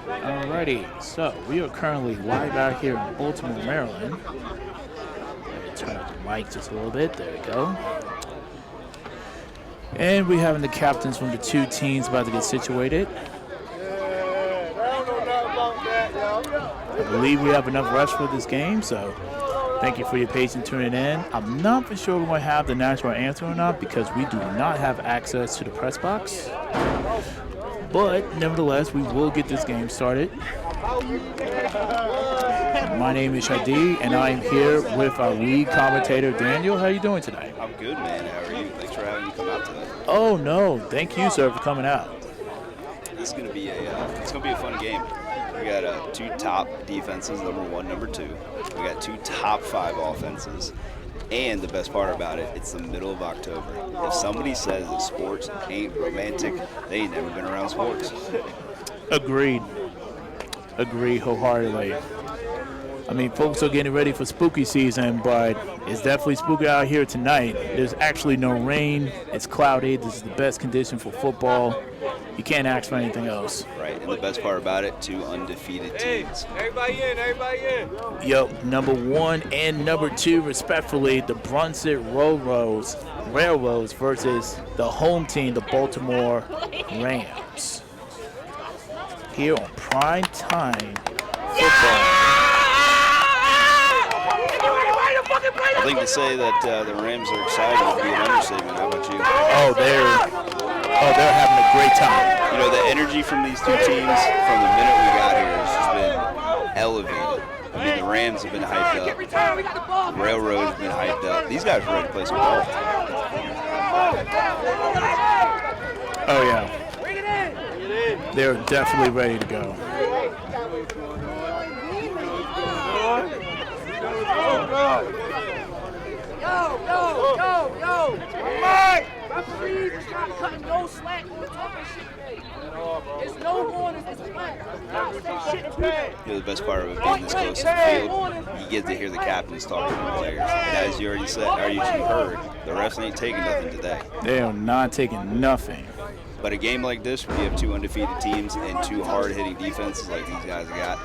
Alrighty, so we are currently live out here in Baltimore, Maryland. Turn up the mic just a little bit. There we go. And we having the captains from the two teams about to get situated. I believe we have enough rush for this game, so thank you for your patience tuning in. I'm not for sure we're going to have the national anthem or not because we do not have access to the press box. But nevertheless, we will get this game started. My name is Shadi, and I am here with our lead commentator, Daniel. How are you doing tonight? I'm good, man. How are you? Thanks for having me come out today. Oh no, thank you, sir, for coming out. This is gonna be a fun game. We got two top defenses, number one, number two. We got two top five offenses. And the best part about it, it's the middle of October. If somebody says that sports ain't romantic, they ain't never been around sports. Agreed. Agree wholeheartedly. I mean, folks are getting ready for spooky season, but it's definitely spooky out here tonight. There's actually no rain. It's cloudy. This is the best condition for football. You can't ask for anything else. Right, and the best part about it, two undefeated teams. Everybody in. Yep, number one and number two, respectfully, the Brunswick Railroads versus the home team, the Baltimore Rams. Here on prime time football. I think to say that the Rams are excited would be an understatement. How about you? They're having a great time. You know, the energy from these two teams from the minute we got here has just been elevated. I mean, the Rams have been hyped up. The Railroad has been hyped up. These guys are ready to play some ball. Oh, yeah. They're definitely ready to go. Yo. Mike! Referees is not cutting no slack on talking shit. It's no warning. It's slack. You know, the best part of it being this close to the field, you get to hear the captains talking to the players. And as you already said, or you heard, the refs ain't taking nothing today. They are not taking nothing. But a game like this, where you have two undefeated teams and two hard-hitting defenses like these guys got,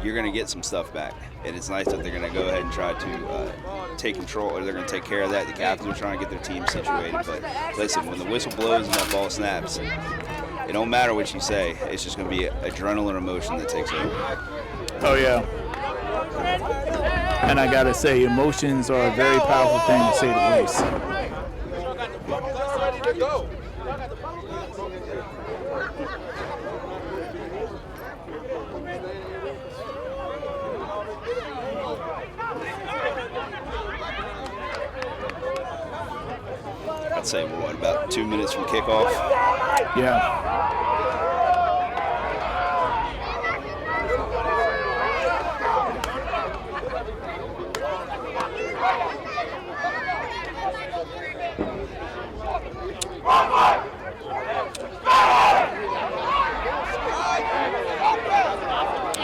you're going to get some stuff back. And it's nice that they're going to go ahead and try to take control, or they're going to take care of that. The captains are trying to get their team situated. But listen, when the whistle blows and that ball snaps, it don't matter what you say. It's just going to be adrenaline emotion that takes over. Oh, yeah. And I got to say, emotions are a very powerful thing, to say the least. I'd say we're, about 2 minutes from kickoff? Yeah.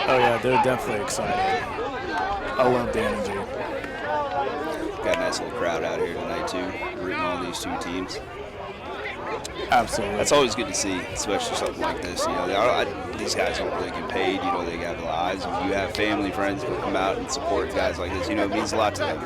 Oh, yeah, they're definitely excited. I love the energy. Got a nice little crowd out here tonight, too, rooting on these two teams. Absolutely. That's always good to see, especially something like this. You know, these guys don't really get paid. You know, they got lives. If you have family, friends who come out and support guys like this, you know, it means a lot to them.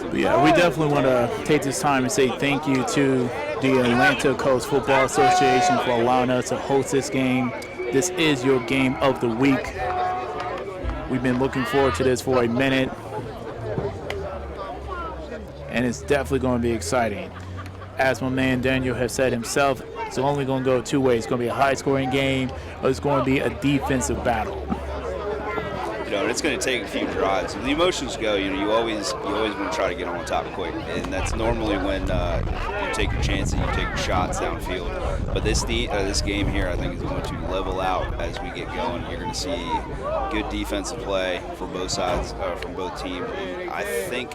But yeah, we definitely want to take this time and say thank you to the Atlanta Coast Football Association for allowing us to host this game. This is your game of the week. We've been looking forward to this for a minute, and it's definitely going to be exciting. As my man Daniel has said himself, it's only going to go two ways. It's going to be a high-scoring game, or it's going to be a defensive battle. and it's going to take a few drives. When the emotions go, you always want to try to get on top quick, and that's normally when you take your chances, you take your shots downfield. But this game here, I think, is going to level out as we get going. You're going to see good defensive play for both sides, from both teams. I think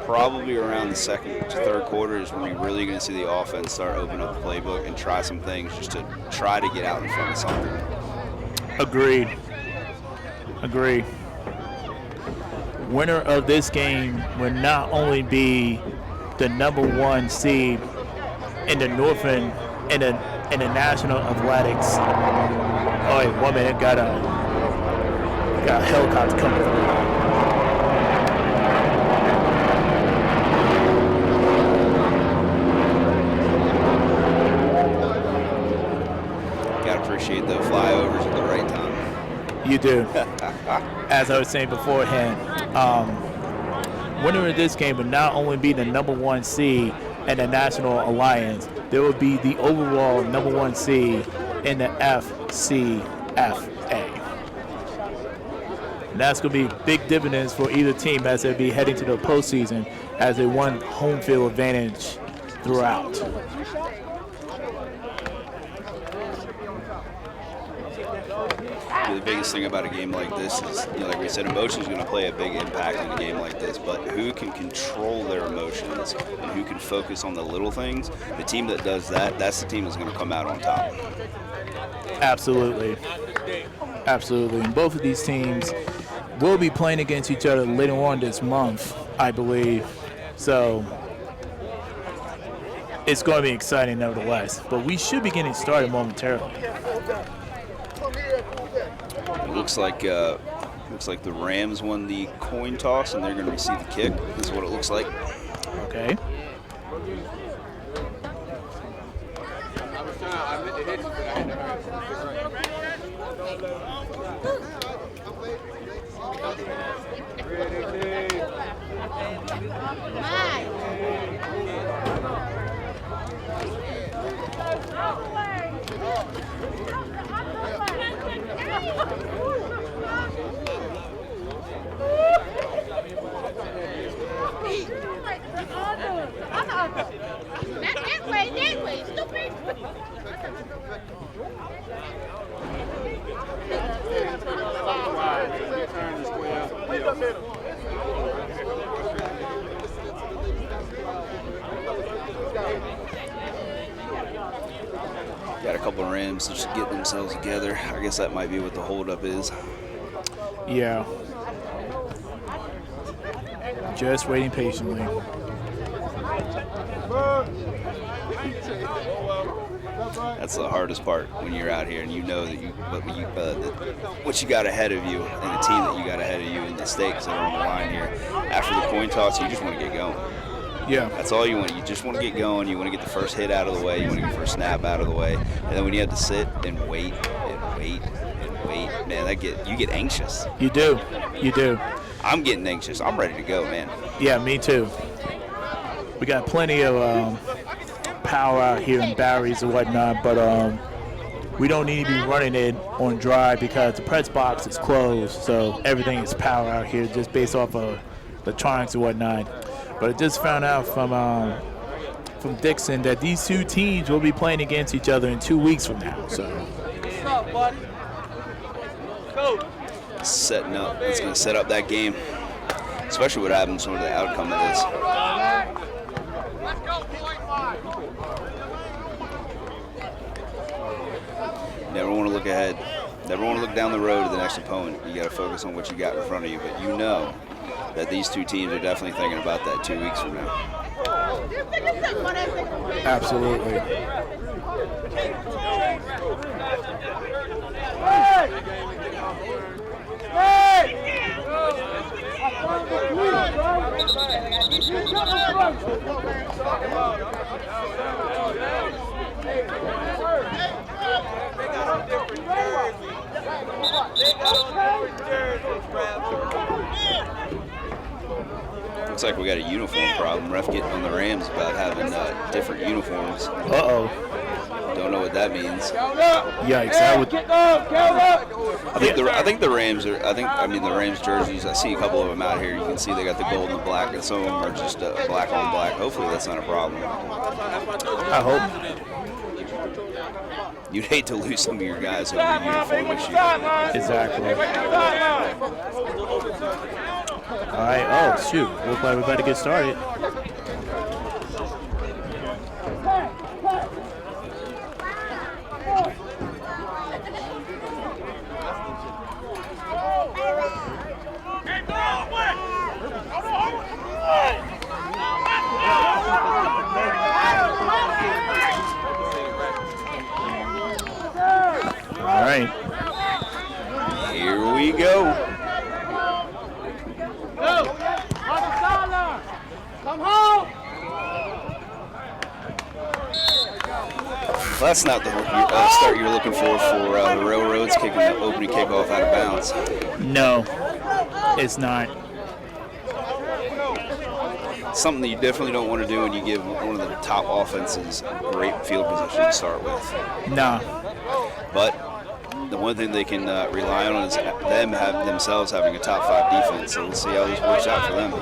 probably around the second to third quarter is when you're really going to see the offense start opening up the playbook and try some things just to try to get out in front of something. Agreed. Winner of this game will not only be the #1 seed in the Northern in the National Athletics. Oh wait, 1 minute, got a helicopter coming through. Appreciate the flyovers at the right time. You do. As I was saying beforehand, winner of this game would not only be the #1 seed in the National Alliance, there will be the overall #1 seed in the FCFA. And that's going to be big dividends for either team as they be heading to the postseason as they won home field advantage throughout. The biggest thing about a game like this is, like we said, emotion is going to play a big impact in a game like this, but who can control their emotions and who can focus on the little things, the team that does that, that's the team that's going to come out on top. Absolutely. And both of these teams will be playing against each other later on this month, I believe. So it's going to be exciting nevertheless, but we should be getting started momentarily. Looks like the Rams won the coin toss and they're going to receive the kick. This is what it looks like. Okay. That way, stupid. Got a couple of Rams just get themselves together. I guess that might be what the holdup is. Yeah. Just waiting patiently. That's the hardest part when you're out here and you know that what you got ahead of you and the team that you got ahead of you and the stakes that are on the line here. After the coin toss, you just want to get going. Yeah. That's all you want. You just want to get going. You want to get the first hit out of the way. You want to get the first snap out of the way. And then when you have to sit and wait and wait and wait, man, you get anxious. You do. I'm getting anxious. I'm ready to go, man. Yeah, me too. We got plenty of power out here in Barry's and whatnot, but we don't need to be running it on drive because the press box is closed, so everything is power out here just based off of electronics and whatnot. But I just found out from Dixon that these two teams will be playing against each other in 2 weeks from now. So. What's up, buddy? Coach. Setting up. It's going to set up that game, especially what happens with the outcome of this. Let's go, boy. Never want to look ahead. Never want to look down the road to the next opponent. You got to focus on what you got in front of you. But you know that these two teams are definitely thinking about that 2 weeks from now. Absolutely. Looks like we got a uniform problem. Ref getting on the Rams about having different uniforms. Uh-oh. Don't know what that means. Yikes! That would, I think the Rams are. The Rams jerseys. I see a couple of them out here. You can see they got the gold and the black, and some of them are just black on black. Hopefully that's not a problem. I hope. You'd hate to lose some of your guys over a uniform issue. Exactly. All right. Oh shoot! Looks like we're about to get started. All right. Here we go. Come home. Well, that's not the start you're looking for the Railroads kicking the opening kickoff out of bounds. No, it's not. Something that you definitely don't want to do when you give one of the top offenses great field position to start with. Nah. But the one thing they can rely on is them themselves having a top 5 defense. So let's see how this works out for them.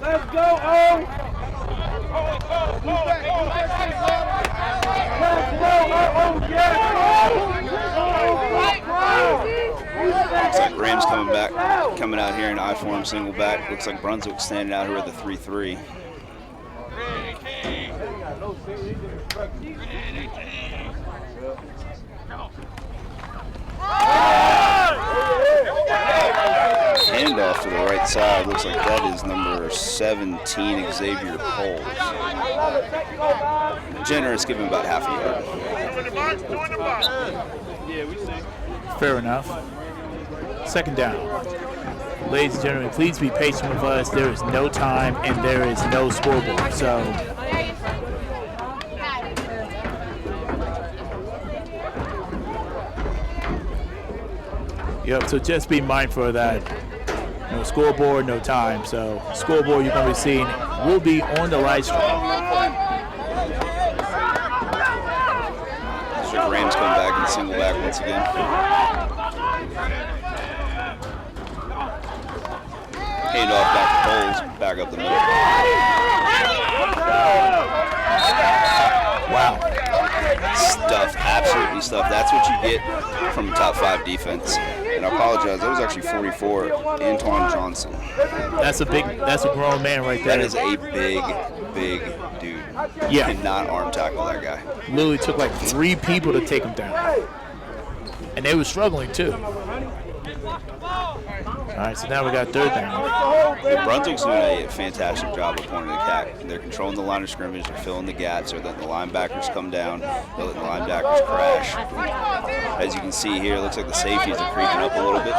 Let's go, O. Looks like Rams coming out here in I-form single back. Looks like Brunswick standing out here at the 3-3. Handoff to the right side. Looks like that is number 17, Xavier Poles. Generous, give him about half a yard. Fair enough. Second down. Ladies and gentlemen, please be patient with us. There is no time and there is no scoreboard. So yep, so just be mindful of that. No scoreboard, no time. So scoreboard you're going to be seeing will be on the live stream. So Rams come back and single back once again. Hand off back to Poles, back up the middle. Wow. Stuffed, absolutely stuffed. That's what you get from a top 5 defense. And I apologize, that was actually 44, Antoine Johnson. That's a grown man right there. That is a big dude. Yeah. You cannot arm tackle that guy. Literally took like 3 people to take him down. And they were struggling too. All right, so now we got third down. Brunswick's doing a fantastic job of pointing the cat. They're controlling the line of scrimmage, they're filling the gaps, they're letting the linebackers come down, they're letting the linebackers crash. As you can see here, it looks like the safeties are creeping up a little bit.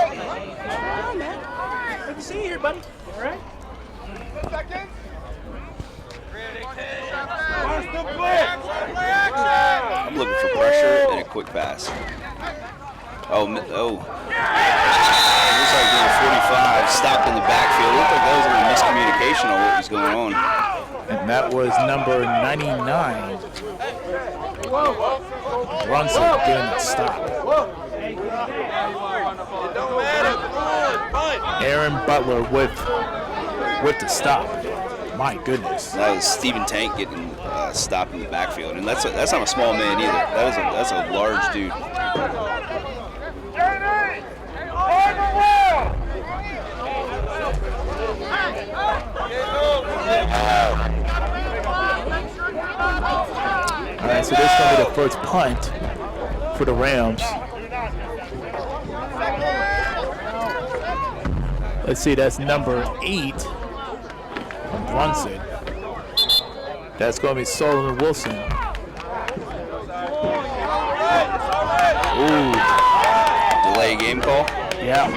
Good to see you here, buddy. All right. I'm looking for pressure and a quick pass. Oh. It looks like number 45 stopped in the backfield. It looked like that was a miscommunication on what was going on. And that was number 99. Brunswick getting the stop. Aaron Butler with the stop. My goodness. That was Stephen Tank getting stopped in the backfield, and that's not a small man either. That's a large dude. All right, so this is going to be the first punt for the Rams. Let's see, that's number 8 from Brunswick. That's going to be Solomon Wilson. Ooh. Delay game call? Yeah.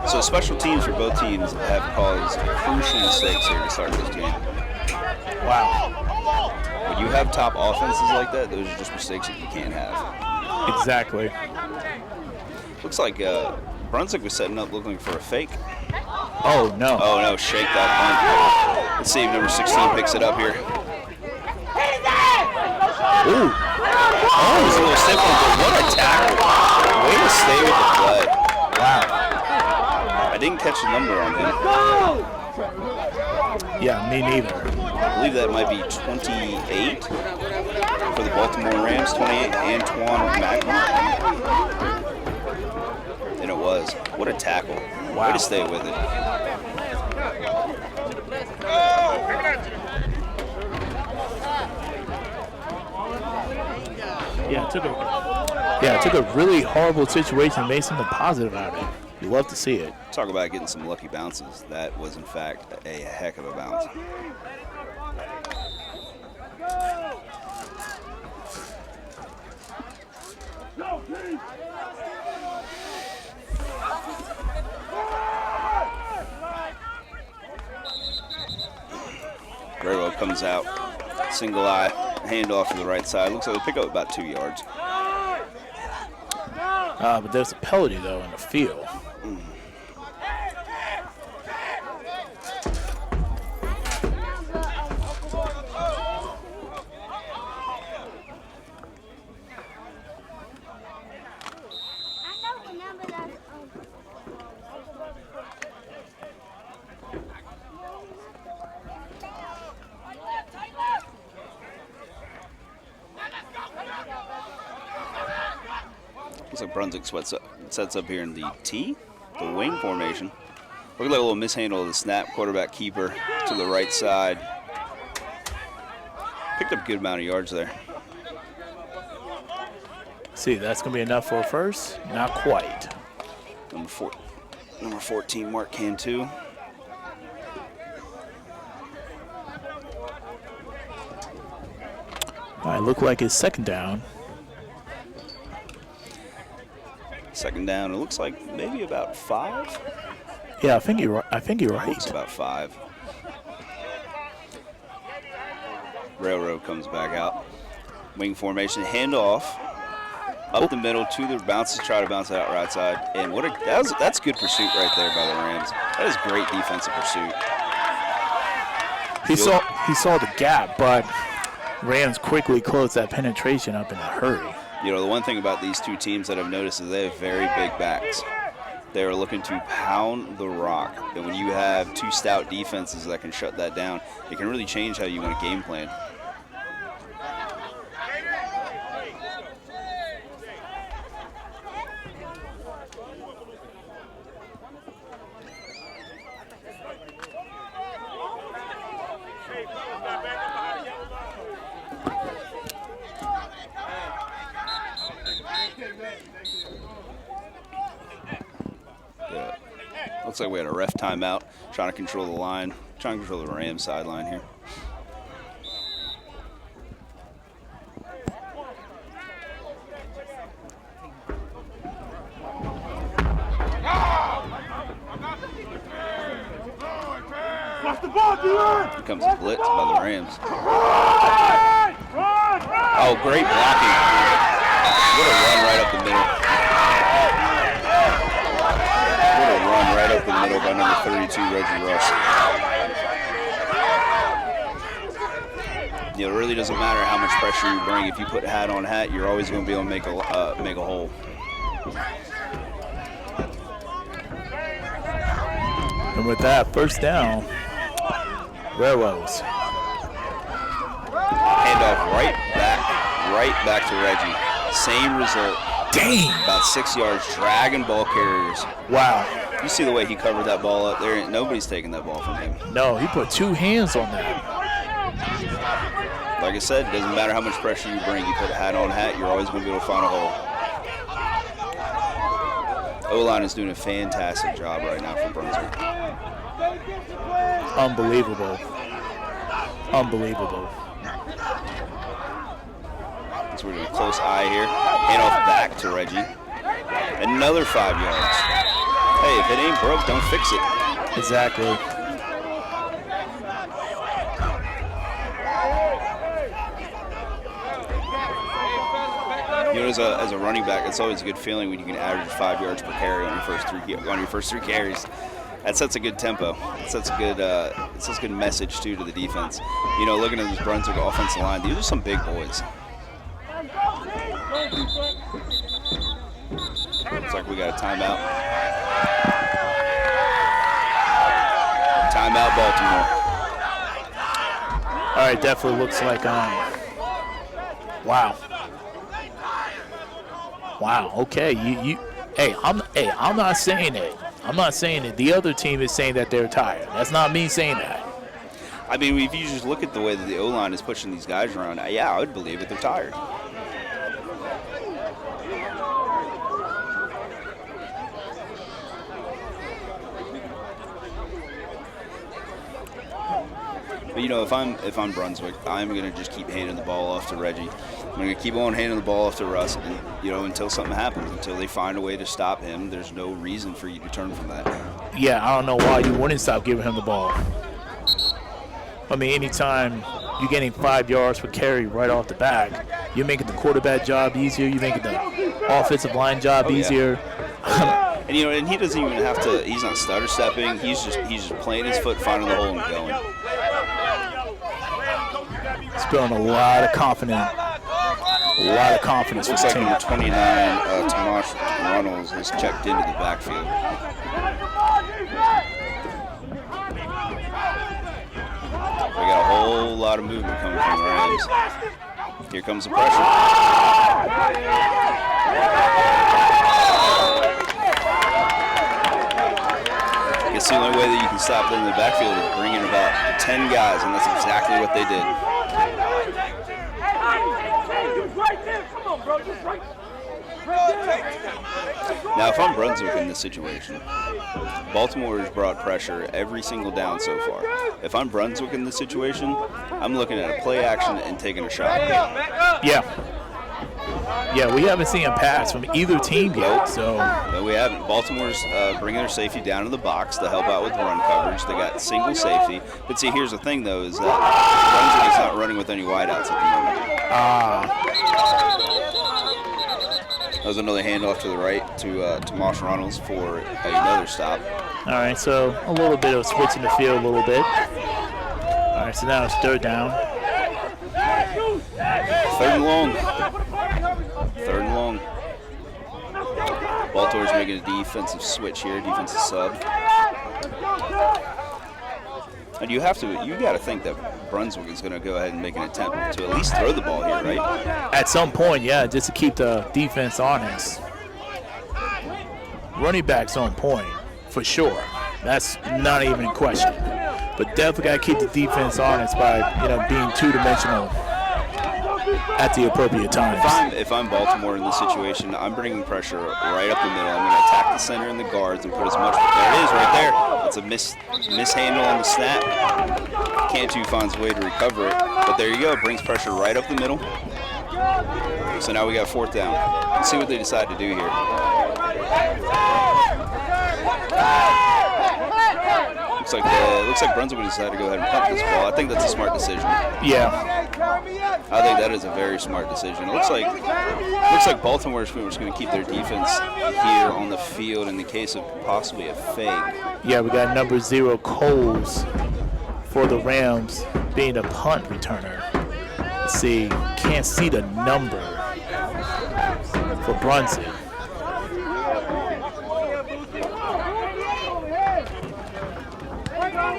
So So special teams for both teams have caused crucial mistakes here to start this game. Wow. When you have top offenses like that, those are just mistakes that you can't have. Exactly. Looks like Brunswick was setting up looking for a fake. Oh, no. Oh, no, shake that punt. Let's see if number 16 picks it up here. Ooh. Oh, it was a little stiff one, but what a tackle. Way to stay with the play. Wow. I didn't catch the number on him. Yeah, me neither. I believe that might be 28 for the Baltimore Rams, 28, Antoine Macklin. And it was. What a tackle. Wow. Way to stay with it. Yeah, it took a really horrible situation and made something positive out of it. You love to see it. Talk about getting some lucky bounces. That was, in fact, a heck of a bounce. Railroad comes out, single eye, handoff to the right side. Looks like they'll pick up about 2 yards. But there's a penalty, though, in the field. Looks like Brunswick sets up here in the T, the wing formation. Look like a little mishandle of the snap. Quarterback keeper to the right side. Picked up a good amount of yards there. See, that's going to be enough for a first? Not quite. Number 14, Mark Cantu. All right, look like it's second down. Second down, it looks like maybe about 5. Yeah, I think you're right. It's about 5. Railroad comes back out. Wing formation, handoff up the middle to the bounces, try to bounce it out right side. And that's good pursuit right there by the Rams. That is great defensive pursuit. He saw the gap, but Rams quickly closed that penetration up in a hurry. You know, the one thing about these two teams that I've noticed is they have very big backs. They are looking to pound the rock. And when you have two stout defenses that can shut that down, it can really change how you want to game plan. Looks like we had a ref timeout, trying to control the line, trying to control the Rams sideline here. Here comes a blitz by the Rams. Oh, great blocking. What a run right up the middle. Right up the middle by number 32, Reggie Rush. You know, it really doesn't matter how much pressure you bring. If you put hat on hat, you're always going to be able to make a hole. And with that, first down, Railroads. Handoff right back to Reggie. Same result. Dang! About 6 yards, dragging ball carriers. Wow. You see the way he covered that ball up there. Nobody's taking that ball from him. No, he put 2 hands on that. Like I said, it doesn't matter how much pressure you bring. You put a hat on hat, you're always going to be able to find a hole. O-line is doing a fantastic job right now for Brunswick. Unbelievable. Unbelievable. So we're doing a close eye here. Hand off back to Reggie. Another 5 yards. Hey, if it ain't broke, don't fix it. Exactly. You know, as a running back, it's always a good feeling when you can average 5 yards per carry on your first three carries. That sets a good tempo. It sets a good message too to the defense. You know, looking at this Brunswick offensive line, these are some big boys. Looks like we got a timeout. Timeout, Baltimore. All right, definitely looks like wow. Wow. Okay. I'm not saying it. I'm not saying it. The other team is saying that they're tired. That's not me saying that. I mean, if you just look at the way that the O-line is pushing these guys around, yeah, I would believe it. They're tired. But you know, if I'm Brunswick, I'm gonna just keep handing the ball off to Reggie. I'm gonna keep on handing the ball off to Russ, and you know, until something happens, until they find a way to stop him. There's no reason for you to turn from that. Yeah, I don't know why you wouldn't stop giving him the ball. I mean, anytime you're getting 5 yards per carry right off the bat, you're making the quarterback job easier. You're making the offensive line job easier. And you know, and he doesn't even have to. He's not stutter stepping. He's just playing his foot, finding the hole, and going. Spilling a lot of confidence. Looks like number 29, Tomas Reynolds, has checked into the backfield. We got a whole lot of movement coming from the Rams. Here comes the pressure. I guess the only way that you can stop them in the backfield is bring in about 10 guys, and that's exactly what they did. Now, if I'm Brunswick in this situation, Baltimore has brought pressure every single down so far. If I'm Brunswick in this situation, I'm looking at a play action and taking a shot. Yeah, we haven't seen a pass from either team yet. So no, we haven't. Baltimore's bringing their safety down to the box to help out with run coverage. They got single safety. But see, here's the thing, though, is that Brunswick is not running with any wideouts at the moment. That was another handoff to the right to Tomas Reynolds for another stop. All right, so a little bit of switching the field a little bit. All right, so now it's third down. Third and long. Baltimore's making a defensive switch here, defensive sub. And you got to think that Brunswick is going to go ahead and make an attempt to at least throw the ball here, right? At some point, yeah, just to keep the defense honest. Running back's on point, for sure. That's not even in question. But definitely got to keep the defense honest by, being two-dimensional at the appropriate times. If I'm Baltimore in this situation, I'm bringing pressure right up the middle. I'm going to attack the center and the guards and put as much. There it is, right there. That's a mishandle on the snap. Cantu finds a way to recover it, but there you go. Brings pressure right up the middle. So now we got fourth down. Let's see what they decide to do here. Looks like Brunswick decided to go ahead and punt this ball. I think that's a smart decision. Yeah. I think that is a very smart decision. It looks like Baltimore is going to keep their defense here on the field in the case of possibly a fake. Yeah, we got number 0 Coles for the Rams being a punt returner. Let's see, can't see the number for Brunson.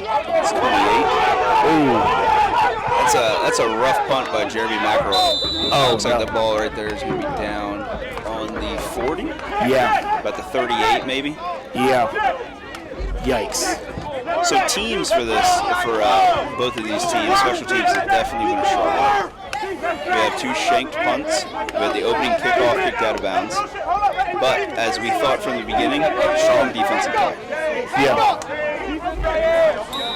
It's 28. Ooh. That's a rough punt by Jeremy Mackerel. Oh, looks like the ball right there is going to be down on the 40. Yeah. About the 38, maybe. Yeah. Yikes. So teams for both of these teams, special teams, is definitely going to struggle. We have 2 shanked punts. We had the opening kickoff kicked out of bounds. But as we thought from the beginning, strong defensive play. Yeah.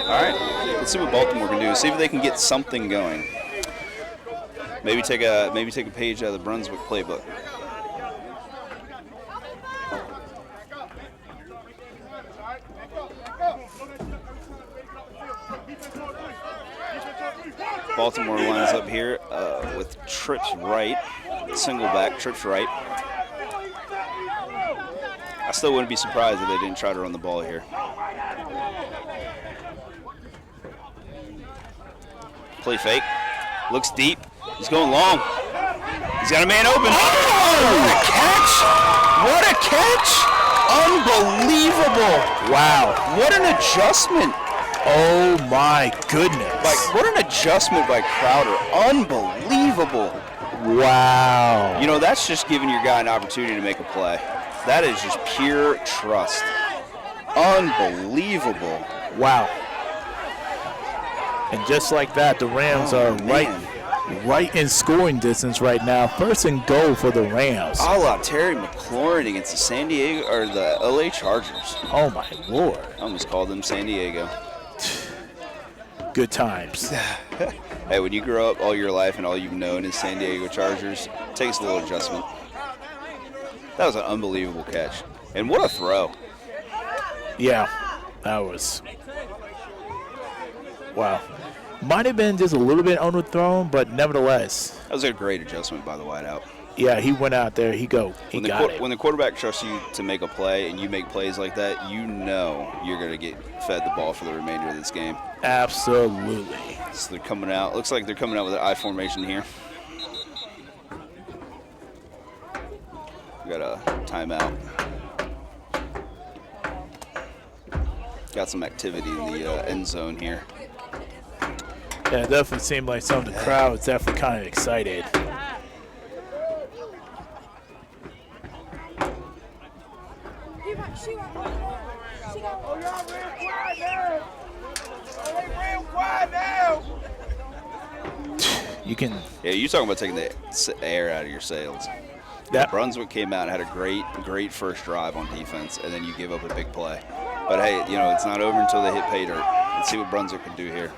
All right, let's see what Baltimore can do. See if they can get something going. Maybe take a page out of the Brunswick playbook. Baltimore lines up here with trips right, single back, trips right. I still wouldn't be surprised if they didn't try to run the ball here. Play fake. Looks deep. He's going long. He's got a man open. Oh! What a catch! What a catch! Unbelievable! Wow. What an adjustment! Oh my goodness. Like, what an adjustment by Crowder. Unbelievable. Wow. You know, that's just giving your guy an opportunity to make a play. That is just pure trust. Unbelievable. Wow. And just like that, the Rams are right in scoring distance right now. First and goal for the Rams. A la Terry McLaurin against the San Diego or the LA Chargers. Oh my Lord. I almost called them San Diego. Good times. Hey, when you grow up all your life and all you've known is San Diego Chargers, it takes a little adjustment. That was an unbelievable catch. And what a throw. Yeah, that was. Wow. Might have been just a little bit underthrown, but nevertheless. That was a great adjustment by the wideout. Yeah, he went out there. He got it. When the quarterback trusts you to make a play and you make plays like that, you know you're going to get fed the ball for the remainder of this game. Absolutely. So they're coming out. Looks like they're coming out with an I formation here. We got a timeout. Got some activity in the end zone here. Yeah, it definitely seemed like some of the crowd was definitely kind of excited. You can. Yeah, you're talking about taking the air out of your sails. That Brunswick came out and had a great first drive on defense, and then you give up a big play. But hey, you know, it's not over until they hit pay dirt. Let's see what Brunswick can do here.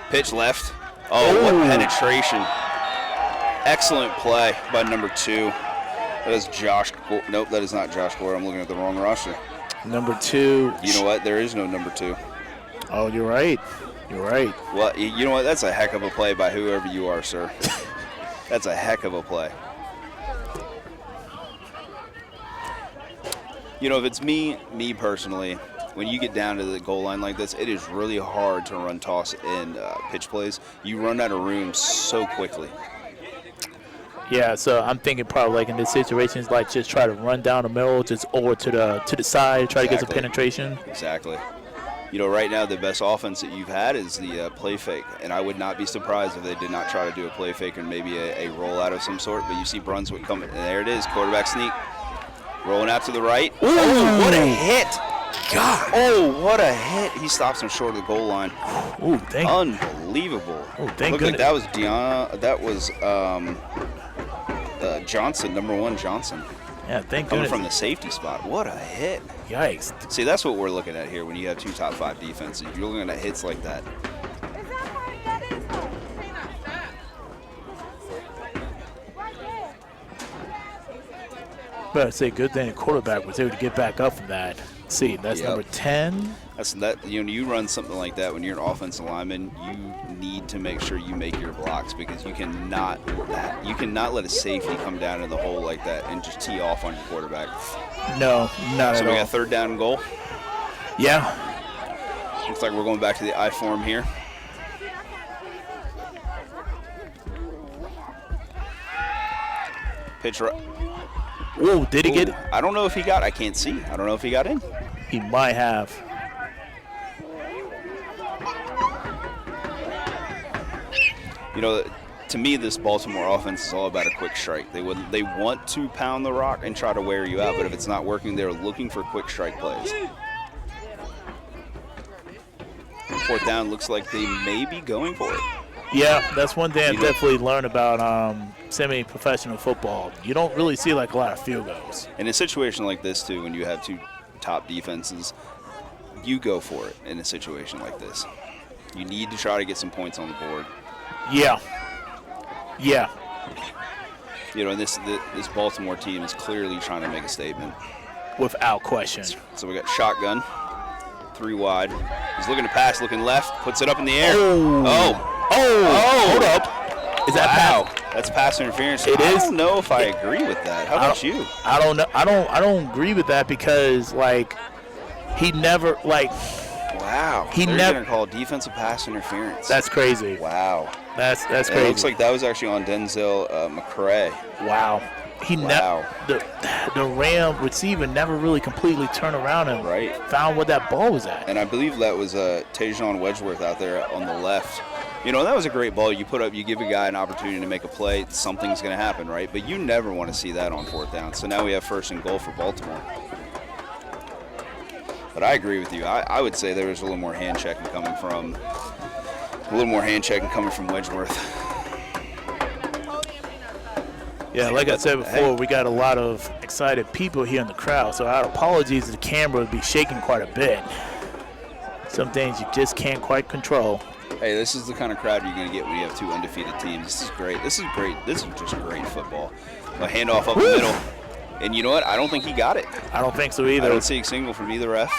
Pitch left. Oh, what penetration. Excellent play by number 2. That is Josh. Nope, that is not Josh Gore. I'm looking at the wrong roster. Number 2. You know what? There is no number 2. Oh, you're right. You're right. Well, you know what? That's a heck of a play by whoever you are, sir. That's a heck of a play. You know, if it's me personally, when you get down to the goal line like this, it is really hard to run toss and pitch plays. You run out of room so quickly. Yeah, so I'm thinking probably like in this situations, like just try to run down the middle, just over to the side, try to get some penetration. Exactly. You know, right now the best offense that you've had is the play fake, and I would not be surprised if they did not try to do a play fake and maybe a rollout of some sort. But you see Brunswick coming, and there it is, quarterback sneak, rolling out to the right. Ooh, what a hit! God. Oh, what a hit! He stops him short of the goal line. Ooh, thank. Unbelievable. Oh, thank goodness. goodness. That was Johnson, number 1 Johnson. Yeah, thank Coming goodness. from the safety spot. What a hit. Yikes. See, that's what we're looking at here when you have 2 top 5 defenses. You're looking at hits like that. But I'd say good thing the quarterback was able to get back up from that. Let's see, that's Yep. number 10. You run something like that when you're an offensive lineman, you need to make sure you make your blocks because you cannot let a safety come down in the hole like that and just tee off on your quarterback. No, not So at we all. got 3rd down and goal. Yeah. Looks like we're going back to the I form here. Pitch right. Whoa, did he get it? I don't know if he got. I can't see. I don't know if he got in. He might have. You know, to me, this Baltimore offense is all about a quick strike. They want to pound the rock and try to wear you out, but if it's not working, they're looking for quick strike plays. 4th down looks like they may be going for it. Yeah, that's one thing I definitely learned about semi-professional football. You don't really see like a lot of field goals. In a situation like this, too, when you have 2 top defenses, you go for it in a situation like this. You need to try to get some points on the board. Yeah. Yeah. You know, this Baltimore team is clearly trying to make a statement. Without question. So we got shotgun, 3 wide. He's looking to pass, looking left, puts it up in the air. Oh. Hold up. Is that Wow, pass? that's pass interference. It I is? don't know if I agree with that. How about you? I don't know. I don't agree with that because like he never like Wow. He They're never- going to call defensive pass interference. that's crazy. Wow. That's And crazy. it looks like that was actually on Denzel McCray. wow. He Wow. the Ram receiver never really completely turned around and Right. found what that ball was at. And I believe that was Tajon Wedgeworth out there on the left. You know, that was a great ball. You put up, you give a guy an opportunity to make a play, something's going to happen, right? But you never want to see that on 4th down. So now we have 1st and goal for Baltimore. But I agree with you. I would say there was a little more hand checking coming from Wedgeworth. Yeah, like I said before, we got a lot of excited people here in the crowd, so our apologies, the camera would be shaking quite a bit. Some things you just can't quite control. Hey, this is the kind of crowd you're going to get when you have 2 undefeated teams. This is great. This is great. This is just great football. A handoff up the middle. And you know what? I don't think he got it. I don't think so I either. don't see a signal from either ref.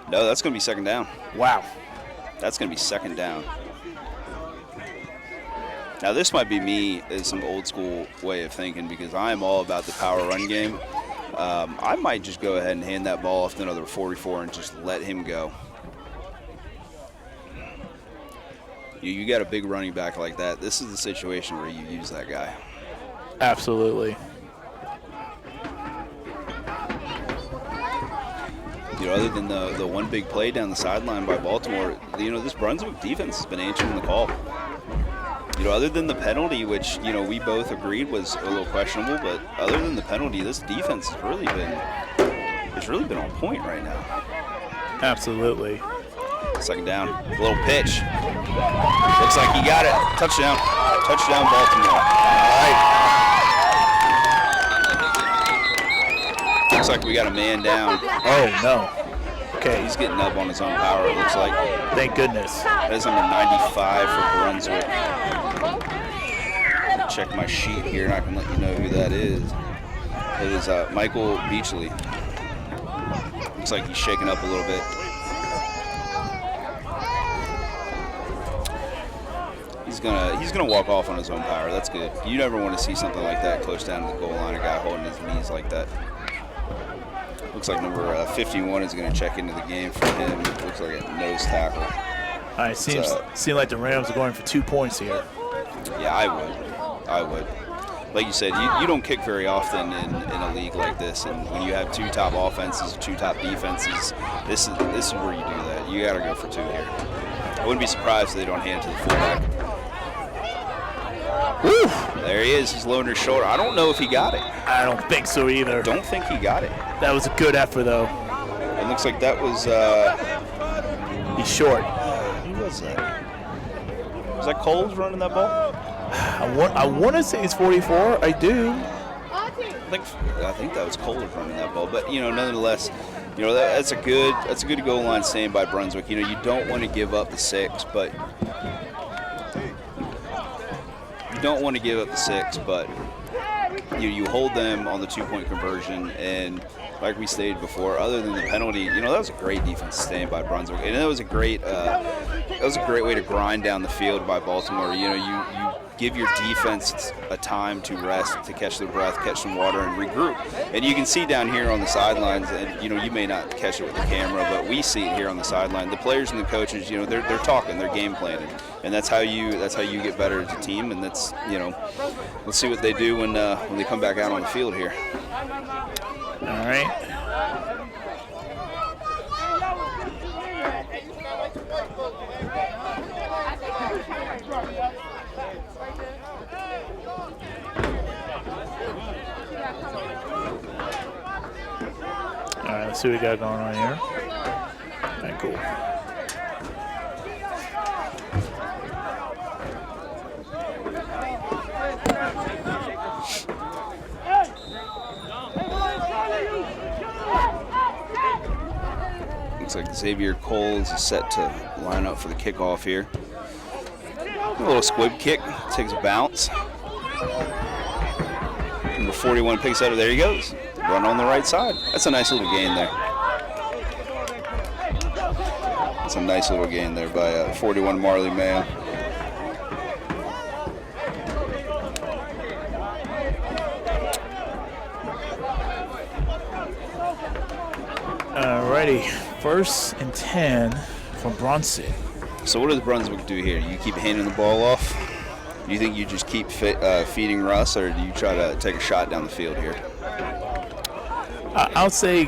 No, that's going to be 2nd down. Wow. That's going to be 2nd down. Now, this might be me as some old school way of thinking because I am all about the power run game. I might just go ahead and hand that ball off to another 44 and just let him go. You got a big running back like that. This is the situation where you use that guy. Absolutely. You know, other than the one big play down the sideline by Baltimore, you know, this Brunswick defense has been answering the call. You know, other than the penalty, which, you know, we both agreed was a little questionable, but other than the penalty, this defense has really been on point right now. Absolutely. 2nd down, a little pitch. Looks like he got it. Touchdown. Touchdown, Baltimore. All right. Looks like we got a man down. Oh, no. Okay, He's getting up on his own power, it looks like. thank goodness. That is number 95 for Brunswick. Check my sheet here and I can let you know who that is. It is Michael Beachley. Looks like he's shaking up a little bit. He's gonna walk off on his own power. That's good. You never want to see something like that close down to the goal line, a guy holding his knees like that. Looks like number 51 is going to check into the game for him. It looks like a nose tackle. All right, seems like the Rams are going for 2 points here. Yeah, I would. Like you said, you don't kick very often in a league like this, and when you have 2 top offenses, 2 top defenses, this is where you do that. You got to go for 2 here. I wouldn't be surprised if they don't hand it to the fullback. Woo! There he is. He's loading his shoulder. I don't know if he got it. I don't think so either. Don't think he got it. That was a good effort, though. It looks like that was. He's short. Who was that? Was that Coles running that ball? I want to say it's 44. I do. I think that was Kohler running that ball, but you know, nonetheless, you know that's a good goal line stand by Brunswick. You know, you don't want to give up the 6, but you hold them on the 2-point conversion, and like we stated before, other than the penalty, you know, that was a great defense stand by Brunswick, and that was a great way to grind down the field by Baltimore. You know, you give your defense a time to rest, to catch their breath, catch some water, and regroup. And you can see down here on the sidelines, and you know, you may not catch it with the camera, but we see it here on the sideline. The players and the coaches, you know, they're talking, they're game planning, and that's how you get better as a team. And that's, you know, let's see what they do when they come back out on the field here. All right. All right, let's see what we got going on here. All right, cool. Looks like Xavier Coles is set to line up for the kickoff here. A little squib kick, takes a bounce. Number 41 picks out of there he goes. Run on the right side. That's a nice little gain there. That's a nice little gain there by 41 Marley Mayo. Alrighty, 1st and 10 from Brunson. So what does Brunswick do here? You keep handing the ball off? Do you think you just keep feeding Russ, or do you try to take a shot down the field here? I'll say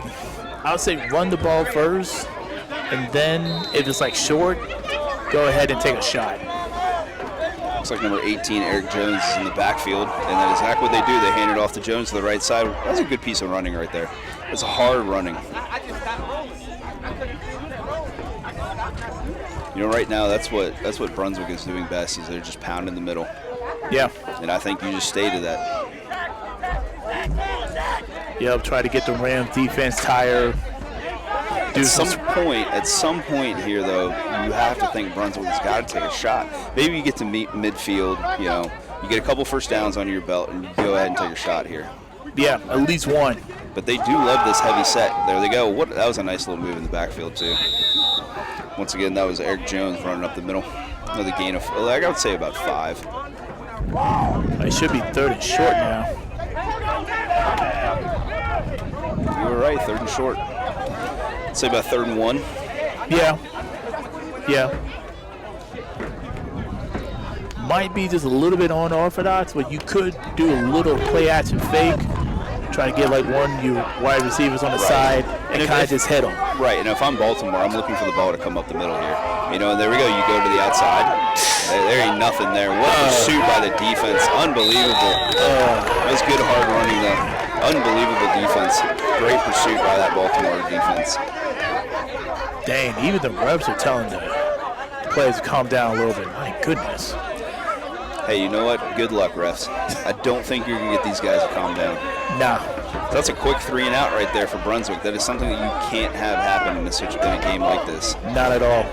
run the ball first, and then if it's like short, go ahead and take a shot. Looks like number 18, Eric Jones, is in the backfield, and that's exactly what they do. They hand it off to Jones to the right side. That's a good piece of running right there. It's hard running. You know, right now that's what Brunswick is doing best. Is they're just pounding the middle. Yeah. And I think you just stay to that. Yep. Try to get the Rams defense tired. At some point here, though, you have to think Brunswick has got to take a shot. Maybe you get to midfield, you know, you get a couple first downs under your belt, and you go ahead and take a shot here. Yeah, at least one. But they do love this heavy set. There they go. That was a nice little move in the backfield, too. Once again, that was Eric Jones running up the middle. Another gain of, I would say, about 5. It should be 3rd and short now. You were right, 3rd and short. I'd say about 3rd and 1. Yeah. Might be just a little bit unorthodox, but you could do a little play action fake. Try to get like one of your wide receivers on the side and kind of just hit them. Right, and if I'm Baltimore, I'm looking for the ball to come up the middle here. You know, and there we go. You go to the outside. There ain't nothing there. What a pursuit by the defense. Unbelievable. That was good hard running, though. Unbelievable defense. Great pursuit by that Baltimore defense. Dang, even the refs are telling the players to calm down a little bit. My goodness. Hey, you know what? Good luck, refs. I don't think you're going to get these guys to calm down. Nah. That's a quick 3 and out right there for Brunswick. That is something that you can't have happen in a game like this. Not at all.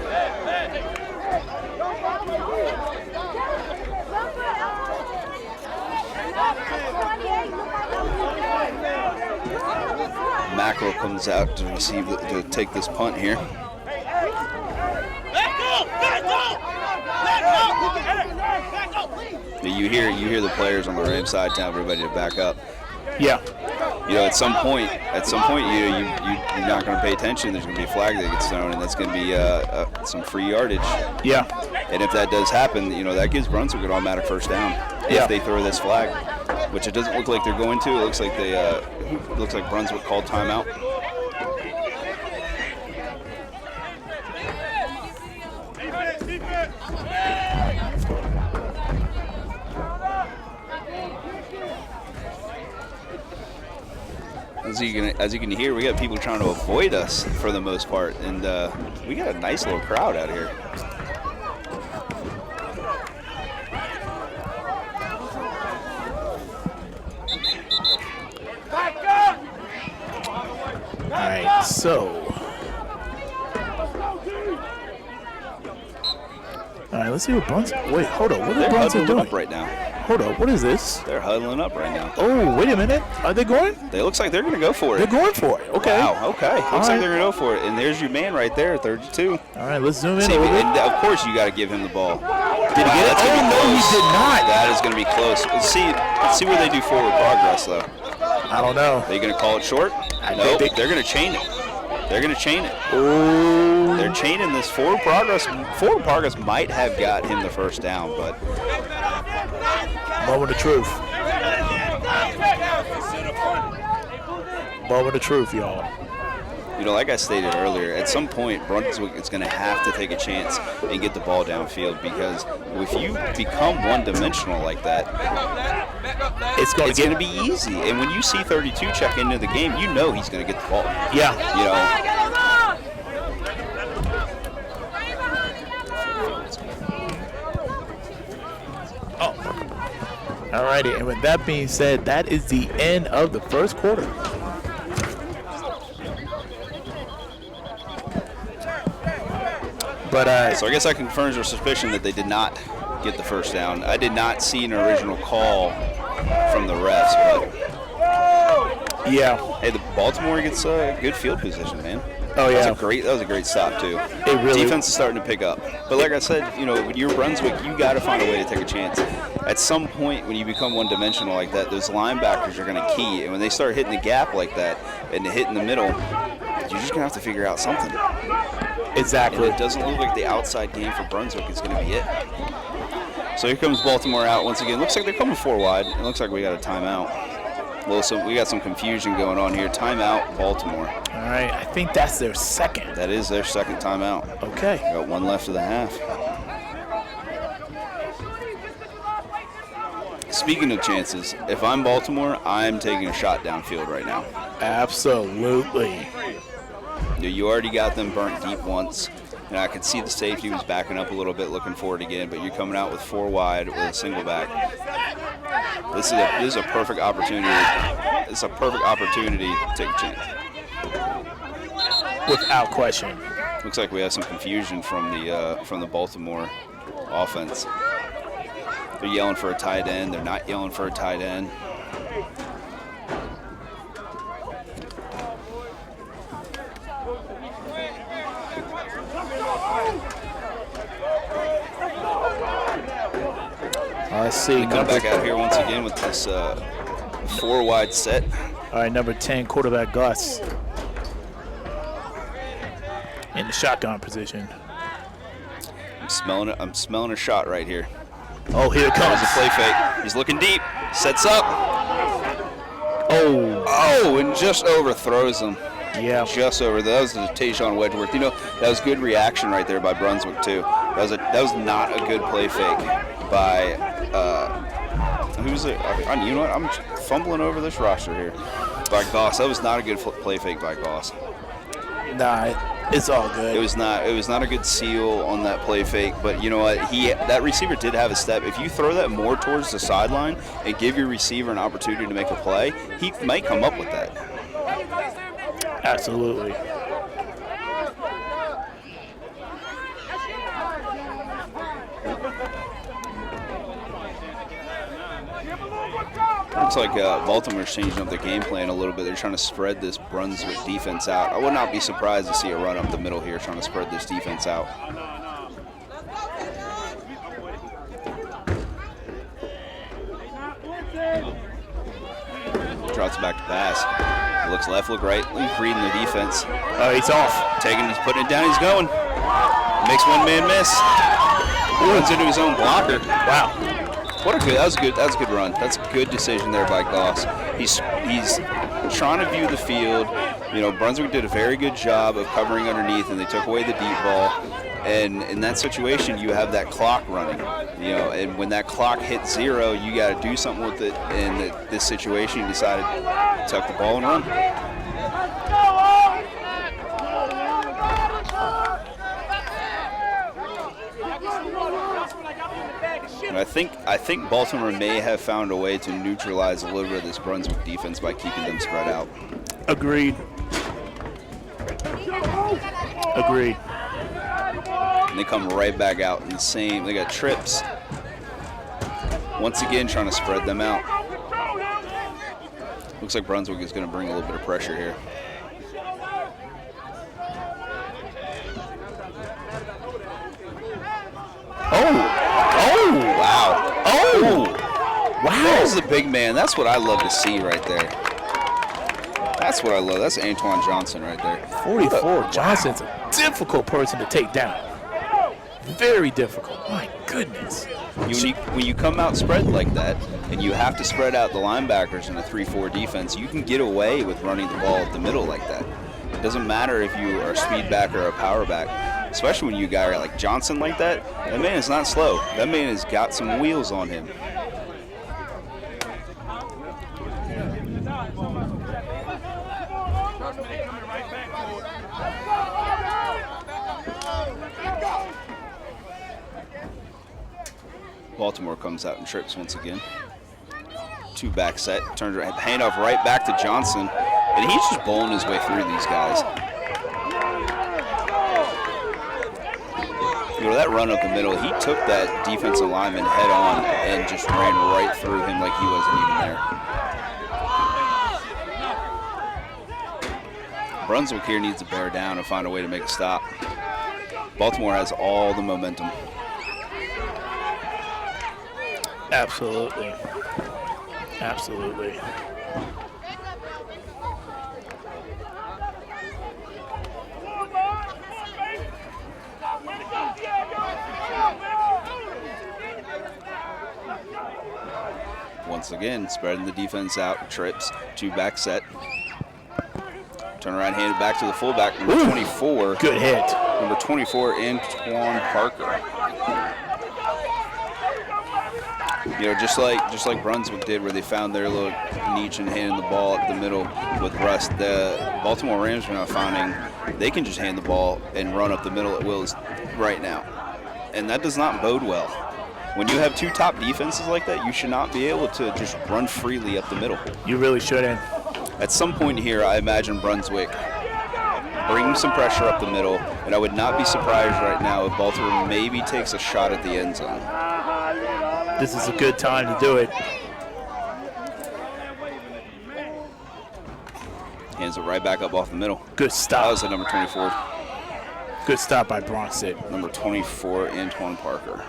Mackerel comes out to take this punt here. You hear the players on the Rams side telling everybody to back up. Yeah. You know, at some point, you're not going to pay attention. There's going to be a flag that gets thrown, and that's going to be some free yardage. Yeah. And if that does happen, you know, that gives Brunswick an automatic first down if they throw this flag, which it doesn't look like they're going to. It looks like looks like Brunswick called timeout. As you can hear, we got people trying to avoid us for the most part, and we got a nice little crowd out here. All right, so. All right, let's see what Brunson. Wait, hold on. What is Brunson doing up right now? Hold on. What is this? They're huddling up right now. Oh, wait a minute. Are they going? They looks like they're going to go for it. They're going for it. Okay. Wow. Okay. Looks like they're going to go for it. And there's your man right there, 32. All right, let's zoom in. See, and of course, you got to give him the ball. Did he get it? Oh no, he did not. That is going to be close. Let's see where they do forward progress though. I don't know. Are you going to call it short? No, they're going to chain it. They're going to chain it. Oh. They're chaining this forward progress. Forward progress might have got him the first down, but. Moment of truth. Moment of truth, y'all. You know, like I stated earlier, at some point, Brunswick is going to have to take a chance and get the ball downfield, because if you become one-dimensional like that, it's going to be easy. And when you see 32 check into the game, you know he's going to get the ball. Yeah. You know. Alrighty, and with that being said, that is the end of the first quarter. But so I guess that confirms our suspicion that they did not get the first down. I did not see an original call from the refs, but yeah. Hey, the Baltimore gets a good field position, man. Oh yeah, that was a great stop too. It really. Defense is starting to pick up, but like I said, you know, when you're Brunswick, you got to find a way to take a chance. At some point, when you become one-dimensional like that, those linebackers are going to key, and when they start hitting the gap like that and hitting the middle, you're just going to have to figure out something. Exactly. And it doesn't look like the outside game for Brunswick is going to be it. So here comes Baltimore out once again. Looks like they're coming 4 wide. It looks like we got a timeout. Well, so we got some confusion going on here. Timeout, Baltimore. All right, I think that's their second. That is their second timeout. Okay. Got 1 left of the half. Speaking of chances, if I'm Baltimore, I'm taking a shot downfield right now. Absolutely. You already got them burnt deep once. And I could see the safety was backing up a little bit, looking for it again, but you're coming out with 4 wide with a single back. This is a perfect opportunity. It's a perfect opportunity to take a chance. Without question. Looks like we have some confusion from the Baltimore offense. They're yelling for a tight end. They're not yelling for a tight end. Let's see. Come back out here once again with this 4 wide set. All right, number 10, quarterback Gus. In the shotgun position. I'm smelling a shot right here. Oh, here it comes. There's a play fake. He's looking deep. Sets up. Oh, and just overthrows him. Yeah. Just over. That was the Tayshawn Wedgeworth. You know, that was good reaction right there by Brunswick too. That was not a good play fake by who's it? You know what? I'm fumbling over this roster here. By Goss. That was not a good play fake by Goss. Nah, it's all good. It was not a good seal on that play fake, but you know what? That receiver did have a step. If you throw that more towards the sideline and give your receiver an opportunity to make a play, he might come up with that. Absolutely. Looks like Baltimore's changing up their game plan a little bit. They're trying to spread this Brunswick defense out. I would not be surprised to see a run up the middle here, trying to spread this defense out. Drops back to pass. Looks left, look right. He's reading the defense. He's off. He's putting it down. He's going. Makes one man miss. Runs into his own blocker. Wow. That was good. That's a good run. That's a good decision there by Goss. He's trying to view the field. You know, Brunswick did a very good job of covering underneath, and they took away the deep ball. And in that situation, you have that clock running. You know, and when that clock hits 0, you got to do something with it. And this situation, you decided to tuck the ball and run. And I think Baltimore may have found a way to neutralize a little bit of this Brunswick defense by keeping them spread out. Agreed. And they come right back out in the same. They got trips. Once again, trying to spread them out. Looks like Brunswick is going to bring a little bit of pressure here. Wow. That was the big man. That's what I love to see right there. That's what I love. That's Antoine Johnson right there. 44. Johnson's a difficult person to take down. Very difficult. My goodness. When you come out spread like that, and you have to spread out the linebackers in a 3-4 defense, you can get away with running the ball up the middle like that. It doesn't matter if you are a speed back or a power back. Especially when you got a guy like Johnson like that. That man is not slow. That man has got some wheels on him. Baltimore comes out and trips once again. 2 back set, turns right, handoff right back to Johnson, and he's just bowling his way through these guys. You know, that run up the middle, he took that defensive lineman head on and just ran right through him like he wasn't even there. Brunswick here needs to bear down and find a way to make a stop. Baltimore has all the momentum. Absolutely. Once again, spreading the defense out, trips, 2-back set. Turn around, hand it back to the fullback, number 24. Good hit. Number 24, Antoine Parker. You know, just like Brunswick did, where they found their little niche and handed the ball up the middle with Russ. The Baltimore Rams are now finding they can just hand the ball and run up the middle at Wills right now, and that does not bode well. When you have 2 top defenses like that, you should not be able to just run freely up the middle. You really shouldn't. At some point here, I imagine Brunswick bringing some pressure up the middle, and I would not be surprised right now if Baltimore maybe takes a shot at the end zone. This is a good time to do it. Hands it right back up off the middle. Good That stop. was at number 24. Good stop by Bronson. Number 24, Antoine Parker.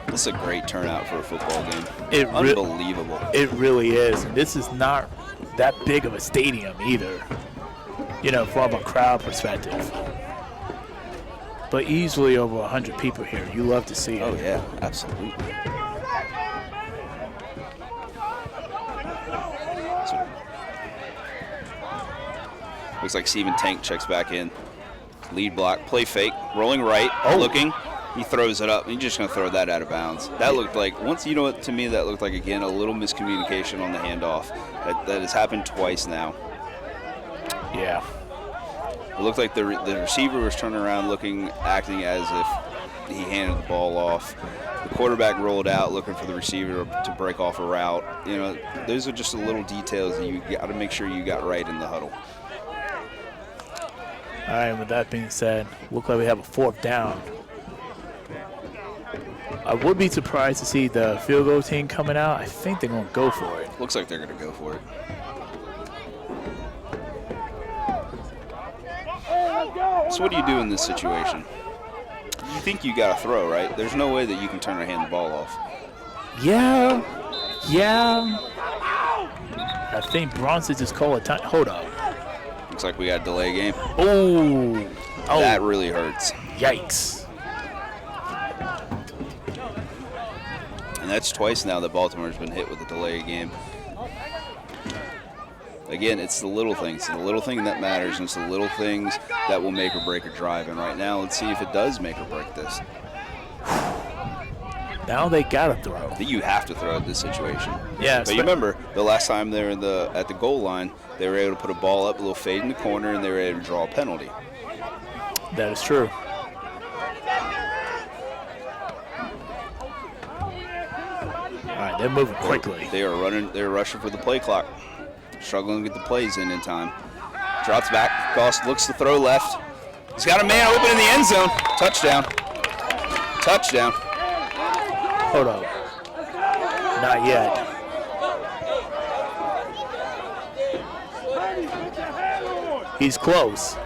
This is a great turnout for a football game. Unbelievable. It really is. And this is not that big of a stadium either, you know, from a crowd perspective. But easily over 100 people here. You love to see it. Oh, yeah, absolutely. Looks like Steven Tank checks back in. Lead block, play fake, rolling right, looking. He throws it up. He's just going to throw that out of bounds. That looked like, you know what, to me, that looked like, again, a little miscommunication on the handoff. That has happened twice now. Yeah. It looked like the receiver was turning around acting as if he handed the ball off. The quarterback rolled out looking for the receiver to break off a route. You know, those are just the little details that you got to make sure you got right in the huddle. All right, with that being said, look like we have a 4th down. I would be surprised to see the field goal team coming out. I think they're going to go for it. Looks like they're going to go for it. So what do you do in this situation? You think you got to throw, right? There's no way that you can turn or hand the ball off. Yeah. I think Bronson just called a time. Hold up. Looks like we got a delay game. Oh. That really hurts. Yikes. And that's twice now that Baltimore's been hit with a delay game. Again, it's the little things. The little thing that matters, and it's the little things that will make or break a drive. And right now, let's see if it does make or break this. Now they got to throw. That you have to throw at this situation. Yeah. But you remember, the last time they were at the goal line, they were able to put a ball up, a little fade in the corner, and they were able to draw a penalty. That is true. All right, they're moving quickly. They are running. They're rushing for the play clock. Struggling to get the plays in time. Drops back. Goss looks to throw left. He's got a man open in the end zone. Touchdown. Touchdown. Hold on. Not yet. He's close.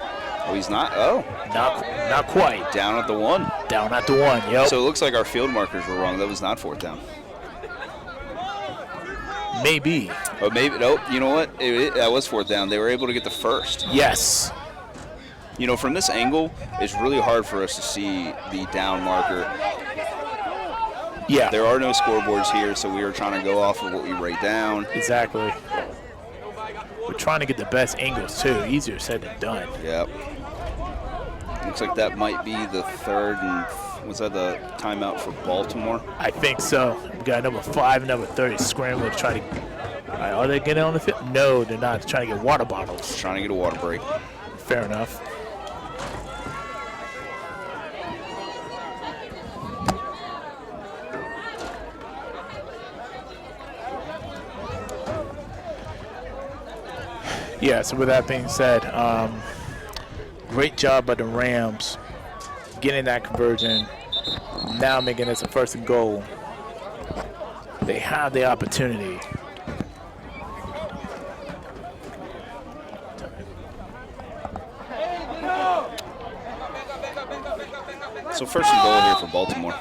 Oh, he's not. Oh. Not quite. Down at the 1. Down at the 1, yep. So it looks like our field markers were wrong. That was not 4th down. Maybe. Oh, maybe. Nope. You know what? That was 4th down. They were able to get the first. Yes. You know, from this angle, it's really hard for us to see the down marker. Yeah. There are no scoreboards here, so we are trying to go off of what we write down. Exactly. We're trying to get the best angles, too. Easier said than done. Yep. Looks like that might be the 3rd and was that the timeout for Baltimore? I think so. We got number 5 and number 30 scrambling to try to. All right, are they getting on the field? No, they're not. They're trying to get water bottles. Trying to get a water break. Fair enough. Yeah, so with that being said, great job by the Rams getting that conversion, now making this a 1st and goal. They have the opportunity. So 1st and goal here for Baltimore.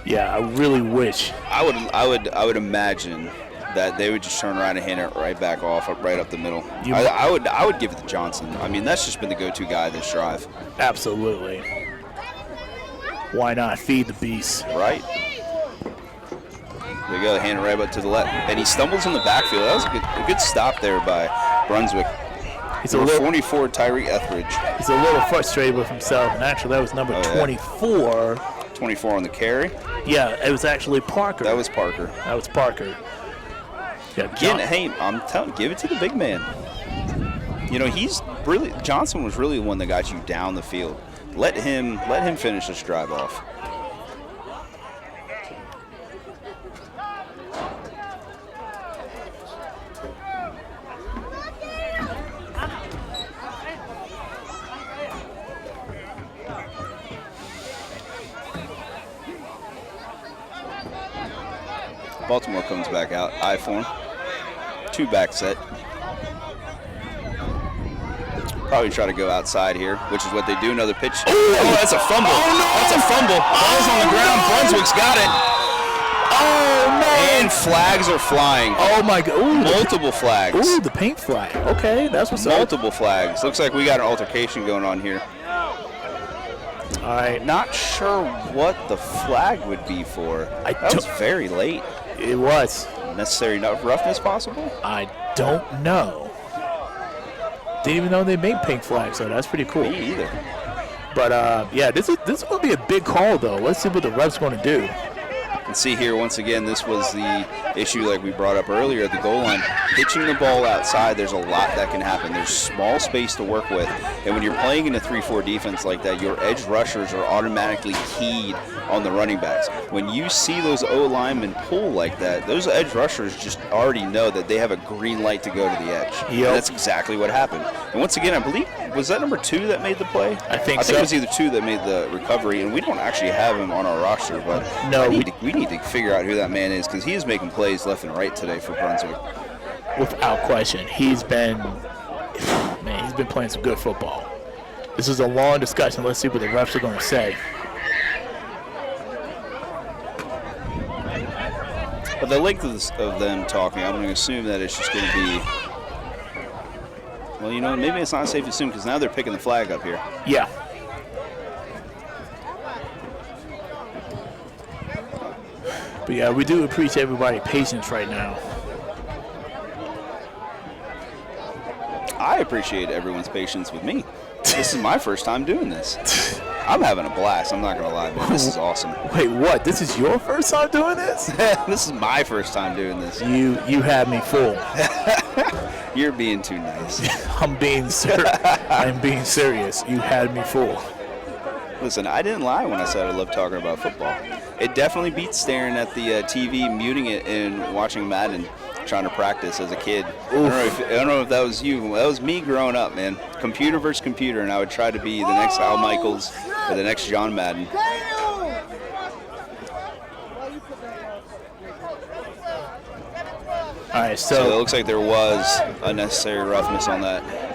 Yeah, I really wish. I would imagine that they would just turn around and hand it right back off, right up the middle. You- I would give it to Johnson. I mean, that's just been the go-to guy this drive. Absolutely. Why not feed the beast? Right. There you go, hand it right up to the left. And he stumbles in the backfield. That was a good stop there by Brunswick. He's a Number little 44, Tyreek Etheridge. He's a little frustrated with himself, and actually that was number 24. 24 on the carry. Yeah, it was actually Parker. That was Parker. Yeah, Again, hey, I'm telling, give it to the big man. You know, Johnson was really the one that got you down the field. Let him finish this drive off. Baltimore comes back out, I form. 2-back set. Probably try to go outside here, which is what they do. Another pitch. Oh, that's a fumble. Oh, no. That's a fumble. Ball's on the ground. Brunswick's got it. Oh, no. And flags are flying. Oh, my God. Ooh, Multiple flags. Ooh, the paint flag. Okay, that's what's up. Multiple flags. Looks like we got an altercation going on here. All right. Not sure what the flag would be for. That was very late. It was. Necessary roughness possible? I don't know. Didn't even know they made pink flags, so that's pretty cool. Me either. But, yeah, this is going to be a big call, though. Let's see what the ref's going to do. And see here, once again, this was the issue like we brought up earlier at the goal line. Pitching the ball outside, there's a lot that can happen. There's small space to work with. And when you're playing in a 3-4 defense like that, your edge rushers are automatically keyed on the running backs. When you see those O-linemen pull like that, those edge rushers just already know that they have a green light to go to the edge. Yep. And that's exactly what happened. And once again, I believe, was that number 2 that made the play? I think so. it was either 2 that made the recovery, and we don't actually have him on our roster, but No, we need to figure out who that man is, because he is making plays left and right today for Brunswick. Without question, he's been playing some good football. This is a long discussion. Let's see what the refs are going to say. But the length of them talking, I'm going to assume that it's just going to be, well, you know, maybe it's not safe to assume, because now they're picking the flag up here. Yeah. But yeah, we do appreciate everybody's patience right now. I appreciate everyone's patience with me. This is my first time doing this. I'm having a blast. I'm not going to lie, man. This is awesome. Wait, what? This is your first time doing this? This is my first time doing this. You had me fooled. You're being too nice. I'm being serious. You had me fooled. Listen, I didn't lie when I said I love talking about football. It definitely beats staring at the TV, muting it, and watching Madden, trying to practice as a kid. I don't know if that was you. That was me growing up, man. Computer versus computer, and I would try to be the next Al Michaels or the next John Madden. All right, So it so looks like there was unnecessary roughness on that.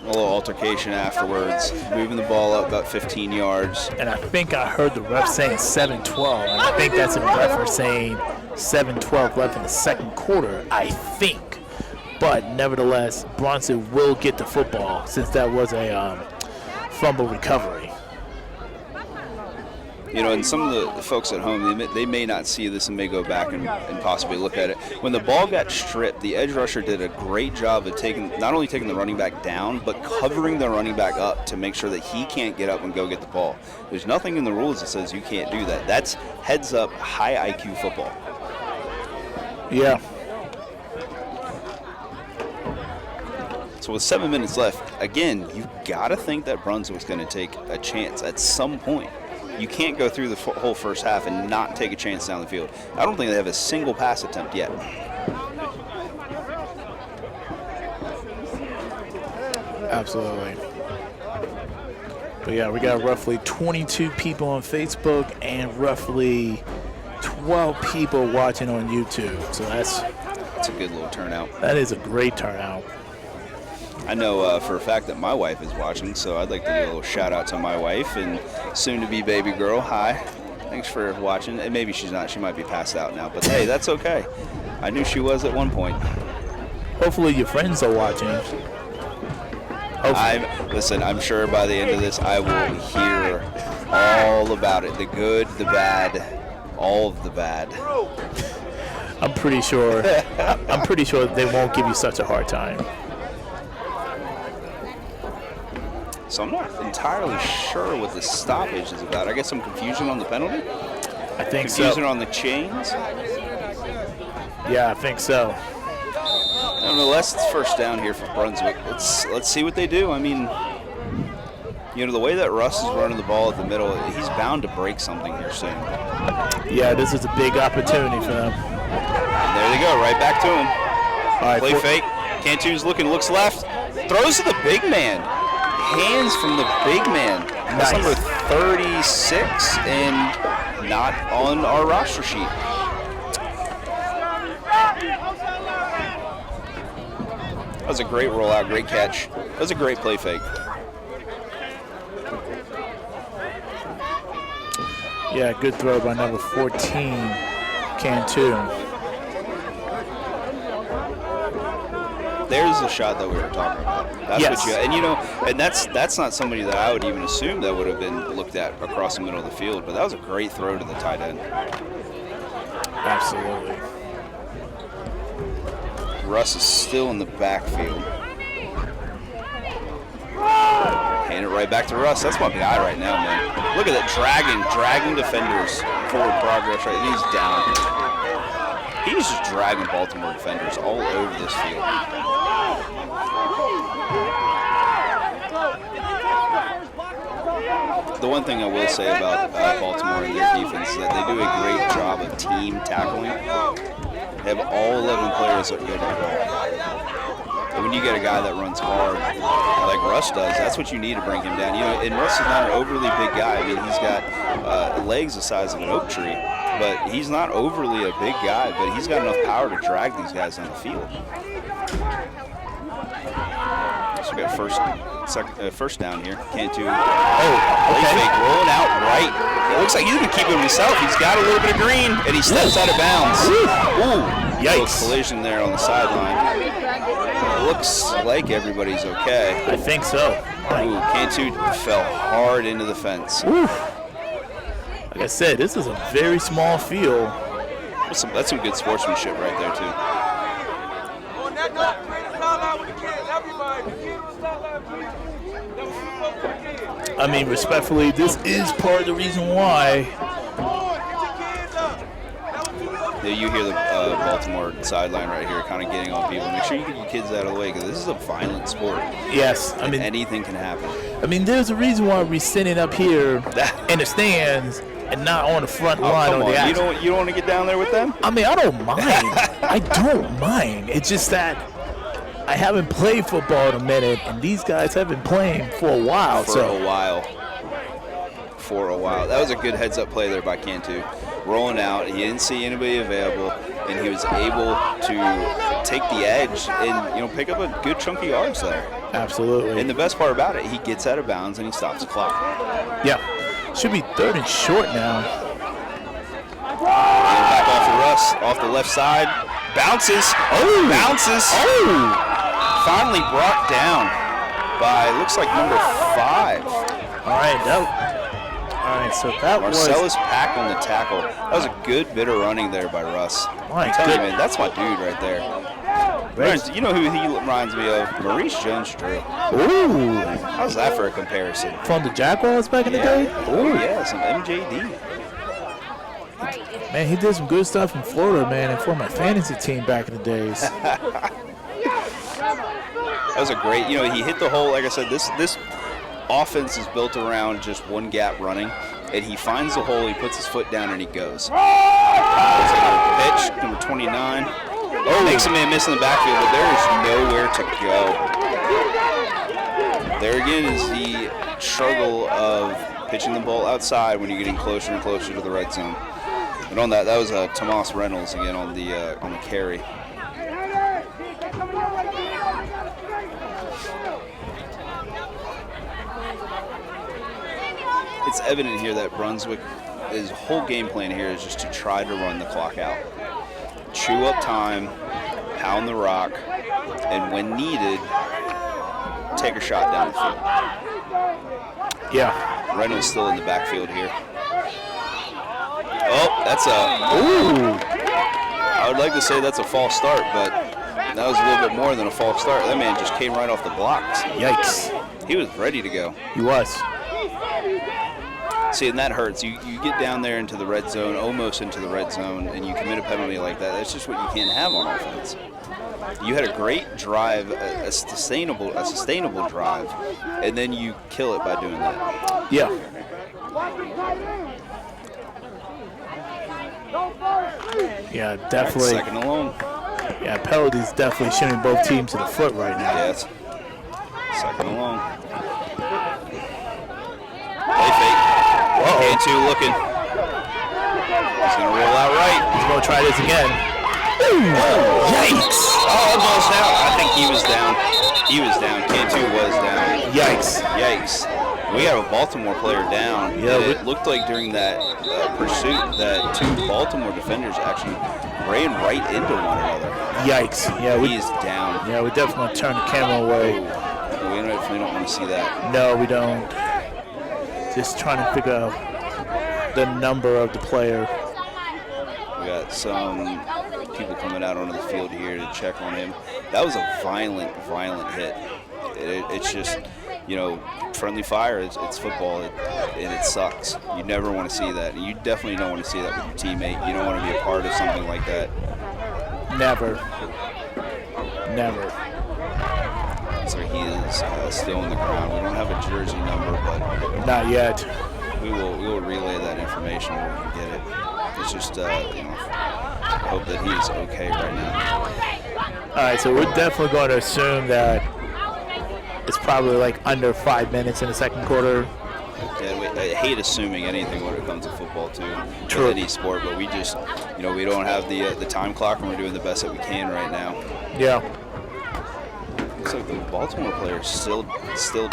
A little altercation afterwards, moving the ball up about 15 yards. and I think I heard the ref saying 7-12, and I think that's in reference saying 7-12 left in the second quarter, I think. But nevertheless, Bronson will get the football since that was a fumble recovery. You know, and some of the folks at home, they may not see this and may go back and possibly look at it. When the ball got stripped, the edge rusher did a great job of not only taking the running back down, but covering the running back up to make sure that he can't get up and go get the ball. There's nothing in the rules that says you can't do that. That's heads-up, high IQ football. Yeah. So with 7 minutes left, again, you've got to think that Brunswick's going to take a chance at some point. You can't go through the whole first half and not take a chance down the field. I don't think they have a single pass attempt yet. Absolutely. But yeah, we got roughly 22 people on Facebook and roughly 12 people watching on YouTube. So that's a good little turnout. That is a great turnout. I know for a fact that my wife is watching, so I'd like to do a little shout out to my wife and soon-to-be baby girl. Hi. Thanks for watching. And maybe she's not. She might be passed out now. But, hey, that's okay. I knew she was at one point. Hopefully your friends are watching. Listen, I'm sure by the end of this I will hear all about it. The good, the bad, all of the bad. I'm pretty sure they won't give you such a hard time. So I'm not entirely sure what the stoppage is about. I guess some confusion on the penalty? I think Confusion so. on the chains? Yeah, I think so. Nonetheless, it's first down here for Brunswick. Let's see what they do. I mean, the way that Russ is running the ball at the middle, he's bound to break something here soon. Yeah, this is a big opportunity for them. And there they go, right back to him. All right, Play fake. Cantu's looks left. Throws to the big man. Hands from the big man. That's Nice. number 36 and not on our roster sheet. That was a great rollout, great catch. That was a great play fake. Yeah, good throw by number 14, Cantu. There's the shot that we were talking about. That's Yes. and that's not somebody that I would even assume that would have been looked at across the middle of the field, but that was a great throw to the tight end. Absolutely. Russ is still in the backfield. Hand it right back to Russ. That's my guy right now, man. Look at that, dragging defenders forward progress right. He's down. He's just dragging Baltimore defenders all over this field. The one thing I will say about Baltimore and their defense is that they do a great job of team tackling. They have all 11 players that go to the ball. And when you get a guy that runs hard like Russ does, that's what you need to bring him down. And Russ is not an overly big guy. I mean, he's got legs the size of an oak tree, but he's not overly a big guy, but he's got enough power to drag these guys on the field. So we got first down here. Cantu. Play fake, rolling out right. It looks like he's going to keep him himself. He's got a little bit of green, and he steps out of bounds. Ooh, Yikes. Little collision there on the sideline. It looks like everybody's okay. I think so. Ooh, Cantu fell hard into the fence. Ooh. Like I said, this is a very small field. That's some good sportsmanship right there, too. I mean, respectfully, this is part of the reason why. Yeah, you hear the Baltimore sideline right here kind of getting on people. Make sure you get your kids out of the way because this is a violent sport. Yes, I mean, anything can happen. I mean, there's a reason why we're sitting up here in the stands and not on the front line Come of the on. action. You don't want to get down there with them? I mean, I don't mind. I don't mind. It's just that I haven't played football in a minute, and these guys have been playing for a while. For a while. That was a good heads-up play there by Cantu. Rolling out, he didn't see anybody available, and he was able to take the edge and pick up a good chunk of yards there. Absolutely. And the best part about it, he gets out of bounds and he stops the clock. Yeah. Should be 3rd and short now. Back off to Russ, off the left side. Bounces. Bounces. Finally brought down by, looks like number 5. All right, so that Marcellus Pack on the tackle. That was a good bit of running there by Russ. I'm telling you, man, that's my dude right there. You know who he reminds me of? Maurice Jones-Drew. Ooh. How's that for a comparison? From the Jaguars back in the day? Oh, yeah, some MJD. Man, he did some good stuff in Florida, man, and for my fantasy team back in the days. That was a great, he hit the hole. Like I said, this offense is built around just one gap running, and he finds the hole, he puts his foot down, and he goes. Pitch, number 29. Makes a man miss in the backfield, but there is nowhere to go. There again is the struggle of pitching the ball outside when you're getting closer and closer to the red zone. But on that was Tomas Reynolds again on the carry. It's evident here that Brunswick his whole game plan here is just to try to run the clock out, chew up time, pound the rock, and when needed, take a shot down the field. Yeah. Reynolds still in the backfield here. Oh, that's Ooh. I would like to say that's a false start, but that was a little bit more than a false start. That man just came right off the blocks. Yikes. He was ready to go. He was. See, and that hurts. You get down there into the red zone, almost into the red zone, and you commit a penalty like that. That's just what you can't have on offense. You had a great drive, a sustainable drive, and then you kill it by doing that. Yeah. Yeah, definitely. Second and long. Yeah, penalties definitely shooting both teams to the foot right now. Yes. Second and long. Play fake. K2 looking. He's going to roll out right. He's going to try this again. Ooh. Yikes. Oh, almost down. I think he was down. He was down. K2 was down. Yikes. Yikes. We have a Baltimore player down. Yeah, and it looked like during that pursuit that two Baltimore defenders actually ran right into one another. Yikes. Yeah, He's down. Yeah, we definitely want to turn the camera away. We definitely don't want to see that. No, we don't. Just trying to figure out the number of the player. We got some people coming out onto the field here to check on him. That was a violent hit. It's just, friendly fire. It's football, and it sucks. You never want to see that. You definitely don't want to see that with your teammate. You don't want to be a part of something like that. Never. Never. So he is still on the ground. We don't have a jersey number, but Not yet. we will relay that information when we can get it. It's just, I hope that he's okay right now. All right, so we're definitely going to assume that it's probably like under 5 minutes in the second quarter. Yeah, I hate assuming anything when it comes to football too, True. with any sport, but we just, we don't have the time clock, and we're doing the best that we can right now. Yeah. Looks like the Baltimore player is still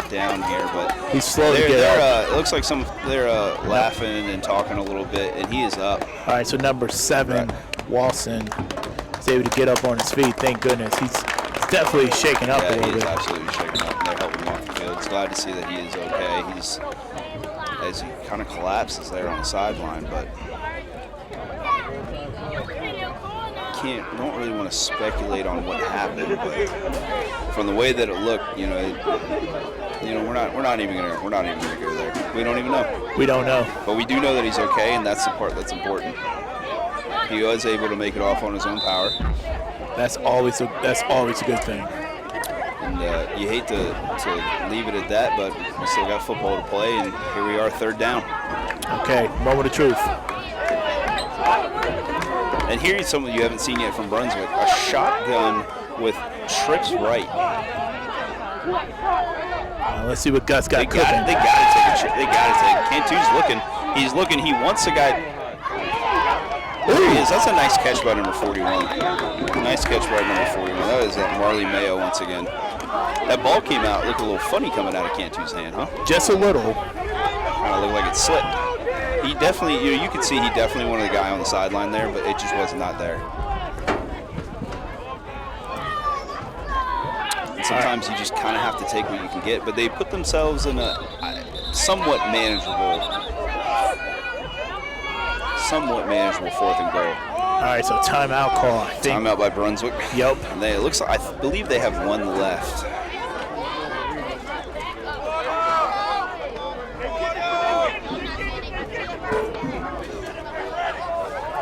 down here, but He's slow to get up. it looks like they're laughing and talking a little bit, and he is up. All right, so number 7, Walson, is able to get up on his feet. Thank goodness. He's definitely shaking up a Yeah, little he is bit. absolutely shaking up, and they're helping him off the field. It's glad to see that he is okay. He's, as he kind of collapses there on the sideline, but don't really want to speculate on what happened, but from the way that it looked, we're not even gonna go there. We don't even know. We don't know. But we do know that he's okay, and that's the part that's important. He was able to make it off on his own power. That's always a good thing. And you hate to leave it at that, but we still got football to play, and here we are, third down. Okay, moment of truth. And here's something you haven't seen yet from Brunswick: a shotgun with trips right. Let's see what Gus got They cooking. got to take it. They got to take it. Cantu's looking. He's looking. He wants the guy. There he is. That's a nice catch by number 41. Nice catch by number 41. That is Marley Mayo once again. That ball came out, looked a little funny coming out of Cantu's hand, huh? Just a little. Kind of looked like it slipped. He definitely, you could see he definitely wanted the guy on the sideline there, but it just was not there. And sometimes you just kind of have to take what you can get, but they put themselves in a somewhat manageable 4th and goal. All right, so timeout call. I think. Timeout by Brunswick. Yep. And it looks like, I believe they have one left.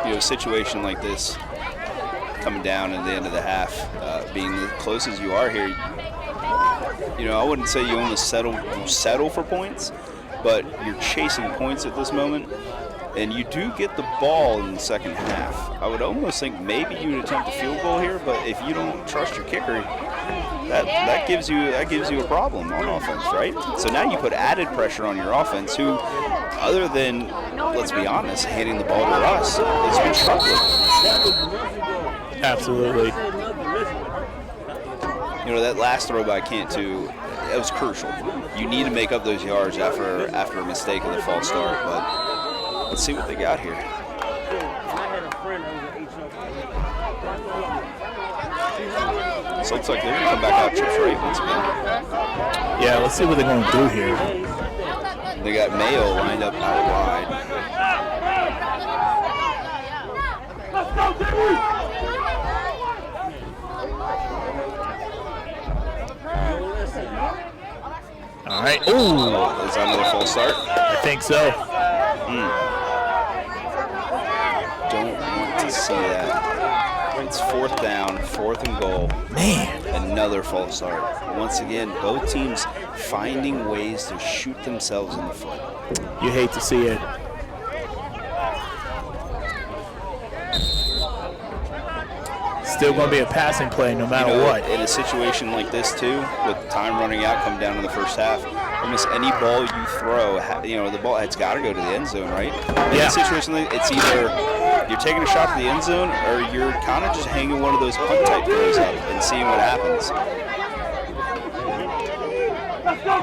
A situation like this coming down at the end of the half, being the close as you are here, I wouldn't say you almost settle for points, but you're chasing points at this moment, and you do get the ball in the second half. I would almost think maybe you would attempt a field goal here, but if you don't trust your kicker, that gives you a problem on offense, right? So now you put added pressure on your offense, who, other than, let's be honest, handing the ball to us, has been struggling. Absolutely. That last throw by Cantu, that was crucial. You need to make up those yards after a mistake of the false start, but Let's see what they got here. So it looks like they're going to come back out trips right once again. Yeah, let's see what they're going to do here. They got Mayo lined up out wide. All right. Ooh. Is that another false start? I think so. Don't want to see that. It's 4th down, 4th and goal. Man. Another false start. Once again, both teams finding ways to shoot themselves in the foot. You hate to see it. Still going to be a passing play no matter what. In a situation like this, too, with time running out, come down in the first half, almost any ball you throw, the ball has got to go to the end zone, right? In a situation like it's either you're taking a shot to the end zone or you're kind of just hanging one of those punt type throws up and seeing what happens.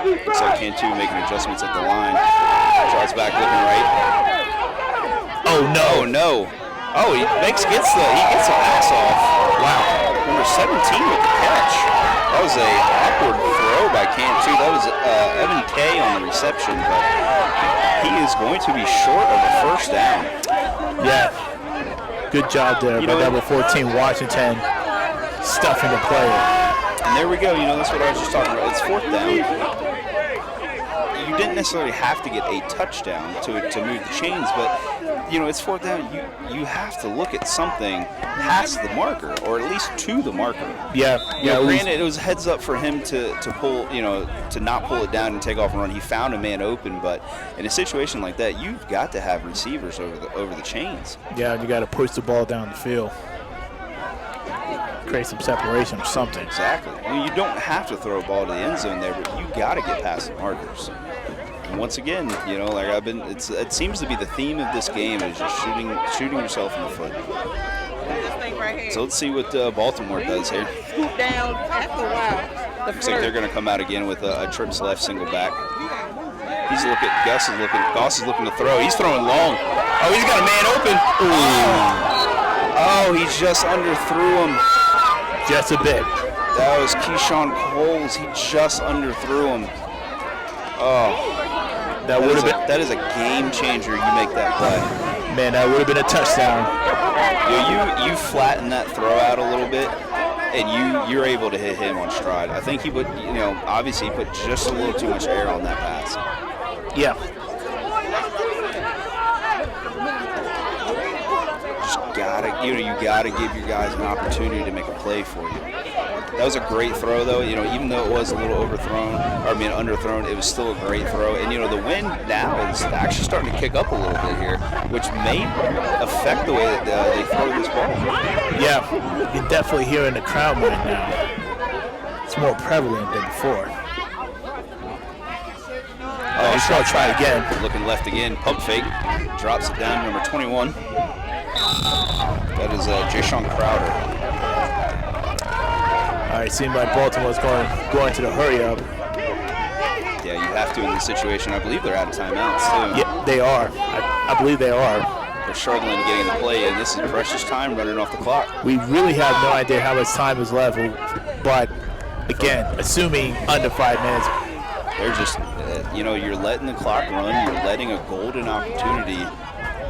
Looks like Cantu making adjustments at the line. Draws back looking right. Oh, no. Oh, no. Oh, he gets the pass off. Wow. Number 17 with the catch. That was a awkward throw by Cantu. That was Evan Kay on the reception, but he is going to be short of a first down. Yeah. Good job there by number 14, Washington, stuffing the player. And there we go. That's what I was just talking about. It's 4th down. You didn't necessarily have to get a touchdown to move the chains, but it's 4th down. You have to look at something past the marker, or at least to the marker. Yeah. Granted, it was heads up for him to pull, to not pull it down and take off and run. He found a man open, but in a situation like that, you've got to have receivers over the chains. Yeah, you got to push the ball down the field. Create some separation or something. Exactly. You don't have to throw a ball to the end zone there, but you got to get past the markers. And once again, it seems to be the theme of this game is just shooting yourself in the foot. So let's see what Baltimore does here. Scoop down after a while. Looks like they're going to come out again with a trips left single back. Goss is looking to throw. He's throwing long. Oh, he's got a man open. Oh, he just underthrew him. Just a bit. That was Keyshawn Coles. He just underthrew him. Oh. That is a game changer. You make that play. Man, that would have been a touchdown. You flatten that throw out a little bit, and you're able to hit him on stride. I think he put, obviously he put just a little too much air on that pass. Yeah. You gotta give your guys an opportunity to make a play for you. That was a great throw, though. Even though it was a little underthrown, it was still a great throw. And the wind now is actually starting to kick up a little bit here, which may affect the way that they throw this ball. Yeah, you can definitely hear it in the crowd right now. It's more prevalent than before. Oh, he's gonna try again. Looking left again. Pump fake. Drops it down to number 21. That is Jayshon Crowder. All right, seems like Baltimore's going to the hurry up. Yeah, you have to in this situation. I believe they're out of timeouts, too. Yeah, they are. I believe they are. They're struggling getting the play, and this is precious time running off the clock. We really have no idea how much time is left, but again, assuming under 5 minutes. They're just, you're letting the clock run. You're letting a golden opportunity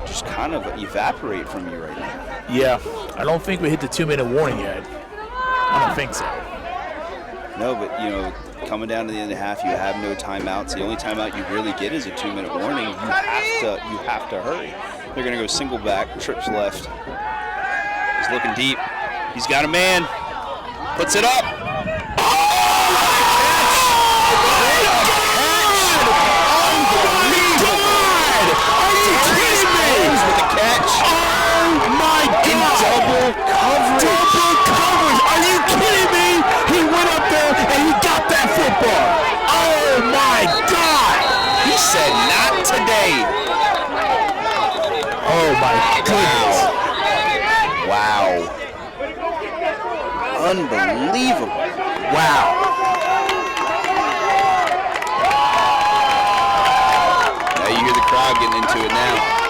just kind of evaporate from you right now. Yeah, I don't think we hit the 2-minute warning yet. I don't think so. No, but, coming down to the end of the half, you have no timeouts. The only timeout you really get is a 2-minute warning. You have to hurry. They're going to go single back, trips left. He's looking deep. He's got a man. Puts it up. With the catch. Oh my God! Double coverage. Double coverage. Are you kidding me? He went up there and he got that football. Oh my God! He said, "Not today." Oh my goodness! Wow. Unbelievable. Wow. Now you hear the crowd getting into it now.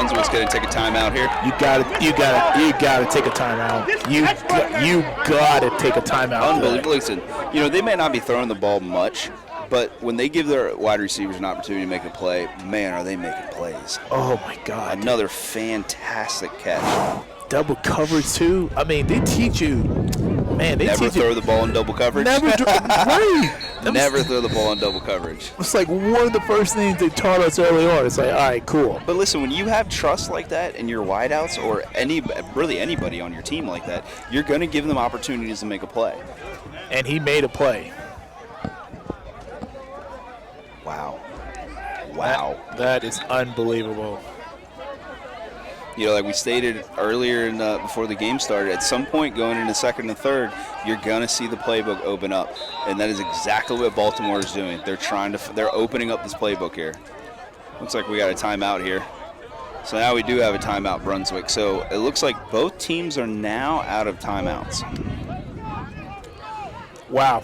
Brunswick's going to take a timeout here. You gotta take a timeout. You gotta take a timeout. Unbelievable. Listen, they may not be throwing the ball much, but when they give their wide receivers an opportunity to make a play, man, are they making plays. Oh, my God. Another fantastic catch. Double coverage, too. I mean, they teach you. Man, they Never teach you. throw the ball in double coverage. Right. Never throw the ball in double coverage. It's like one of the first things they taught us early on. It's like, all right, cool. But listen, when you have trust like that in your wideouts or really anybody on your team like that, you're going to give them opportunities to make a play. And he made a play. Wow. That is unbelievable. Like we stated earlier before the game started, at some point going into second and third, you're going to see the playbook open up. And that is exactly what Baltimore is doing. They're opening up this playbook here. Looks like we got a timeout here. So now we do have a timeout, Brunswick. So it looks like both teams are now out of timeouts. Wow.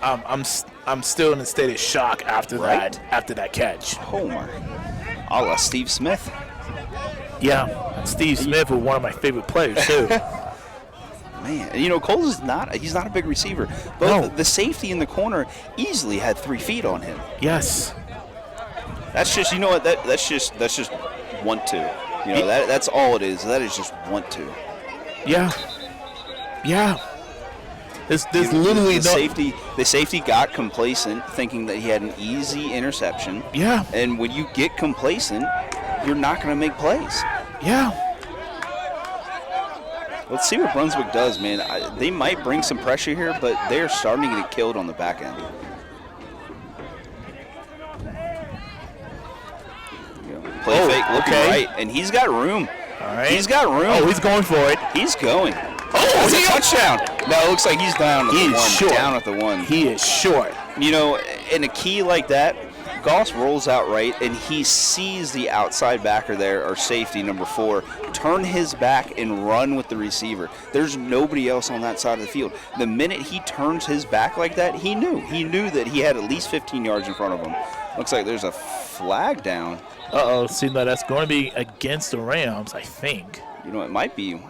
I'm still in a state of shock after that catch. Homer. A la Steve Smith. Yeah, Steve Smith was one of my favorite players too. Man, and Coles he's not a big receiver. But the safety in the corner easily had 3 feet on him. Yes. That's just, that's just want to. That's all it is. That is just want to. Yeah. There's literally the safety got complacent, thinking that he had an easy interception. Yeah. And when you get complacent, you're not going to make plays. Yeah. Let's see what Brunswick does, man. They might bring some pressure here, but they're starting to get killed on the back end. Play fake, looking right, and he's got room. All right. He's got room. Oh, he's going for it. He's going. Oh, it's a touchdown. No, it looks like he's down at the one. Short. Down at the one. He is short. In a key like that, Goss rolls out right, and he sees the outside backer there, or safety, number 4, turn his back and run with the receiver. There's nobody else on that side of the field. The minute he turns his back like that, he knew that he had at least 15 yards in front of him. Looks like there's a flag down. Uh-oh, seems like that's going to be against the Rams, I think. It might be.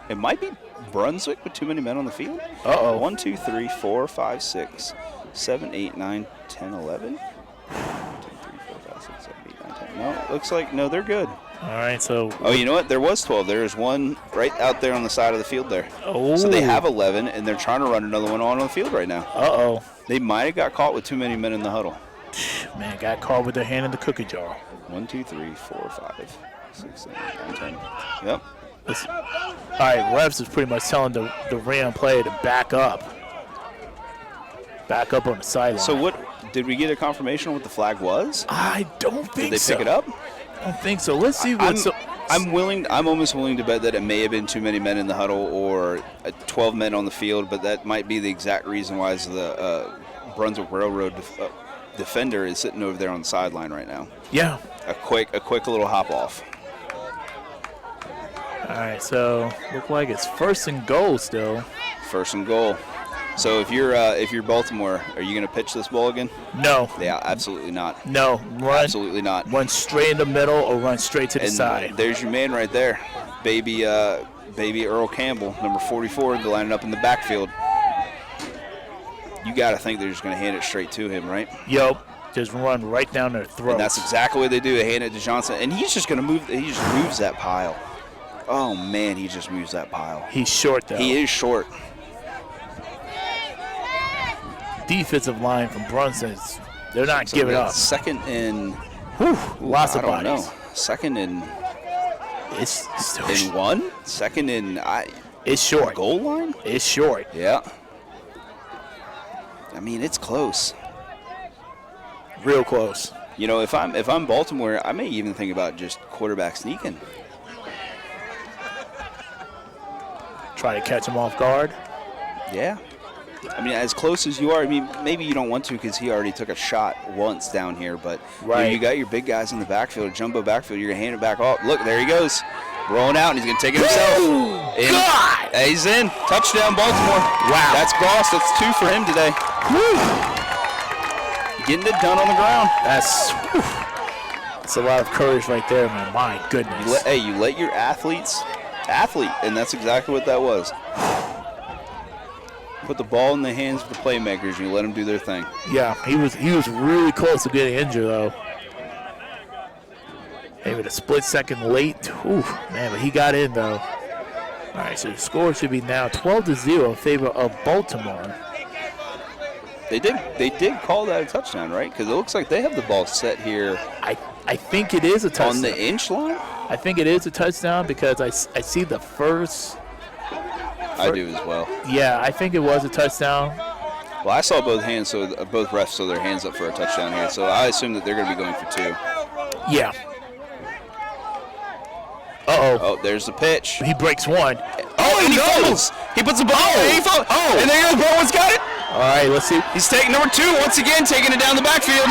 It might be Brunswick with too many men on the field. Uh-oh. 1, 2, 3, 4, 5, 6, 7, 8, 9, 10, 11. 1, 2, 3, 4, 5, 6, 7, 8, 9, 10. No, looks like, no, they're good. All right, so. Oh, you know what? There was 12. There's one right out there on the side of the field there. Oh. So they have 11, and they're trying to run another one on the field right now. Uh-oh. They might have got caught with too many men in the huddle. Man, got caught with their hand in the cookie jar. 1, 2, 3, 4, 5, 6, 7, 8, 9, 10. Yep. All right, refs is pretty much telling the Ram player to back up. Back up on the sideline. So did we get a confirmation on what the flag was? I don't think so. Did they pick it up? I don't think so. Let's see what. I'm almost willing to bet that it may have been too many men in the huddle or 12 men on the field, but that might be the exact reason why the Brunswick Railroad defender is sitting over there on the sideline right now. Yeah. A quick little hop off. All right, so look like it's 1st and goal still. 1st and goal. So if you're Baltimore, are you going to pitch this ball again? No. Yeah, absolutely not. No, run. Absolutely not. Run straight in the middle or run straight to the side. There's your man right there, baby Earl Campbell, number 44, lining up in the backfield. You got to think they're just going to hand it straight to him, right? Yup. Just run right down their throat. And that's exactly what they do. They hand it to Johnson, and he's just going to move. He just moves that pile. Oh man, he just moves that pile. He's short though. He is short. Defensive line from Brunson's, they're not giving up. Second and lots of bodies. bodies. Second and it's still in one. Second and it's short. Goal line. It's short. Yeah. I mean, it's close. Real close. If I'm Baltimore, I may even think about just quarterback sneaking. Try to catch him off guard. Yeah. I mean, as close as you are, I mean, maybe you don't want to because he already took a shot once down here, but you got your big guys in the backfield, jumbo backfield, you're going to hand it back off. Look, there he goes. Rolling out, and he's going to take it himself. God! He's in. Touchdown, Baltimore. Wow. That's Goss. That's 2 for him today. Woo. Getting it done on the ground. That's It's a lot of courage right there, man. My goodness. You let your athlete, and that's exactly what that was. Put the ball in the hands of the playmakers, and you let them do their thing. Yeah, he was really close to getting injured, though. Maybe a split second late. Ooh, man, but he got in, though. All right, so the score should be now 12-0 in favor of Baltimore. They did call that a touchdown, right? Because it looks like they have the ball set here. I think it is a touchdown. On the inch line? I think it is a touchdown because I see the first. I do as well. Yeah, I think it was a touchdown. Well, I saw both refs throw their hands up for a touchdown here, so I assume that they're going to be going for 2. Yeah. Uh-oh. Oh, there's the pitch. He breaks one. Oh, and he fumbles. He puts the ball. And he fumbles. Oh. And there the one's got it. All right, let's see. He's taking number 2 once again, taking it down the backfield.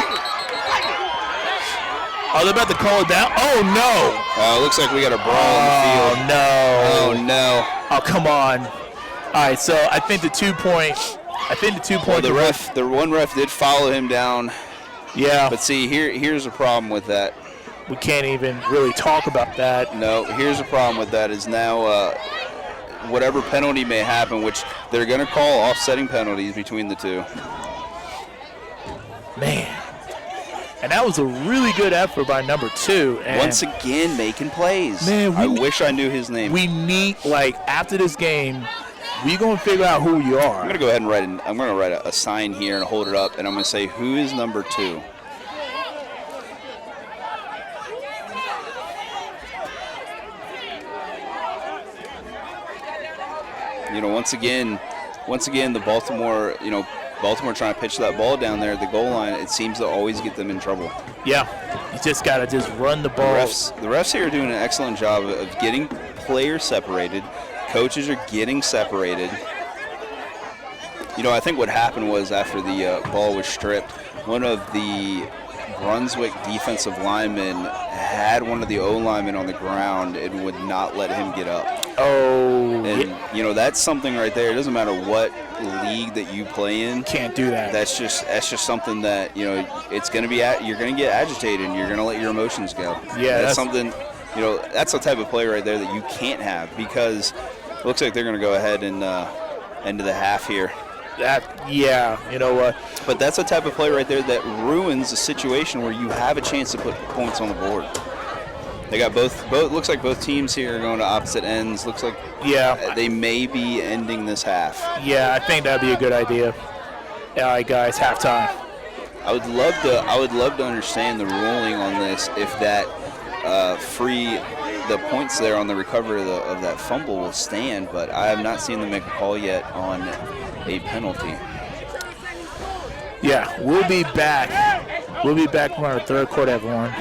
Oh, they're about to call it down. Oh, no. Looks like we got a brawl on the field. Oh, no. Oh, no. Oh, come on. All right, so I think the 2 point. Well, the one ref did follow him down. Yeah. But see, here's a problem with that. We can't even really talk about that. No, here's the problem with that is now whatever penalty may happen, which they're going to call offsetting penalties between the two. Man. And that was a really good effort by number 2. And once again, making plays. Man, I wish I knew his name. We need, after this game, we're going to figure out who you are. I'm going to go ahead and write a sign here and hold it up, and I'm going to say, who is number 2? Once again, the Baltimore trying to pitch that ball down there at the goal line, it seems to always get them in trouble. Yeah, you just got to run the ball. The refs here are doing an excellent job of getting players separated. Coaches are getting separated. I think what happened was after the ball was stripped, one of the Brunswick defensive linemen had one of the O-linemen on the ground and would not let him get up. Oh. And, that's something right there. It doesn't matter what league that you play in. Can't do that. That's just something that, it's going to be you're going to get agitated and you're going to let your emotions go. Yeah. That's something, that's the type of play right there that you can't have because it looks like they're going to go ahead and into the half here. You know what? But that's the type of play right there that ruins a situation where you have a chance to put points on the board. They got both. Looks like both teams here are going to opposite ends. Looks like they may be ending this half. Yeah, I think that'd be a good idea. All right, guys, halftime. I would love to understand the ruling on this if that the points there on the recovery of that fumble will stand, but I have not seen them make a call yet on a penalty. Yeah, we'll be back. We'll be back for our third quarter, everyone.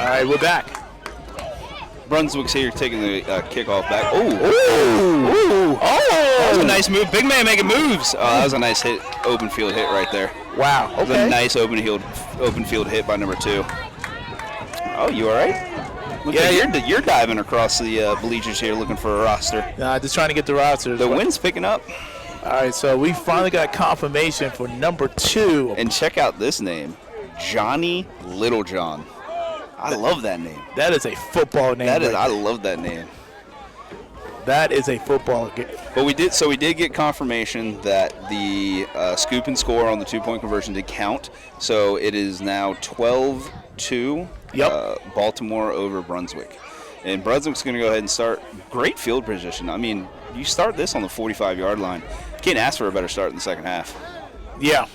right, we're back. Brunswick's here taking the kickoff back. Oh, Oh! that was a nice move. Big man making moves. Oh, that was a nice hit, open field hit right there. Wow. That was Okay. a nice open field hit by number 2. Oh, you all right? Look Yeah, like you're diving across the bleachers here looking for a roster. Nah, just trying to get the rosters. The wind's picking up. All right, so we finally got confirmation for number 2. And check out this name, Johnny Littlejohn. I love that name. That is a football name. That is, right I there. love that name. That is a football game. But we did get confirmation that the scoop and score on the 2-point conversion did count. So it is now 12-2. Yep. Baltimore over Brunswick. And Brunswick's going to go ahead and start. Great field position. I mean, you start this on the 45-yard line. Can't ask for a better start in the second half. Yeah.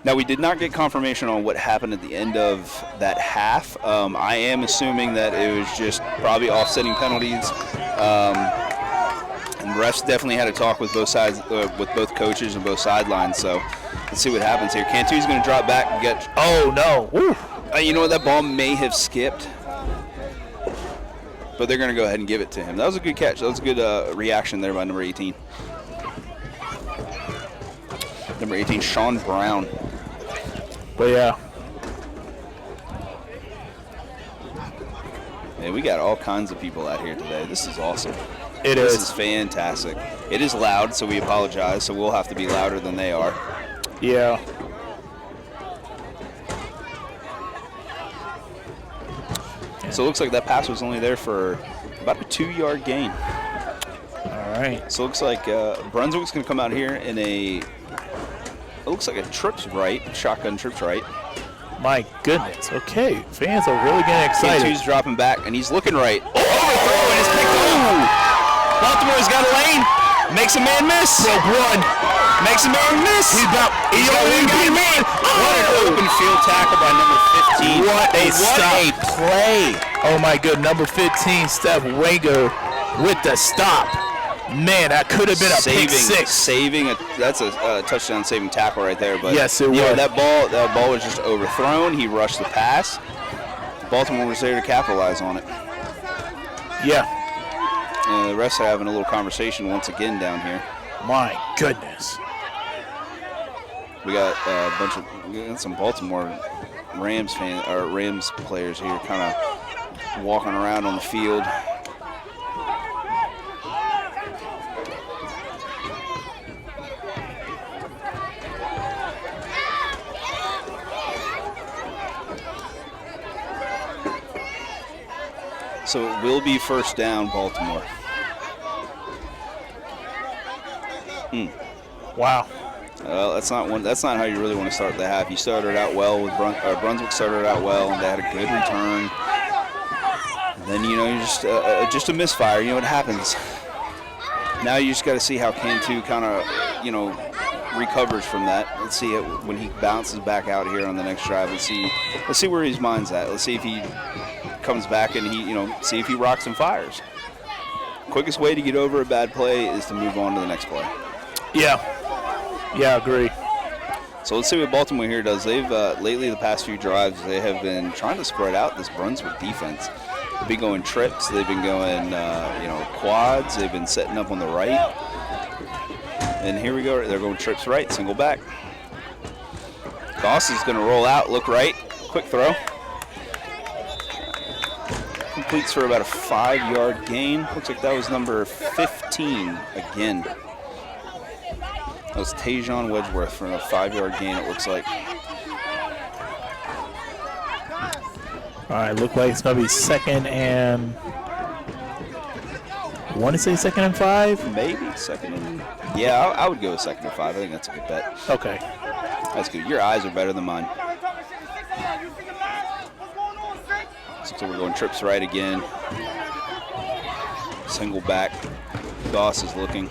Now, we did not get confirmation on what happened at the end of that half. I am assuming that it was just probably offsetting penalties. And the refs definitely had a talk with both sides, with both coaches and both sidelines. So let's see what happens here. Cantu's going to drop back and get. Oh, no. Woo. You know what? That ball may have skipped. But they're going to go ahead and give it to him. That was a good catch. That was a good reaction there by number 18. Number 18, Sean Brown. But, yeah. Man, we got all kinds of people out here today. This is awesome. This is fantastic. It is loud, so we apologize. So we'll have to be louder than they are. Yeah. So it looks like that pass was only there for about a 2-yard gain. All right. So it looks like Brunswick's going to come out here in it looks like a trips right, shotgun trips right. My goodness. Okay. Fans are really getting excited. Cantu's dropping back, and he's looking right. Overthrow, and it's picked off. Baltimore's got a lane. Makes a man miss. Run. Makes a man miss. He's got a man. What an open field tackle by number 15. What a stop. Play. Oh, my good. Number 15, Steph Wenger with the stop. Man, that could have been a pick six. That's a touchdown saving tackle right there. But yes, it was. That ball was just overthrown. He rushed the pass. Baltimore was there to capitalize on it. Yeah. And the refs are having a little conversation once again down here. My goodness. We got we got some Baltimore Rams players here, kind of walking around on the field. So it will be first down, Baltimore. Wow. Well, that's not how you really want to start the half. You started out well with Brunswick started out well, and they had a good return. And then you just a misfire. You know what happens. Now you just got to see how Cantu kind of recovers from that. Let's see it when he bounces back out here on the next drive. Let's see where his mind's at. Let's see if he comes back and see if he rocks and fires. Quickest way to get over a bad play is to move on to the next play. Yeah, I agree. So let's see what Baltimore here does. They've lately, the past few drives, they have been trying to spread out this Brunswick defense. They've been going trips. They've been going, quads. They've been setting up on the right. And here we go. They're going trips right, single back. Goss is going to roll out, look right, quick throw. Completes for about a 5-yard gain. Looks like that was number 15 again. That was Tajon Wedgeworth for a 5-yard gain, it looks like. All right, look like it's going to be second and... I want to say second and 5? Maybe second and... Yeah, I would go with second and 5. I think that's a good bet. Okay. That's good. Your eyes are better than mine. So we're going trips right again. Single back. Goss is looking.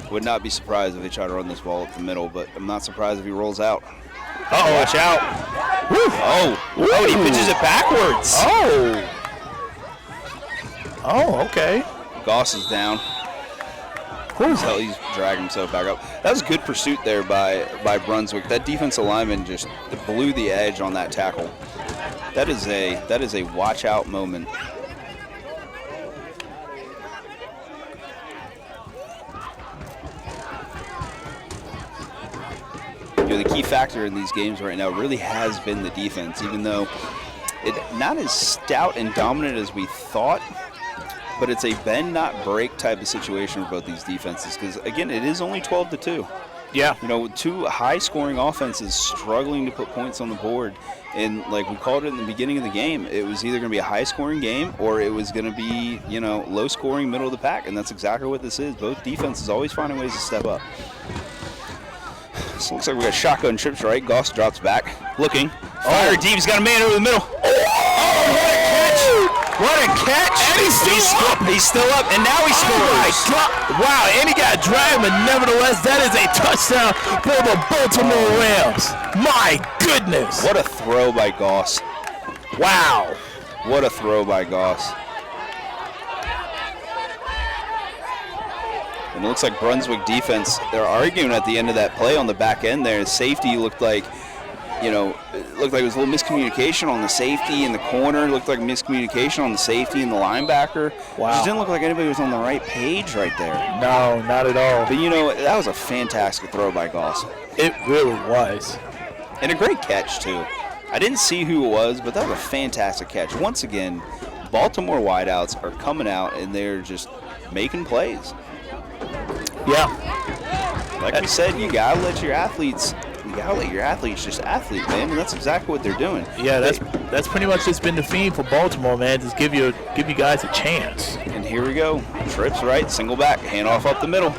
Would not be surprised if they try to run this ball up the middle, but I'm not surprised if he rolls out. Uh-oh. Watch out. Woo. Oh, he pitches it backwards. Oh, okay. Goss is down. So he's dragging himself back up. That was good pursuit there by Brunswick. That defensive lineman just blew the edge on that tackle. That is a watch out moment. The key factor in these games right now really has been the defense, even though it not as stout and dominant as we thought, but it's a bend not break type of situation for both these defenses, because again, it is only 12-2. Yeah. Two high scoring offenses struggling to put points on the board, and like we called it in the beginning of the game, it was either going to be a high scoring game or it was going to be low scoring, middle of the pack, and that's exactly what this is. Both defenses always finding ways to step up. So looks like we got shotgun trips, right? Goss drops back, looking. Fire deep. He's got a man over the middle. Oh, what a catch! And he's still up, and now he scores. Oh my God. Wow, and he got dragged, but nevertheless, that is a touchdown for the Baltimore Rams. My goodness. What a throw by Goss. Wow. What a throw by Goss. And it looks like Brunswick defense, they're arguing at the end of that play on the back end there. Safety looked like, it looked like it was a little miscommunication on the safety in the corner. It looked like miscommunication on the safety and the linebacker. Wow. It just didn't look like anybody was on the right page right there. No, not at all. But, that was a fantastic throw by Goss. It really was. And a great catch, too. I didn't see who it was, but that was a fantastic catch. Once again, Baltimore wideouts are coming out, and they're just making plays. Yeah. Like we said, you gotta let your athletes just athlete, man, and that's exactly what they're doing. Yeah, that's pretty much just been the theme for Baltimore, man. Just give you guys a chance. And here we go. Trips right, single back, handoff up the middle.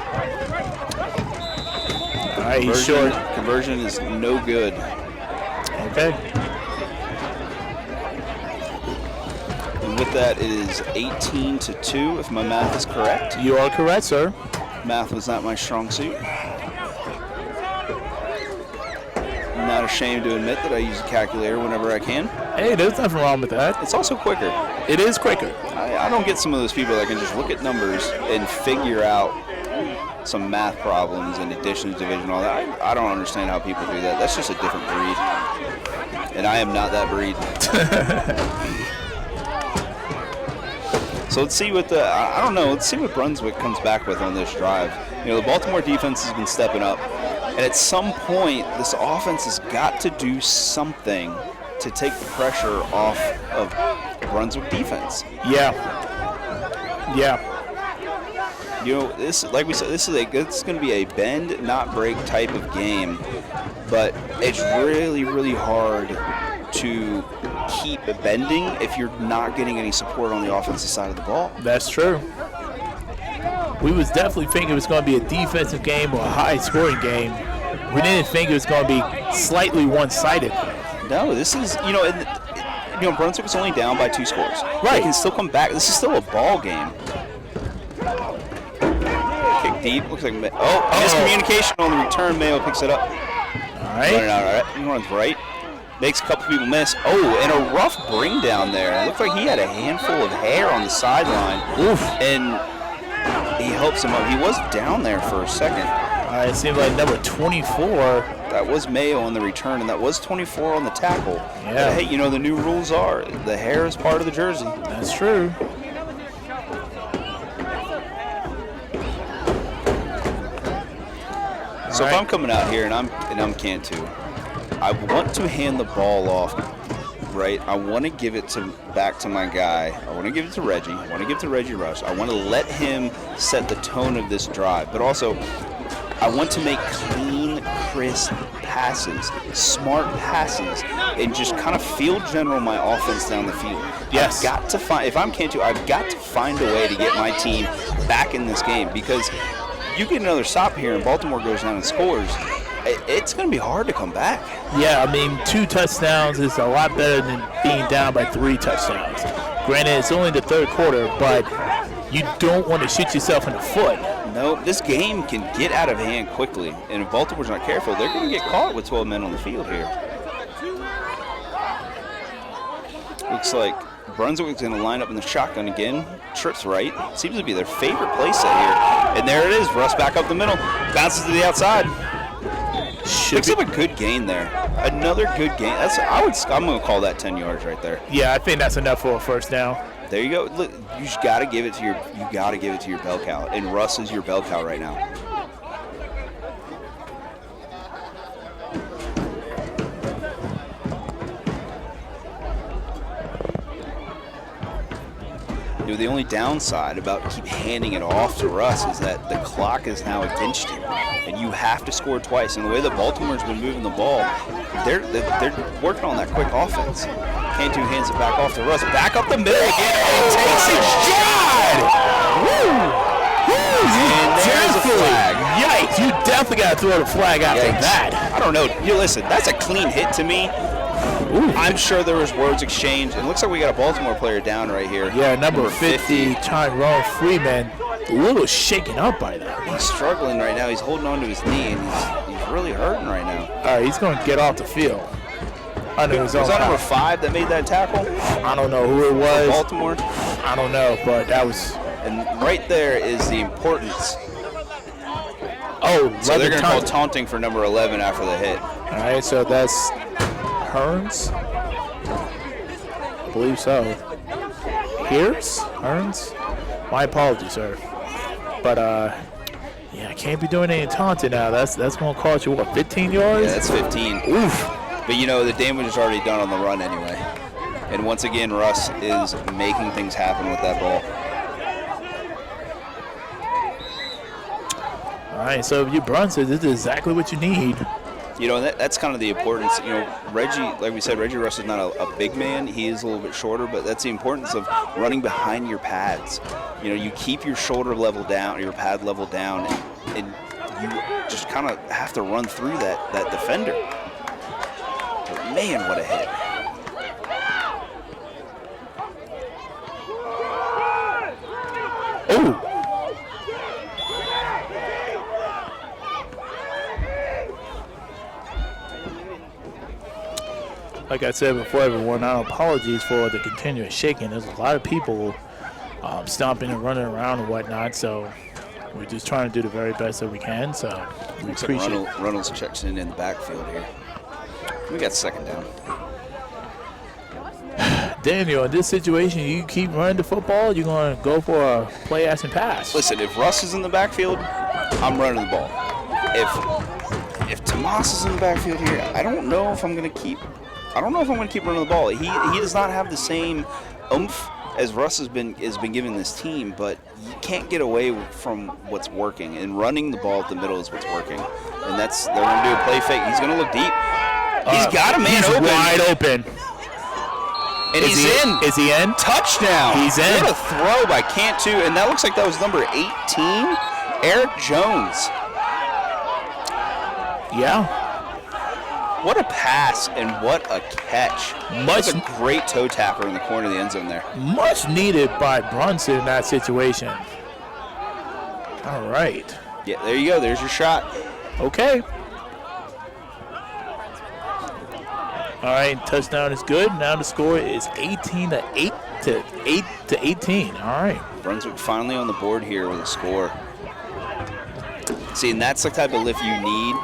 All right, he's short. Conversion is no good. Okay. And with that, it is 18-2, if my math is correct. You are correct, sir. Math was not my strong suit. I'm not ashamed to admit that I use a calculator whenever I can. Hey, there's nothing wrong with that. It's also quicker. It is quicker. I don't get some of those people that can just look at numbers and figure out some math problems and additions, division, all that. I don't understand how people do that. That's just a different breed. And I am not that breed. So let's see what let's see what Brunswick comes back with on this drive. The Baltimore defense has been stepping up. And at some point, this offense has got to do something to take the pressure off of Brunswick defense. Yeah. This, like we said, this is going to be a bend, not break type of game. But it's really, really hard to keep bending if you're not getting any support on the offensive side of the ball. That's true. We was definitely thinking it was going to be a defensive game or a high-scoring game. We didn't think it was going to be slightly one-sided. No, this is, Brunswick was only down by 2 scores. Right. They can still come back. This is still a ball game. Kick deep. Looks like miscommunication on the return. Mayo picks it up. All right. Running out right. He runs right. Makes a couple people miss. Oh, and a rough bring down there. It looked like he had a handful of hair on the sideline. Oof. And he helps him up. He was down there for a second. It seemed like number 24. That was Mayo on the return, and that was 24 on the tackle. Yeah. But hey, the new rules are the hair is part of the jersey. That's true. So if I'm coming out here and I'm Cantu, I want to hand the ball off, right? I want to give it back to my guy. I want to give it to Reggie. I want to give it to Reggie Rush. I want to let him set the tone of this drive. But also, I want to make clean, crisp passes, smart passes, and just kind of field general my offense down the field. Yes. If I'm Cantu, I've got to find a way to get my team back in this game, because you get another stop here and Baltimore goes down and scores, it's going to be hard to come back. Yeah, 2 touchdowns is a lot better than being down by 3 touchdowns. Granted, it's only the third quarter, but you don't want to shoot yourself in the foot. No, this game can get out of hand quickly, and if Baltimore's not careful, they're going to get caught with 12 men on the field here. Looks like Brunswick's going to line up in the shotgun again. Trips right. Seems to be their favorite play set here. And there it is. Russ back up the middle. Bounces to the outside. Picks up a good gain there. Another good game. I'm going to call that 10 yards right there. Yeah, I think that's enough for a first down. There you go. Look, you just got to give it to your bell cow, and Russ is your bell cow right now. You know, the only downside about keep handing it off to Russ is that the clock is now against you, and you have to score twice. And the way that Baltimore's been moving the ball, they're working on that quick offense. Cantu hands it back off to Russ. Back up the middle again, and takes it stride. And there's a flag. Yikes! You definitely got to throw the flag after Yikes. that. I don't know. You listen. That's a clean hit to me. Ooh. I'm sure there was words exchanged. It looks like we got a Baltimore player down right here. Yeah, number 50, Tyrone Freeman, a little shaken up by that. He's struggling right now. He's holding on to his knee, and he's really hurting right now. All right, he's going to get off the field. Under his own Was that number power. 5 that made that tackle? I don't know who it was. Baltimore? I don't know, but that was. And right there is the importance. Oh, So they're going to call taunting. taunting for number 11 after the hit. All right, so that's Hearns. I believe so. Hearns? My apologies, sir. But yeah, I can't be doing any taunting now. That's going to cost you what, 15 yards? Yeah, that's 15. Oof. But you know, the damage is already done on the run anyway. And once again, Russ is making things happen with that ball. All right, so if you're Brunson, this is exactly what you need. You know, that's kind of the importance. You know, Reggie, like we said, Reggie Russ is not a big man. He is a little bit shorter, but that's the importance of running behind your pads. You know, you keep your shoulder level down, your pad level down, and you just kind of have to run through that defender. But man, what a hit. Oh. Like I said before, everyone, our apologies for the continuous shaking. There's a lot of people stomping and running around and whatnot, so we're just trying to do the very best that we can. So we Looks like appreciate it. Reynolds checks in the backfield here. We got second down. Daniel, in this situation, you keep running the football, you're going to go for a play action pass. Listen, if Russ is in the backfield, I'm running the ball. If Tomas is in the backfield here, I don't know if I'm going to keep running the ball. He does not have the same oomph as Russ has been giving this team, but you can't get away from what's working. And running the ball at the middle is what's working. And they're going to do a play fake. He's going to look deep. He's got a man He's open. wide open. And Is he's he in. Is he in? Touchdown. He's in. What a throw by Cantu. And that looks like that was number 18, Eric Jones. Yeah. What a pass and what a catch. Much- That's a great toe tapper in the corner of the end zone there. Much needed by Brunson in that situation. All right. Yeah, there you go. There's your shot. Okay. All right, touchdown is good. Now the score is 18 to 18. All right. Brunswick finally on the board here with a score. See, and that's the type of lift you need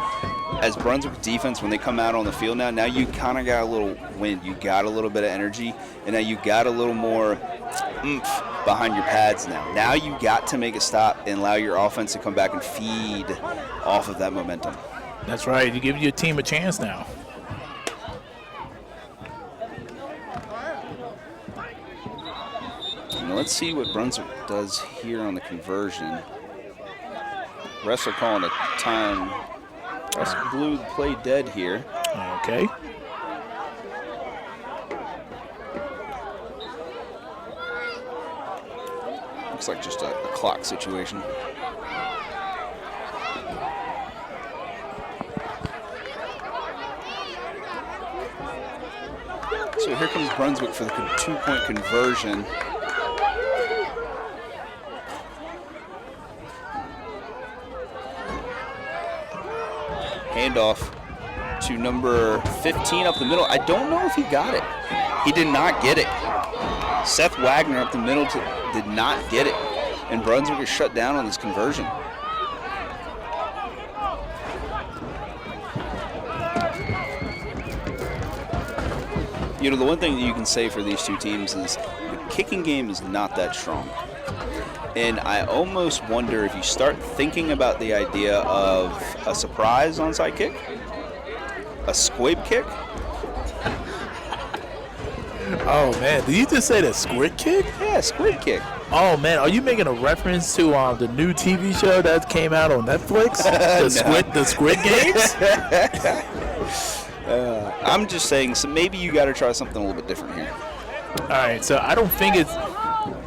as Brunswick defense when they come out on the field now. Now you kind of got a little wind. You got a little bit of energy, and now you got a little more oomph behind your pads now. Now you got to make a stop and allow your offense to come back and feed off of that momentum. That's right. You give your team a chance now. Now let's see what Brunswick does here on the conversion. Refs are calling a time. Refs blew the play dead here. Okay. Looks like just a clock situation. So here comes Brunswick for the 2-point conversion. Handoff to number 15 up the middle. I don't know if he got it. He did not get it. Seth Wagner up the middle did not get it. And Brunswick is shut down on this conversion. You know, the one thing that you can say for these two teams is the kicking game is not that strong. And I almost wonder if you start thinking about the idea of a surprise onside kick, a squib kick. Oh, man. Did you just say the squid kick? Yeah, squib kick. Oh, man. Are you making a reference to the new TV show that came out on Netflix? The Squid Games? I'm just saying, so maybe you got to try something a little bit different here. All right, so I don't think it's.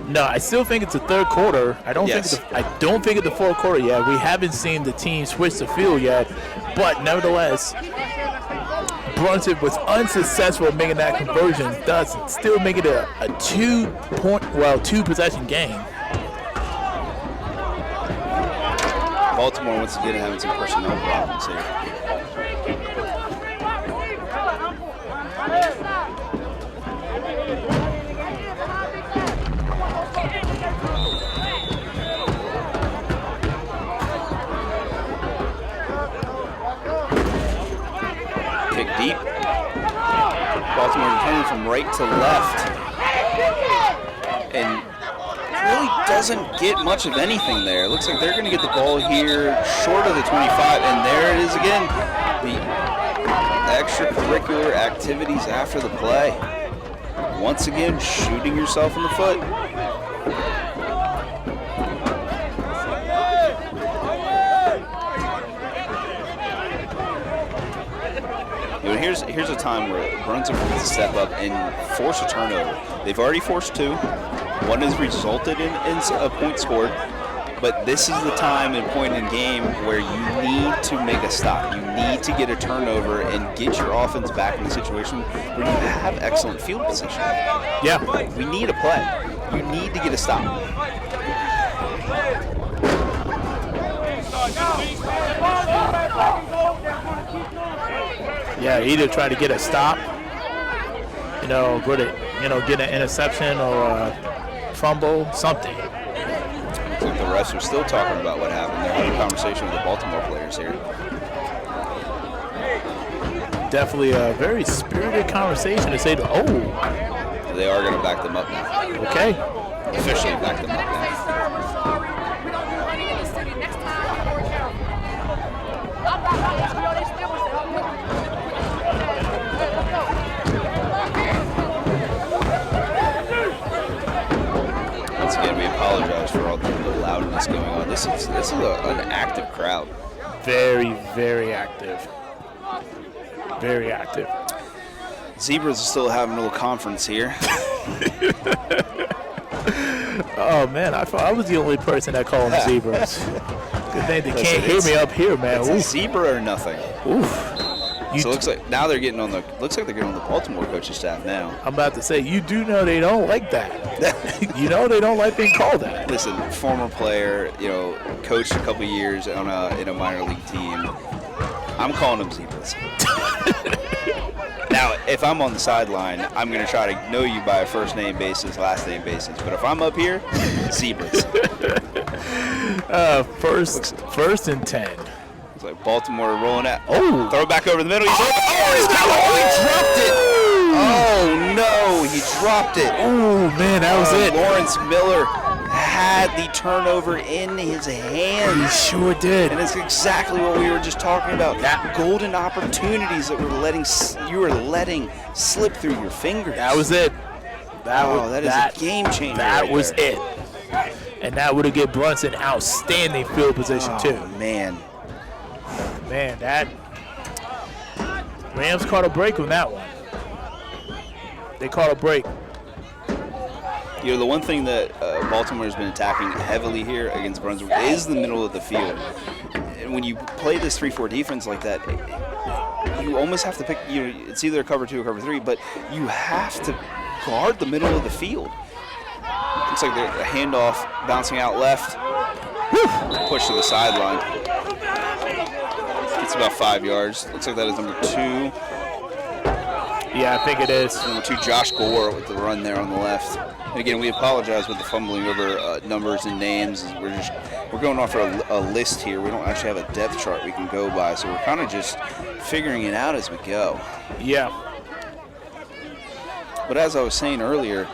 No, I still think it's the third quarter. I don't think it's the fourth quarter yet. We haven't seen the team switch the field yet, but nevertheless, Brunswick was unsuccessful in making that conversion, thus still making it a 2-possession game. Baltimore once again having some personnel problems here. Kick deep. Baltimore turning from right to left. And really doesn't get much of anything there. It looks like they're going to get the ball here short of the 25. And there it is again. The extracurricular activities after the play. Once again, shooting yourself in the foot. You know, here's a time where Brunswick needs to step up and force a turnover. They've already forced two. One has resulted in a point scored. But this is the time and point in game where you need to make a stop. You need to get a turnover and get your offense back in a situation where you have excellent field position. Yeah. We need a play. You need to get a stop. Yeah, either try to get a stop, get an interception or a fumble, something. The refs are still talking about what happened. They're having a conversation with the Baltimore players here. Definitely a very spirited conversation to say, oh. They are going to back them up now. Okay. Officially back them up now. Once again, we apologize for all the loudness going on. This is an active crowd. Very, very active. Very active. Zebras are still having a little conference here. Oh, man, I thought I was the only person that called them zebras. Good thing they can't hear me up here, man. It's a zebra or nothing. Oof. So it looks like now they're getting on the Baltimore coaching staff now. I'm about to say, you do know they don't like that. You know they don't like being called that. Listen, former player, coached a couple years in a minor league team. I'm calling them zebras. Now, if I'm on the sideline, I'm going to try to know you by a first name basis, last name basis. But if I'm up here, zebras. First and 10. It's like Baltimore rolling out. Oh. Throw it back over the middle. He dropped it. Oh, no, he dropped it. Oh, man, that was it. Lawrence Miller had the turnover in his hands. He sure did. And it's exactly what we were just talking about. That golden opportunities that you were letting slip through your fingers. That was it. That is a game changer. That was there. it. And that would have given Brunson outstanding field position too. Man, that Rams caught a break on that one. They caught a break. The one thing that Baltimore has been attacking heavily here against Brunswick is the middle of the field. And when you play this 3-4 defense like that, you almost have to pick. It's either a cover 2 or cover 3, but you have to guard the middle of the field. Looks like a handoff bouncing out left. Push to the sideline. It's about 5 yards. Looks like that is number 2. Yeah, I think it is. Number 2, Josh Gore with the run there on the left. And again, we apologize with the fumbling over numbers and names. We're going off a list here. We don't actually have a depth chart we can go by, so we're kind of just figuring it out as we go. Yeah. But as I was saying earlier,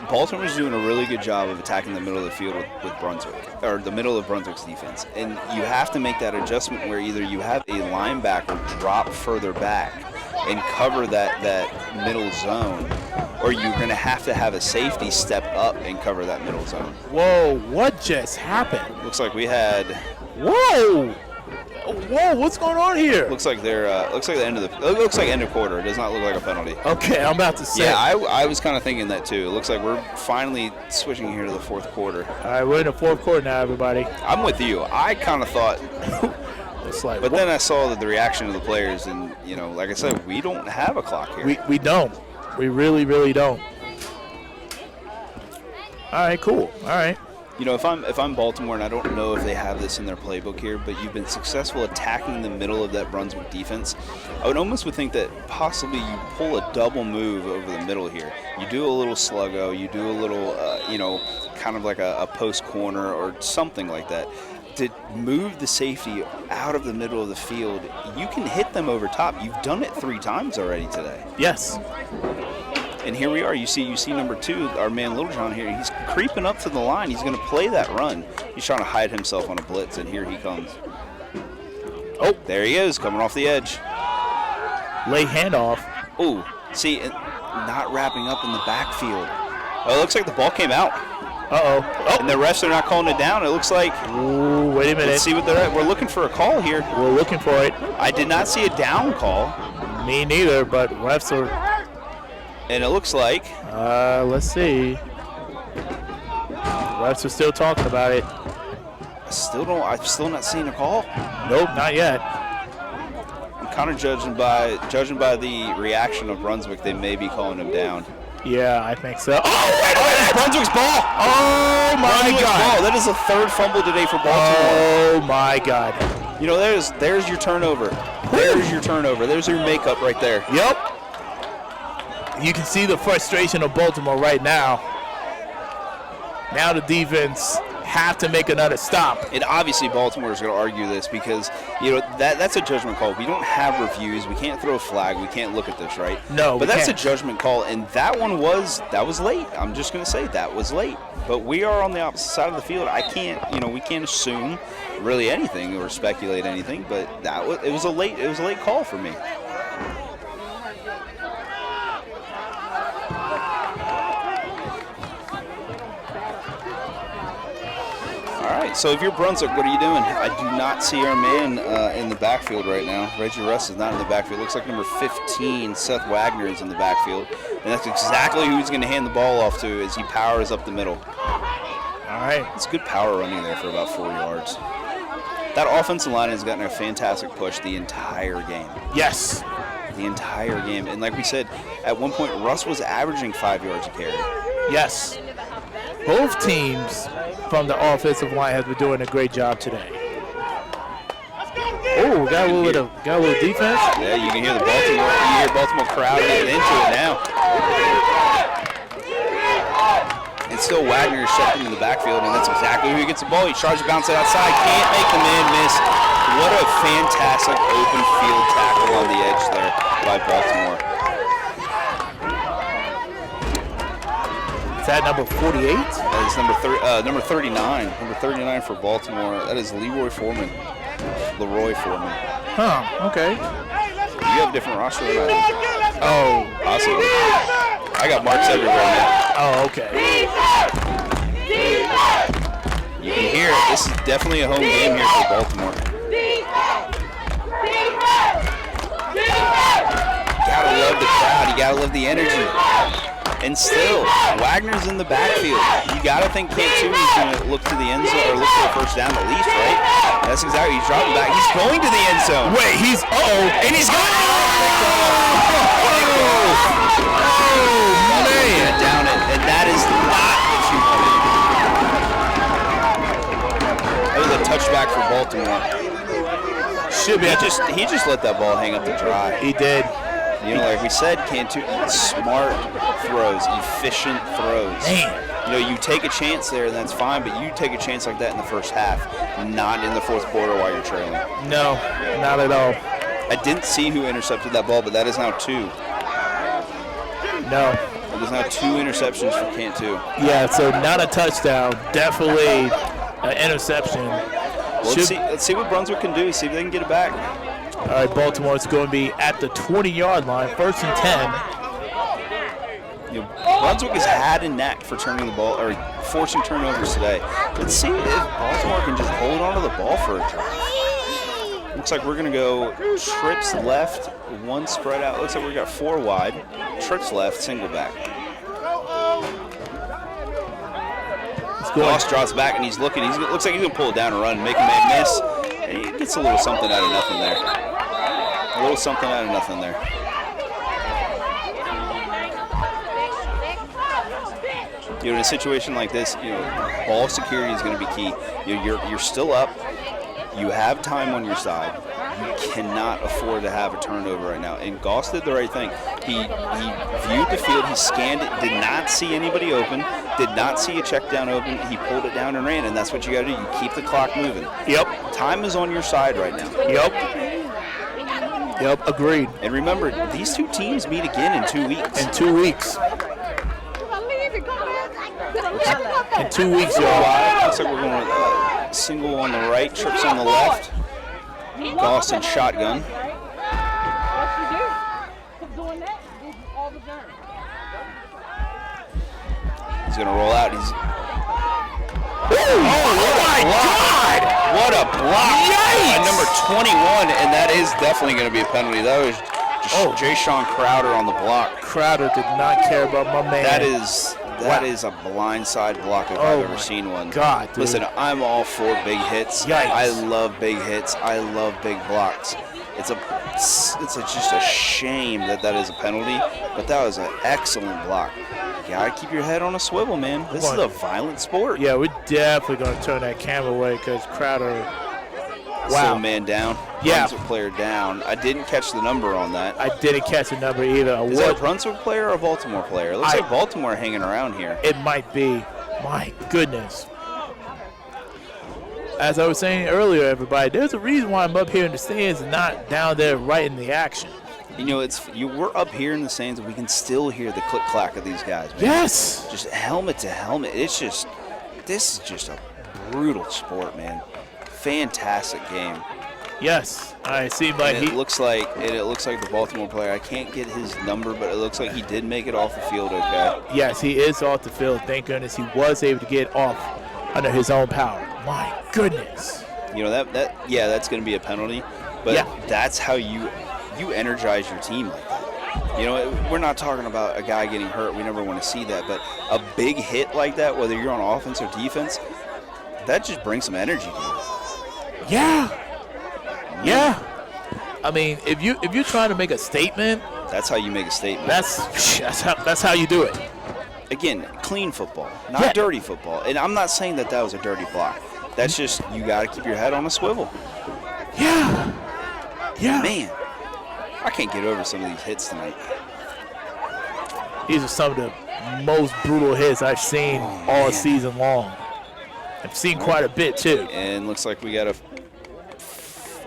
Baltimore's doing a really good job of attacking the middle of the field with Brunswick, or the middle of Brunswick's defense. And you have to make that adjustment where either you have a linebacker drop further back and cover that middle zone, or you're going to have a safety step up and cover that middle zone. Whoa, what just happened? Looks like we had. Whoa! Whoa, what's going on here? Looks like looks like the end of the. It looks like end of quarter. It does not look like a penalty. Okay, I'm about to say. Yeah, I was kind of thinking that too. It looks like we're finally switching here to the fourth quarter. All right, we're in the fourth quarter now, everybody. I'm with you. I kind of thought. It's like, But then I saw the reaction of the players, and like I said, we don't have a clock here. we don't. We really, really don't. All right, cool. All right. If I'm Baltimore, and I don't know if they have this in their playbook here, but you've been successful attacking the middle of that Brunswick defense, I would almost think that possibly you pull a double move over the middle here. You do a little sluggo, you do a little, kind of like a post corner or something like that, to move the safety out of the middle of the field. You can hit them over top. You've done it 3 times already today. Yes. And here we are. You see number 2, our man Littlejohn here. He's creeping up to the line. He's going to play that run. He's trying to hide himself on a blitz, and here he comes. Oh, there he is, coming off the edge. Late handoff. Oh, see, not wrapping up in the backfield. Oh, it looks like the ball came out. Uh-oh. Oh. And the refs are not calling it down. It looks like. Ooh, wait a minute. Let's see what they're at. We're looking for a call here. We're looking for it. I did not see a down call. Me neither, but refs are. And it looks like. Let's see. Refs are still talking about it. I'm still not seeing a call. Nope, not yet. I'm kind of judging by the reaction of Brunswick. They may be calling him down. Yeah, I think so. Oh, wait a minute! Brunswick's ball! Oh, my Brunswick's God. ball. That is the 3rd fumble today for Baltimore. Oh, my God. There's your turnover. There's your turnover. There's your makeup right there. Yep. You can see the frustration of Baltimore right now. Now the defense have to make another stop. And obviously Baltimore is going to argue this because, that's a judgment call. We don't have reviews. We can't throw a flag. We can't look at this, right? No, but that's can't. a judgment call, and that was late. I'm just going to say that was late. But we are on the opposite side of the field. I can't, we can't assume really anything or speculate anything, but it was a late call for me. All right, so if you're Brunswick, what are you doing? I do not see our man in the backfield right now. Reggie Russ is not in the backfield. Looks like number 15, Seth Wagner, is in the backfield. And that's exactly who he's going to hand the ball off to as he powers up the middle. All right. It's good power running there for about 4 yards. That offensive line has gotten a fantastic push the entire game. Yes. The entire game. And like we said, at one point, Russ was averaging 5 yards a carry. Yes. Both teams from the offensive line have been doing a great job today. Oh, got a little defense. Yeah, you can hear the Baltimore crowd getting into it now. And still Wagner is stepping in the backfield, and that's exactly who gets the ball. He tries to bounce it outside, can't make the man miss. What a fantastic open field tackle on the edge there by Baltimore. Is that number 48? That is number 39. Number 39 for Baltimore. That is Leroy Foreman. Huh, okay. You have different roster than I do. Oh. Possibly. I got marks everywhere, man. Oh, okay. You can hear it. This is definitely a home game here for Baltimore. You gotta love the crowd. You gotta love the energy. And still, Wagner's in the backfield. You got to think Cantu is going to look to the end zone or look for the first down at least, right? That's exactly. He's dropping back. He's going to the end zone. Wait, he's and he's going. Man, down it, and that is not what you wanted. That was a touchback for Baltimore. should be. He just let that ball hang up to dry. He did. Like we said, Cantu, smart throws, efficient throws. Man. You take a chance there, and that's fine, but you take a chance like that in the first half, not in the fourth quarter while you're trailing. No, not at all. I didn't see who intercepted that ball, but that is now 2. No. There's now 2 interceptions for Cantu. Yeah, so not a touchdown. Definitely an interception. Well, let's see what Brunswick can do. See if they can get it back. All right, Baltimore is going to be at the 20-yard line, 1st and 10. You know, Brunswick has had a knack for turning the ball or forcing turnovers today. Let's see if Baltimore can just hold on to the ball for a drive. Looks like we're going to go trips left, 1 spread out. Looks like we got 4 wide, trips left, single back. Goss drops back and he's looking. Looks like he's going to pull it down and run, make a man miss. And he gets a little something out of nothing there. A little something out of nothing there. You know, in a situation like this, you know, ball security is going to be key. You're still up. You have time on your side. You cannot afford to have a turnover right now. And Goss did the right thing. He viewed the field. He scanned it. Did not see anybody open. Did not see a check down open. He pulled it down and ran. And that's what you got to do. You keep the clock moving. Yep. Time is on your side right now. Yep, agreed. And remember, these 2 teams meet again in 2 weeks. In 2 weeks. In 2 weeks, y'all. Looks like we're going with single on the right, trips on the left. Goss and shotgun. He's going to roll out. Oh my God! What a block! Yikes! Number 21, and that is definitely going to be a penalty. That was Jay Sean Crowder on the block. Crowder did not care about my man. That is a blindside block if I've ever seen one. God, dude. Listen, I'm all for big hits. Yikes. I love big hits. I love big blocks. It's just a shame that is a penalty, but that was an excellent block. You gotta keep your head on a swivel, man. This is a violent sport. Yeah, we're definitely gonna turn that camera away because Crowder. Wow. Still a man down. Yeah. Brunswick player down. I didn't catch the number on that. I didn't catch the number either. Is that a Brunswick player or a Baltimore player? It looks like Baltimore hanging around here. It might be. My goodness. As I was saying earlier, everybody, there's a reason why I'm up here in the stands and not down there right in the action. You know, we're up here in the stands and we can still hear the click-clack of these guys, man. Yes. Just helmet to helmet. This is just a brutal sport, man. Fantastic game. Yes, I see. But it looks like the Baltimore player. I can't get his number, but it looks like he did make it off the field. Okay. Yes, he is off the field. Thank goodness he was able to get off under his own power. My goodness. You know that's going to be a penalty, but that's how you energize your team like that. You know, we're not talking about a guy getting hurt. We never want to see that, but a big hit like that, whether you're on offense or defense, that just brings some energy to you. Yeah. I mean, if you're trying to make a statement, that's how you make a statement. That's how you do it. Again, clean football, not dirty football. And I'm not saying that was a dirty block. That's just you got to keep your head on a swivel. Yeah. Man, I can't get over some of these hits tonight. These are some of the most brutal hits I've seen all season long. I've seen quite a bit too. And looks like we got to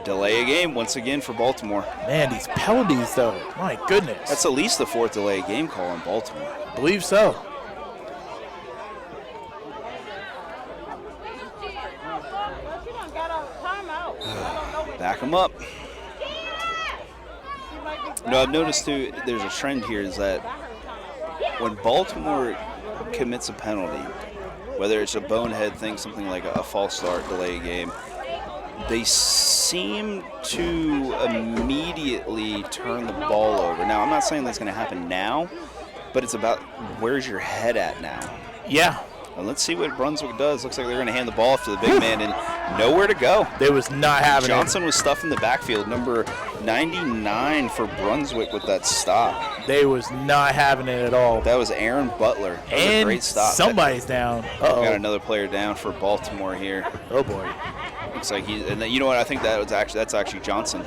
delay a game once again for Baltimore. Man, these penalties though, my goodness. That's at least the 4th delay game call in Baltimore. I believe so. Back them up. No, I've noticed too, there's a trend here is that when Baltimore commits a penalty, whether it's a bonehead thing, something like a false start, delay a game, they seem to immediately turn the ball over. Now, I'm not saying that's going to happen now, but it's about where's your head at now. Yeah. And let's see what Brunswick does. Looks like they're going to hand the ball off to the big man and nowhere to go. They was not having Johnson was stuffed in the backfield. Number 99 for Brunswick with that stop. They was not having it at all. That was Aaron Butler. That was a great stop. Somebody's down. Uh-oh. Got another player down for Baltimore here. Oh boy. Looks like and you know what? I think that's actually Johnson.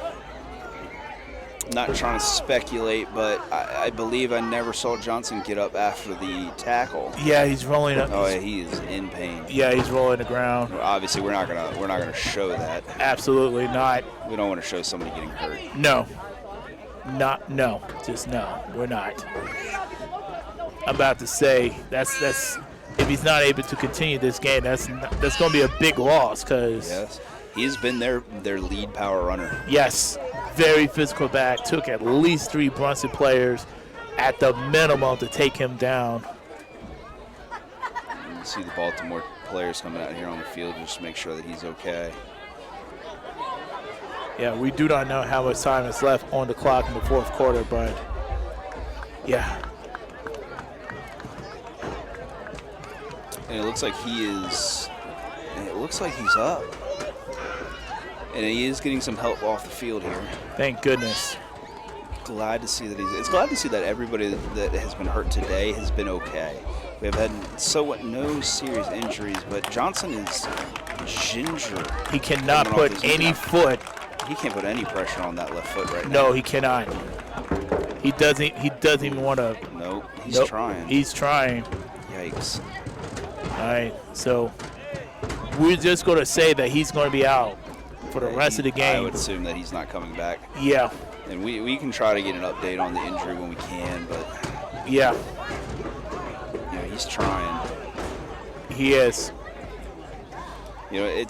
Not trying to speculate, but I believe I never saw Johnson get up after the tackle. Yeah, he's rolling up. Oh, yeah, he is in pain. Yeah, he's rolling the ground. Well, obviously, we're not gonna show that. Absolutely not. We don't want to show somebody getting hurt. No. Just no. We're not. I'm about to say that's if he's not able to continue this game, that's going to be a big loss because Yes. He's been their lead power runner. yes, very physical back. Took at least 3 Brunson players at the minimum to take him down. You see the Baltimore players coming out here on the field just to make sure that he's okay. Yeah, we do not know how much time is left on the clock in the fourth quarter, but yeah. And it looks like he's up. And he is getting some help off the field here. Thank goodness. Glad to see that it's glad to see that everybody that has been hurt today has been okay. We have had no serious injuries, but Johnson is ginger. He cannot coming off put his any knee. foot. He can't put any pressure on that left foot right now. No, he cannot. He doesn't even want to. Nope. He's trying. He's trying. Yikes. All right, so we're just going to say that he's going to be out for the rest of the I game. would assume that he's not coming back. Yeah, And we can try to get an update on the injury when we can, but yeah, he's trying. he is. You know,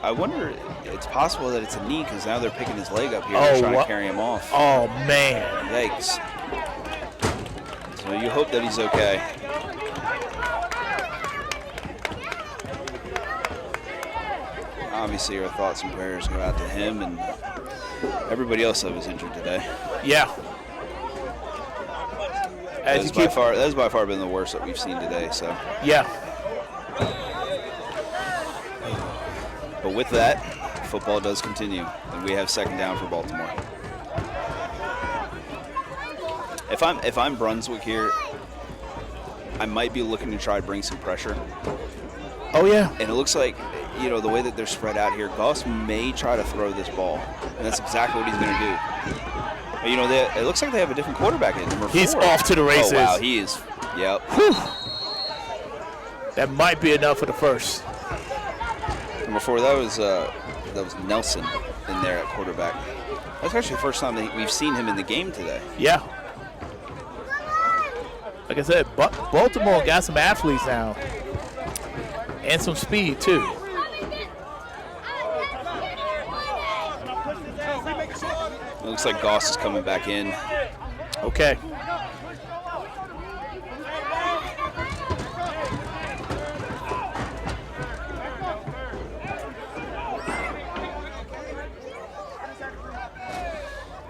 I wonder, it's possible that it's a knee because now they're picking his leg up here Oh, and trying what? to carry him off. Oh, man. Yikes. So you hope that he's okay. Obviously, our thoughts and prayers go out to him and everybody else that was injured today. Yeah. As you keep, That has by far been the worst that we've seen today. So, yeah, but with that, football does continue, and we have second down for Baltimore. If I'm Brunswick here, I might be looking to try to bring some pressure. oh yeah, And it looks like, the way that they're spread out here, Goss may try to throw this ball, and that's exactly what he's going to do. But, it looks like they have a different quarterback in number 4. He's off to the races. Oh, wow, he is. Yep. Whew. That might be enough for the first. Number 4, that was Nelson in there at quarterback. That's actually the first time that we've seen him in the game today. Yeah. Like I said, Baltimore got some athletes now. And some speed, too. It looks like Goss is coming back in. Okay.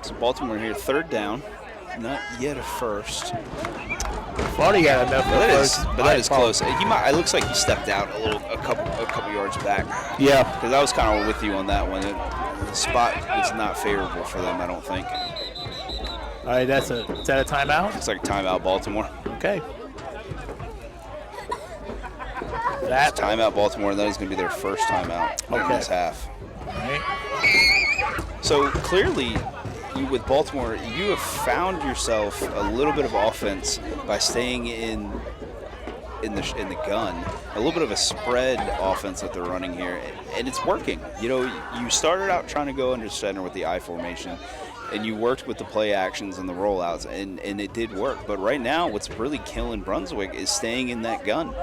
So Baltimore here, third down. Not yet a first. Florida got enough for first. But that is close. It looks like he stepped out a couple yards back. Yeah. Because I was kind of with you on that one. The spot is not favorable for them, I don't think. All right, is that a timeout? It's like a timeout, Baltimore. Okay. It's timeout, Baltimore, and that is going to be their first timeout in this half. All right. So clearly, with Baltimore, you have found yourself a little bit of offense by staying in the gun, a little bit of a spread offense that they're running here, and it's working. You started out trying to go under center with the I formation, and you worked with the play actions and the rollouts, and it did work. But right now, what's really killing Brunswick is staying in that gun.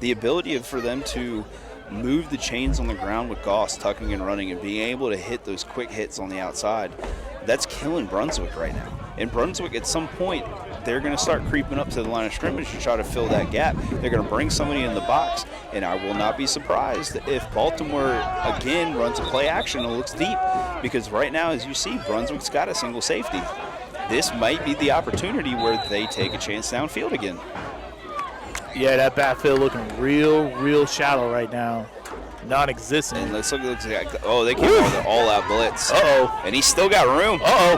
The ability for them to move the chains on the ground with Goss tucking and running and being able to hit those quick hits on the outside, that's killing Brunswick right now. And Brunswick, at some point, they're going to start creeping up to the line of scrimmage to try to fill that gap. They're going to bring somebody in the box, and I will not be surprised if Baltimore, again, runs a play action and looks deep, because right now, as you see, Brunswick's got a single safety. This might be the opportunity where they take a chance downfield again. Yeah, that backfield looking real shallow right now. Non-existent. And let's look at they came out with an all-out blitz. Uh-oh. And he's still got room. Uh-oh.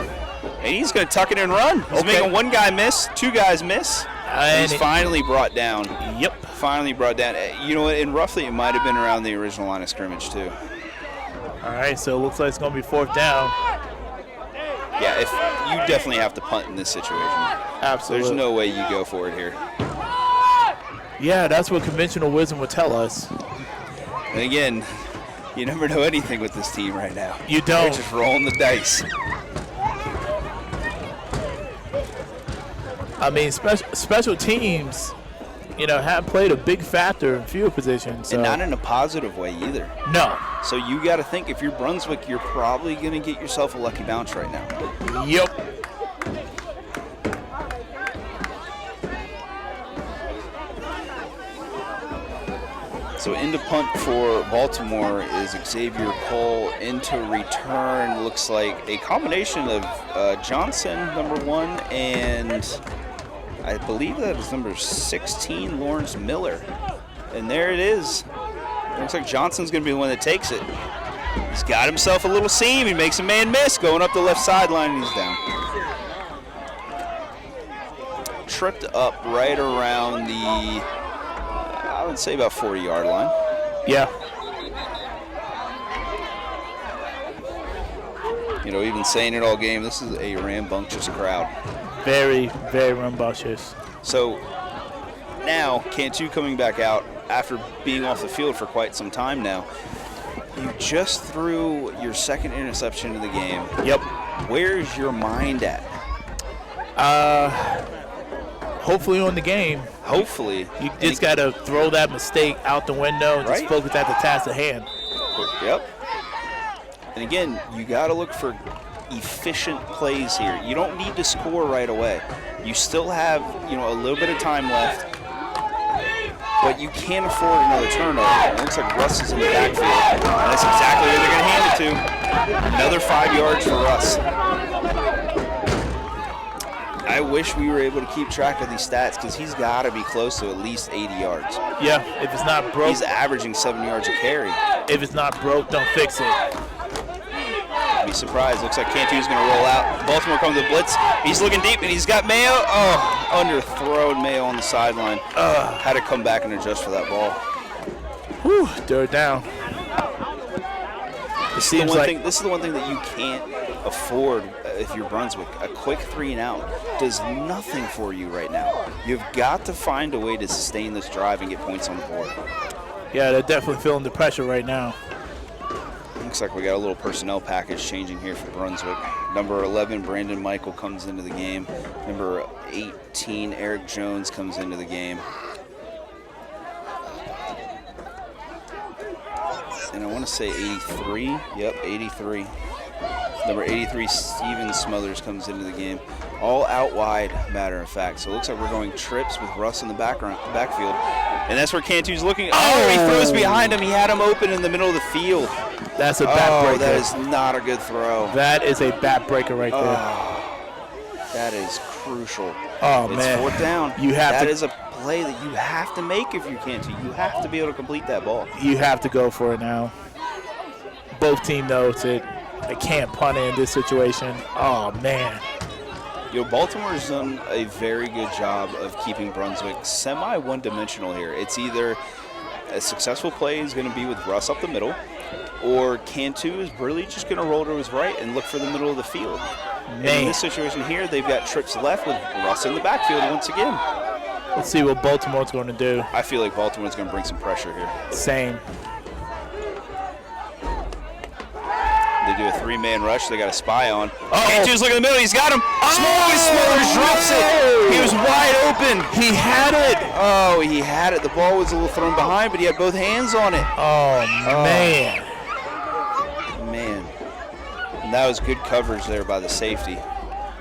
And he's going to tuck it and run. He's Okay. making one guy miss, two guys miss. And he's finally brought down. Yep. Finally brought down. You know what? And roughly it might have been around the original line of scrimmage, too. All right, so it looks like it's going to be fourth down. Yeah, if you definitely have to punt in this situation. Absolutely. There's no way you go for it here. Yeah, that's what conventional wisdom would tell us. And again, you never know anything with this team right now. You They're don't. just rolling the dice. I mean, special teams, have played a big factor in field position. So. And not in a positive way either. No. So you got to think, if you're Brunswick, you're probably going to get yourself a lucky bounce right now. Yep. So into punt for Baltimore is Xavier Cole. Into return looks like a combination of Johnson, number 1, and I believe that is number 16, Lawrence Miller. And there it is. Looks like Johnson's going to be the one that takes it. He's got himself a little seam. He makes a man miss going up the left sideline, and he's down. Tripped up right around the, I would say about 40-yard line. Yeah. Even saying it all game, this is a rambunctious crowd. Very, very rambunctious. So now, Cantu coming back out after being off the field for quite some time now. You just threw your second interception of the game. Yep. Where's your mind at? Hopefully on the game. Hopefully. You just got to throw that mistake out the window and just focus at the task at hand. Yep. And again, you got to look for efficient plays here. You don't need to score right away. You still have, a little bit of time left, but you can't afford another turnover. It looks like Russ is in the backfield, and that's exactly where they're going to hand it to. Another 5 yards for Russ. I wish we were able to keep track of these stats because he's got to be close to at least 80 yards. Yeah, if it's not broke. He's averaging 7 yards a carry. If it's not broke, don't fix it. Be surprised. Looks like Cantu's going to roll out. Baltimore comes to blitz. He's looking deep, and he's got Mayo. Oh, underthrown Mayo on the sideline. Had to come back and adjust for that ball. Whew, third down. This is the one thing that you can't afford if you're Brunswick. A quick 3-and-out does nothing for you right now. You've got to find a way to sustain this drive and get points on the board. Yeah, they're definitely feeling the pressure right now. Looks like we got a little personnel package changing here for Brunswick. Number 11, Brandon Michael comes into the game. Number 18, Eric Jones comes into the game. And I want to say 83. Yep, 83. Number 83, Steven Smothers comes into the game. All out wide, matter of fact. So it looks like we're going trips with Russ in the backfield. And that's where Cantu's looking. Oh, he throws behind him. He had him open in the middle of the field. That's a bat breaker. That is not a good throw. That is a bat breaker right there. That is crucial. Oh, it's man. Fourth down. That is a play that you have to make if you're Cantu. You have to be able to complete that ball. You have to go for it now. Both teams know they can't punt it in this situation. Oh, man. Baltimore has done a very good job of keeping Brunswick semi-one-dimensional here. It's either a successful play is going to be with Russ up the middle, or Cantu is really just going to roll to his right and look for the middle of the field. And in this situation here, they've got trips left with Russ in the backfield once again. Let's see what Baltimore's going to do. I feel like Baltimore's going to bring some pressure here. Same. They do a 3-man rush. They got a spy on. Cantu's looking in the middle. He's got him. Smothers drops it. He was wide open. He had it. Oh, he had it. The ball was a little thrown behind, but he had both hands on it. Oh, man. Man. And that was good coverage there by the safety.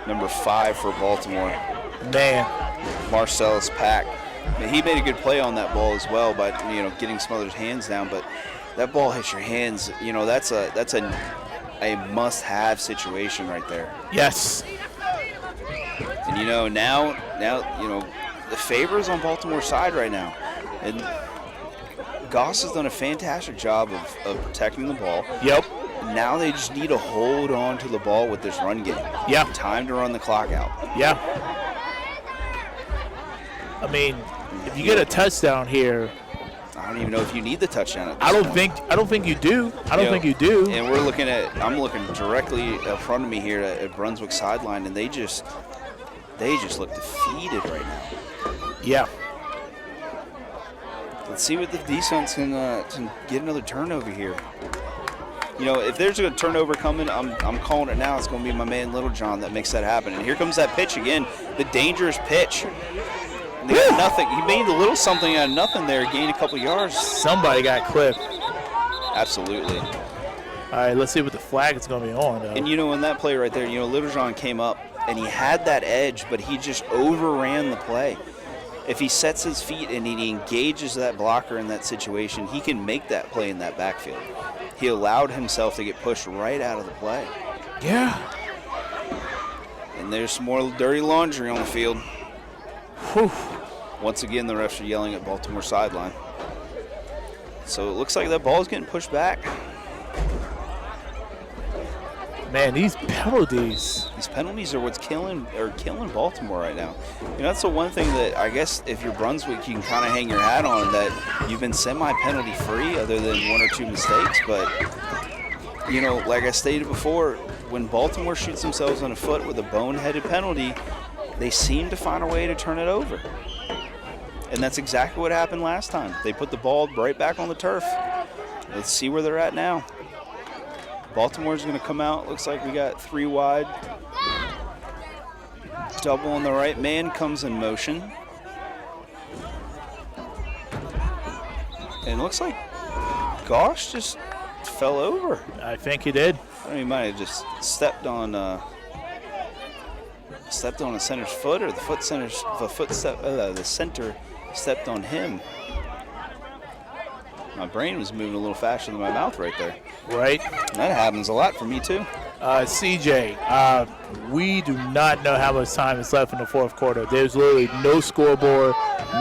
Number 5 for Baltimore. Man. Marcellus Pack. He made a good play on that ball as well by getting Smothers' hands down, but that ball hits your hands. That's a must-have situation right there. Yes. And now the favor is on Baltimore's side right now. And Goss has done a fantastic job of protecting the ball. Yep. Now they just need to hold on to the ball with this run game. Yeah. Time to run the clock out. Yeah. I mean, if you get a touchdown here, I don't even know if you need the touchdown at this I don't point. think you do. I don't think you do. And I'm looking directly in front of me here at Brunswick sideline, and they just look defeated right now. Yeah. Let's see what the defense can get another turnover here. you know, if there's a turnover coming, I'm calling it now. It's going to be my man Littlejohn that makes that happen. And here comes that pitch again, the dangerous pitch. And they got nothing. He made a little something out of nothing there, gained a couple yards. Somebody got clipped. Absolutely. All right, let's see what the flag is going to be on, though. And, you know, in that play right there, you know, Littlejohn came up, and he had that edge, but he just overran the play. If he sets his feet and he engages that blocker in that situation, he can make that play in that backfield. He allowed himself to get pushed right out of the play. Yeah. And there's some more dirty laundry on the field. Whew. Once again, the refs are yelling at Baltimore sideline. So it looks like that ball is getting pushed back. Man, these penalties. These penalties are what's killing Baltimore right now. You know, that's the one thing that I guess if you're Brunswick, you can kind of hang your hat on, that you've been semi-penalty free other than one or two mistakes. But, you know, like I stated before, when Baltimore shoots themselves in the foot with a boneheaded penalty, they seem to find a way to turn it over. And that's exactly what happened last time. They put the ball right back on the turf. Let's see where they're at now. Baltimore's going to come out. Looks like we got 3 wide. Double on the right. Man comes in motion. And it looks like Gosh just fell over. I think he did. I mean, he might have just stepped on a center's foot, or the center stepped on him. My brain was moving a little faster than my mouth right there. Right. And that happens a lot for me too. CJ, we do not know how much time is left in the fourth quarter. There's literally no scoreboard,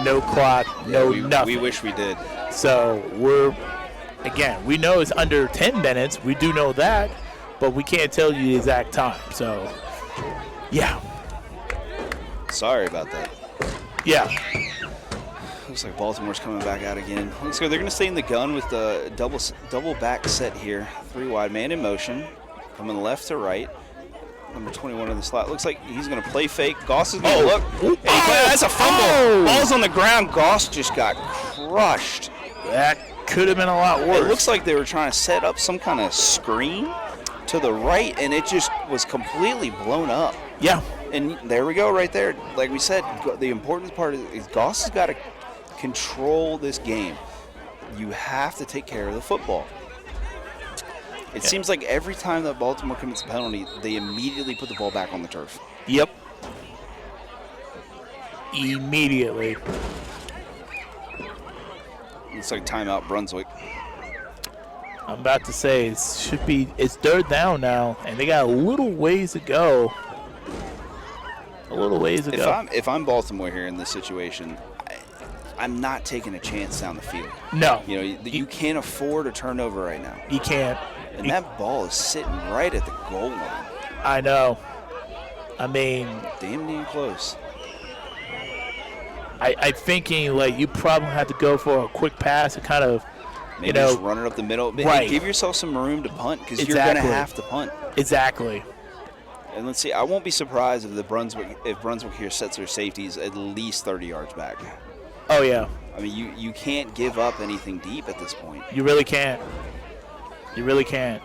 no clock, nothing. We wish we did. So we know it's under 10 minutes. We do know that, but we can't tell you the exact time. So, yeah. Sorry about that. Yeah. Looks like Baltimore's coming back out again. Looks like they're going to stay in the gun with the double back set here. 3 wide, man in motion, coming left to right. Number 21 in the slot. Looks like he's going to play fake. Goss is going to look. And that's a fumble. Oh. Ball's on the ground. Goss just got crushed. That could have been a lot worse. It looks like they were trying to set up some kind of screen to the right, and it just was completely blown up. Yeah. And there we go right there. Like we said, the important part is Goss has got to control this game. You have to take care of the football. It seems like every time that Baltimore commits a penalty, they immediately put the ball back on the turf. Yep. Immediately. Looks like timeout Brunswick. I'm about to say it's 3rd down now, and they got a little ways to go. If I'm Baltimore here in this situation, I'm not taking a chance down the field. No. You know, you can't afford a turnover right now. You can't. And that ball is sitting right at the goal line. I know. I mean, damn near close. I'm thinking like you probably have to go for a quick pass and kind of, maybe just run it up the middle. Right. Give yourself some room to punt, because you're going to have to punt. Exactly. And let's see, I won't be surprised if Brunswick here sets their safeties at least 30 yards back. Oh, yeah. I mean, you can't give up anything deep at this point. You really can't. You really can't.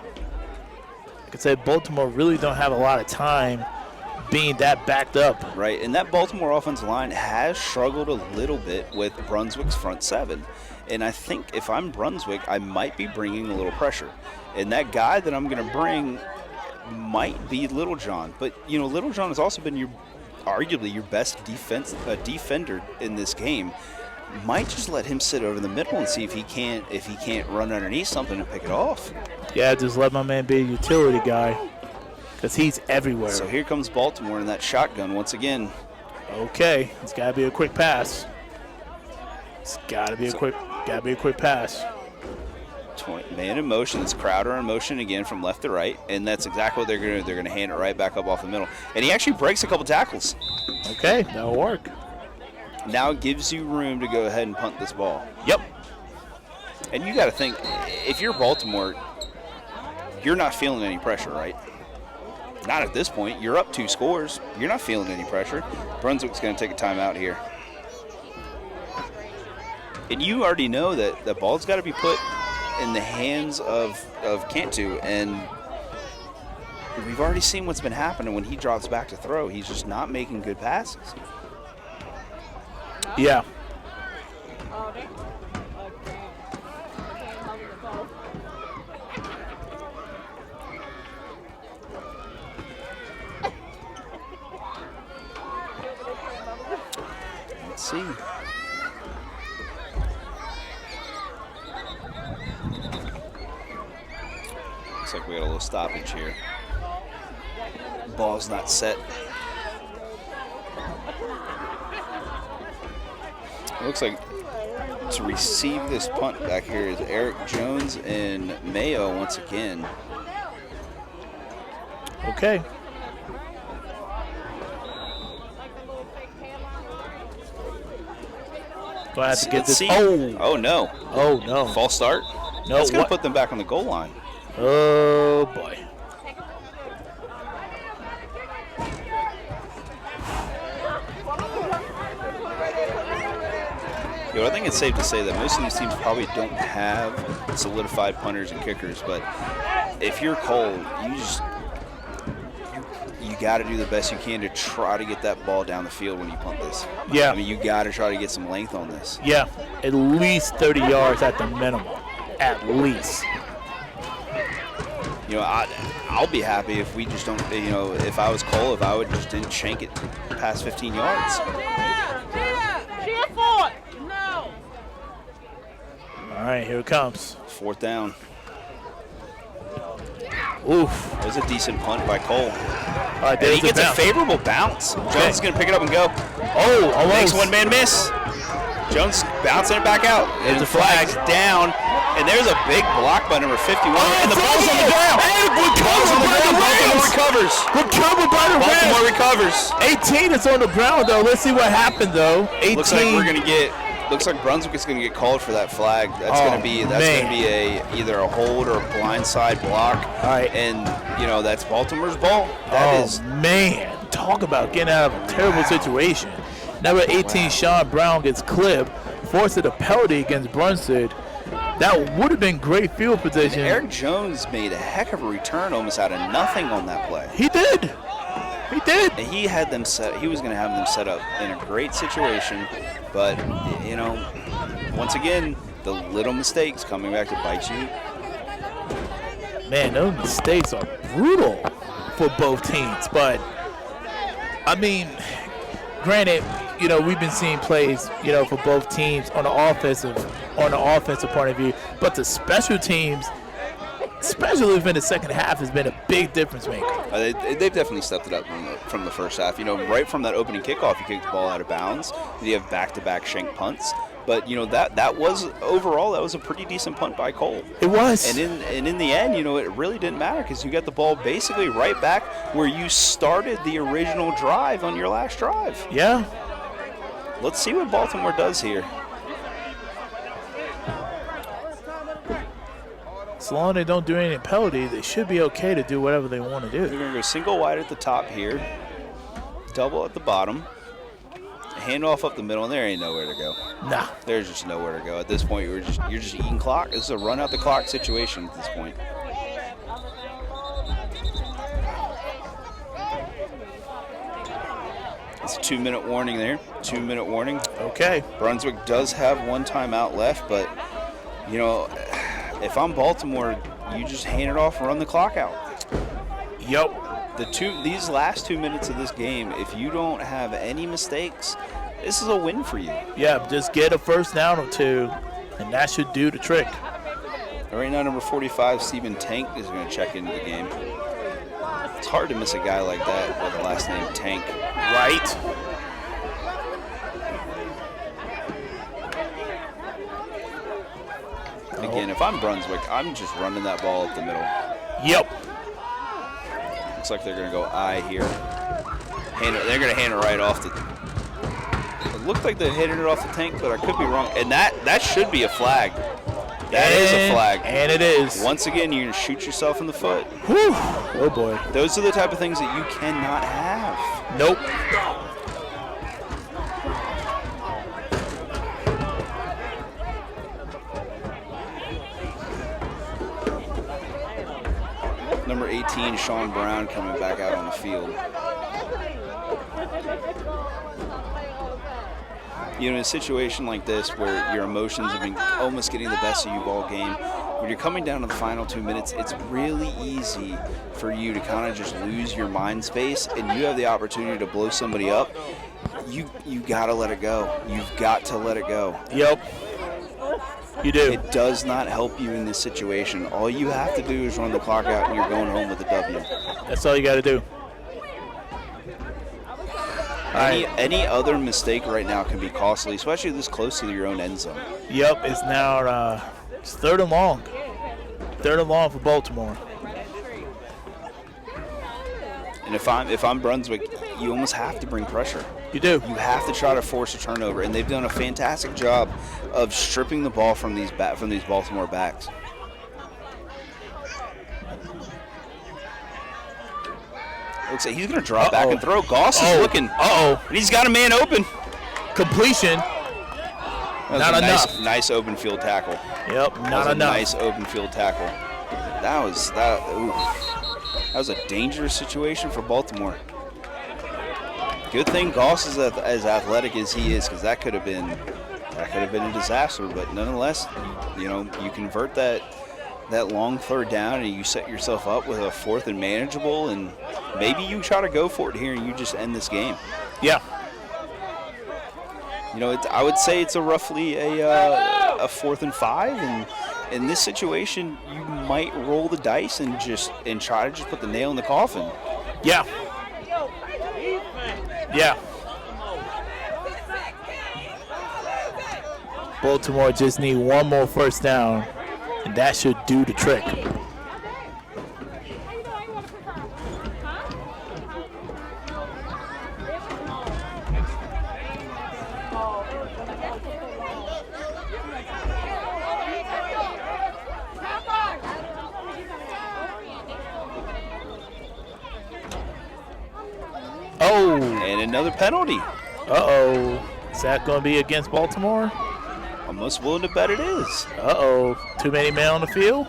Like I said, Baltimore really don't have a lot of time being that backed up. Right, and that Baltimore offensive line has struggled a little bit with Brunswick's front 7. And I think if I'm Brunswick, I might be bringing a little pressure. And that guy that I'm going to bring might be Littlejohn. But, you know, Littlejohn has also been arguably your best defender in this game. Might just let him sit over the middle and see if he can't run underneath something and pick it off. Yeah, just let my man be a utility guy, because he's everywhere. So here comes Baltimore in that shotgun once again. Okay, it's got to be a quick pass. It's got to be a quick pass. 20, man in motion. It's Crowder in motion again from left to right, and that's exactly what they're going to do. They're going to hand it right back up off the middle. And he actually breaks a couple tackles. Okay, that'll work. Now it gives you room to go ahead and punt this ball. Yep. And you got to think, if you're Baltimore, you're not feeling any pressure, right? Not at this point. You're up 2 scores. You're not feeling any pressure. Brunswick's going to take a timeout here. And you already know that the ball's got to be put in the hands of Cantu, and we've already seen what's been happening when he drops back to throw. He's just not making good passes. Yeah. Let's see. Looks like we got a little stoppage here. Ball's not set. It looks like to receive this punt back here is Eric Jones and Mayo once again. Okay. Do I have to get Let's this? see. Oh. Oh no. Oh, no. False start? No, That's going what? to put them back on the goal line. Oh, boy. You know, I think it's safe to say that most of these teams probably don't have solidified punters and kickers, but if you're Cole, you got to do the best you can to try to get that ball down the field when you punt this. Yeah. I mean, you got to try to get some length on this. Yeah, at least 30 yards at the minimum. At least. You know, I'll be happy if we just don't, you know, if I was Cole, if I would just didn't shank it past 15 yards. Cheer for it. No. All right, here it comes. 4th down. Oof. That was a decent punt by Cole. All right, And there's he gets the a bounce. favorable bounce. Jones is going to pick it up and go. Oh, Makes almost. one-man miss. Jones bouncing it back out. And There's the a flag. flag's down. And there's a big block by number 51. and the ball's on the ground. And Ball's on the ground. Baltimore recovers. Recovered by the Baltimore Rams. recovers. 18 is on the ground, though. Let's see what happened, though. 18. Looks like we're going to get. Looks like Brunswick is going to get called for that flag. That's Oh, going to be either a hold or a blindside block. All right. And you know that's Baltimore's ball. That is man. Talk about getting out of a terrible situation. Number 18, Sean Brown gets clipped, forced a penalty against Brunswick. That would have been great field position. Eric Jones made a heck of a return almost out of nothing on that play. He did. He did. And he had them set. He was going to have them set up in a great situation, but you know, once again, the little mistakes coming back to bite you. Man, those mistakes are brutal for both teams. But I mean, granted, you know, we've been seeing plays, you know, for both teams on the offensive point of view. But the special teams, especially in the second half, has been a big difference maker. They've definitely stepped it up from the first half. You know, right from that opening kickoff, you kicked the ball out of bounds. You have back-to-back shank punts. But you know that was overall that was a pretty decent punt by Cole. It was. And in the end, you know, it really didn't matter because you got the ball basically right back where you started the original drive on your last drive. Yeah. Let's see what Baltimore does here. As long as they don't do any penalty, they should be okay to do whatever they want to They're do. going to go single wide at the top here, double at the bottom, hand off up the middle, and there ain't nowhere to go. Nah. There's just nowhere to go. At this point, you're just eating clock. This is a run out the clock situation at this point. It's a 2-minute warning there. 2-minute warning. Okay. Brunswick does have one timeout left, but you know, if I'm Baltimore, you just hand it off and run the clock out. Yup. These last 2 minutes of this game, if you don't have any mistakes, this is a win for you. Yeah, just get a first down or two, and that should do the trick. Right now, number 45, Stephen Tank, is going to check into the game. It's hard to miss a guy like that with the last name Tank. Right. Again, if I'm Brunswick, I'm just running that ball up the middle. Yep. Looks like they're going to go I here. They're going to hand it right off the... It looked like they handed it off the Tank, but I could be wrong. And that should be a flag. That is a flag. And it is. Once again, you're going to shoot yourself in the foot. Whew. Oh, boy. Those are the type of things that you cannot have. Nope. Number 18, Sean Brown, coming back out on the field. You know, in a situation like this where your emotions have been almost getting the best of you all game, when you're coming down to the final 2 minutes, it's really easy for you to kind of just lose your mind space, and you have the opportunity to blow somebody up. You got to let it go. You've got to let it go. Yep. You do. It does not help you in this situation. All you have to do is run the clock out, and you're going home with a W. That's all you got to do. Any other mistake right now can be costly, especially this close to your own end zone. Yep, it's now it's 3rd and long. 3rd and long for Baltimore. And if I'm Brunswick, you almost have to bring pressure. You do. You have to try to force a turnover, and they've done a fantastic job of stripping the ball from these Baltimore backs. Looks like he's going to drop back and throw. Goss is looking. And he's got a man open. Completion. Not enough. Nice open field tackle. Yep, not enough. Nice open field tackle. That was a dangerous situation for Baltimore. Good thing Goss is as athletic as he is, because that could have been a disaster. But nonetheless, you know, you convert that long 3rd down and you set yourself up with a 4th and manageable, and maybe you try to go for it here and you just end this game. Yeah. You know, I would say it's roughly a 4th and 5, and in this situation, you might roll the dice and try to put the nail in the coffin. Yeah. Yeah. Baltimore just need one more 1st down, and that should do the trick. Oh. And another penalty. Uh-oh. Is that going to be against Baltimore? Almost willing to bet it is. Uh-oh. Too many men on the field?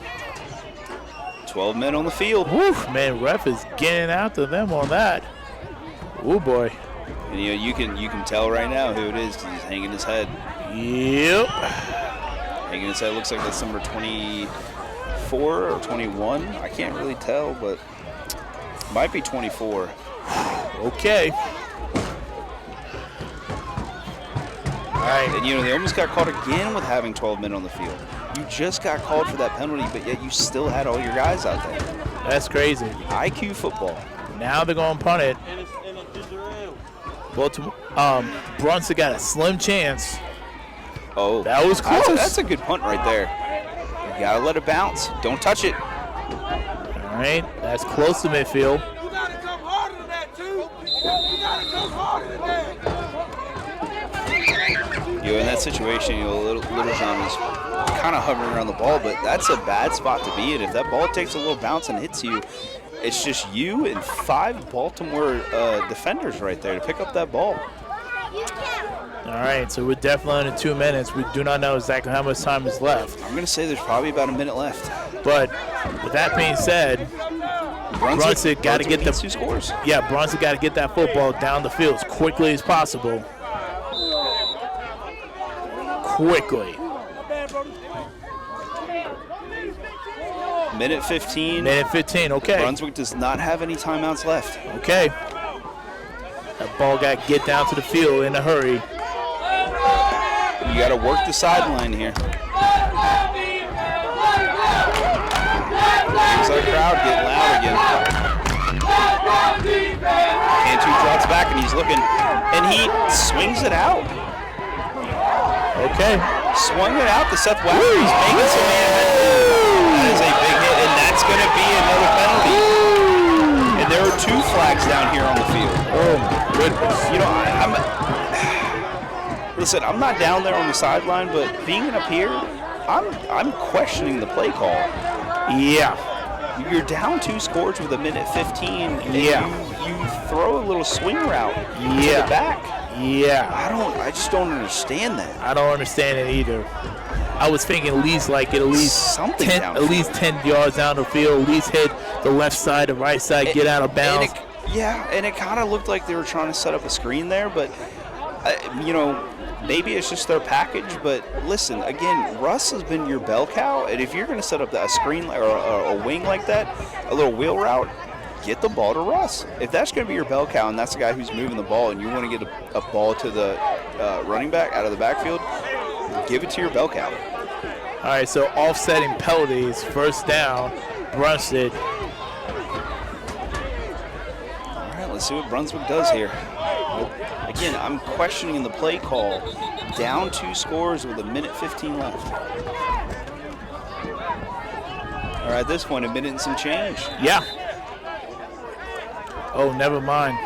12 men on the field. Woof, man, ref is getting after them on that. Oh boy. And you know, you can tell right now who it is because he's hanging his head. Yep. Hanging his head. Looks like that's number 24 or 21. I can't really tell, but might be 24. Okay. All right. And you know, they almost got caught again with having 12 men on the field. You just got called for that penalty, but yet you still had all your guys out there. That's crazy. IQ football. Now they're going to punt it. Baltimore, Brunson got a slim chance. Oh, that was close. That's a good punt right there. You gotta let it bounce. Don't touch it. All right, that's close to midfield. You gotta come harder than that, too. You gotta come harder than that. You know, in that situation, you know, Little John was kind of hovering around the ball, but that's a bad spot to be in. If that ball takes a little bounce and hits you, it's just you and 5 Baltimore defenders right there to pick up that ball. All right, so we're definitely under 2 minutes. We do not know exactly how much time is left. I'm going to say there's probably about a minute left. But with that being said, Brunson got to get the 2 scores. Yeah, Brunson got to get that football down the field as quickly as possible. Quickly. Minute 15. Minute 15, okay. Brunswick does not have any timeouts left. Okay. That ball got to get down to the field in a hurry. You got to work the sideline here. Seems like crowd getting loud again. Cantu drops back and he's looking, and he swings it out. Okay. Swung it out to Seth Wagner. He's making some man. That is a big hit, and that's going to be another penalty. And there are 2 flags down here on the field. Oh, goodness. You know, listen, I'm not down there on the sideline, but being up here, I'm questioning the play call. Yeah. You're down 2 scores with a minute 15, and you throw a little swing route to the back. Yeah. I just don't understand that. I don't understand it either. I was thinking at least 10 yards down the field, at least hit the left side, the right side, get out of bounds. And it kind of looked like they were trying to set up a screen there, but, maybe it's just their package. But listen, again, Russ has been your bell cow, and if you're going to set up a screen or a wing like that, a little wheel route, get the ball to Russ. If that's going to be your bell cow and that's the guy who's moving the ball and you want to get a ball to the running back out of the backfield, give it to your bell cow. All right, so offsetting penalties, first down, Brunswick. All right, let's see what Brunswick does here. Again, I'm questioning the play call. Down 2 scores with 1:15 left. All right, at this point, 1 minute and some change. Yeah. Oh, never mind.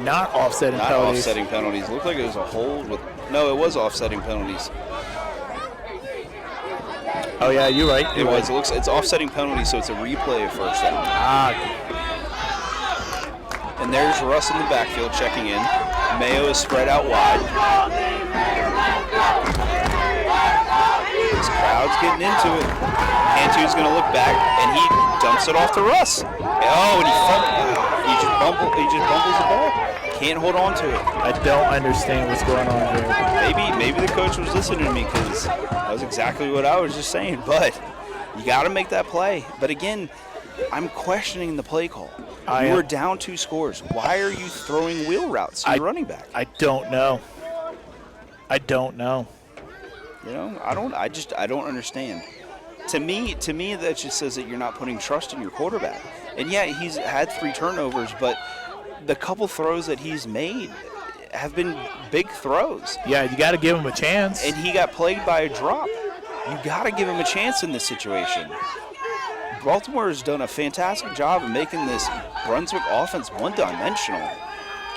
Not offsetting Not penalties. offsetting penalties. Looked like it was a hold with. No, it was offsetting penalties. Oh yeah, you're right. It was. It's offsetting penalties, so it's a replay of first down. And there's Russ in the backfield checking in. Mayo is spread out wide. This crowd's getting into it. Cantu's going to look back, and he dumps it off to Russ. Oh, and he just bumbles the ball. Can't hold on to it. I don't understand what's going on here. Maybe the coach was listening to me, because that was exactly what I was just saying. But you got to make that play. But again, I'm questioning the play call. You were down 2 scores. Why are you throwing wheel routes to your running back? I don't know. I don't know. I don't understand. To me, that just says that you're not putting trust in your quarterback. And yeah, he's had 3 turnovers, but the couple throws that he's made have been big throws. Yeah, you got to give him a chance. And he got plagued by a drop. You got to give him a chance in this situation. Baltimore has done a fantastic job of making this Brunswick offense one-dimensional.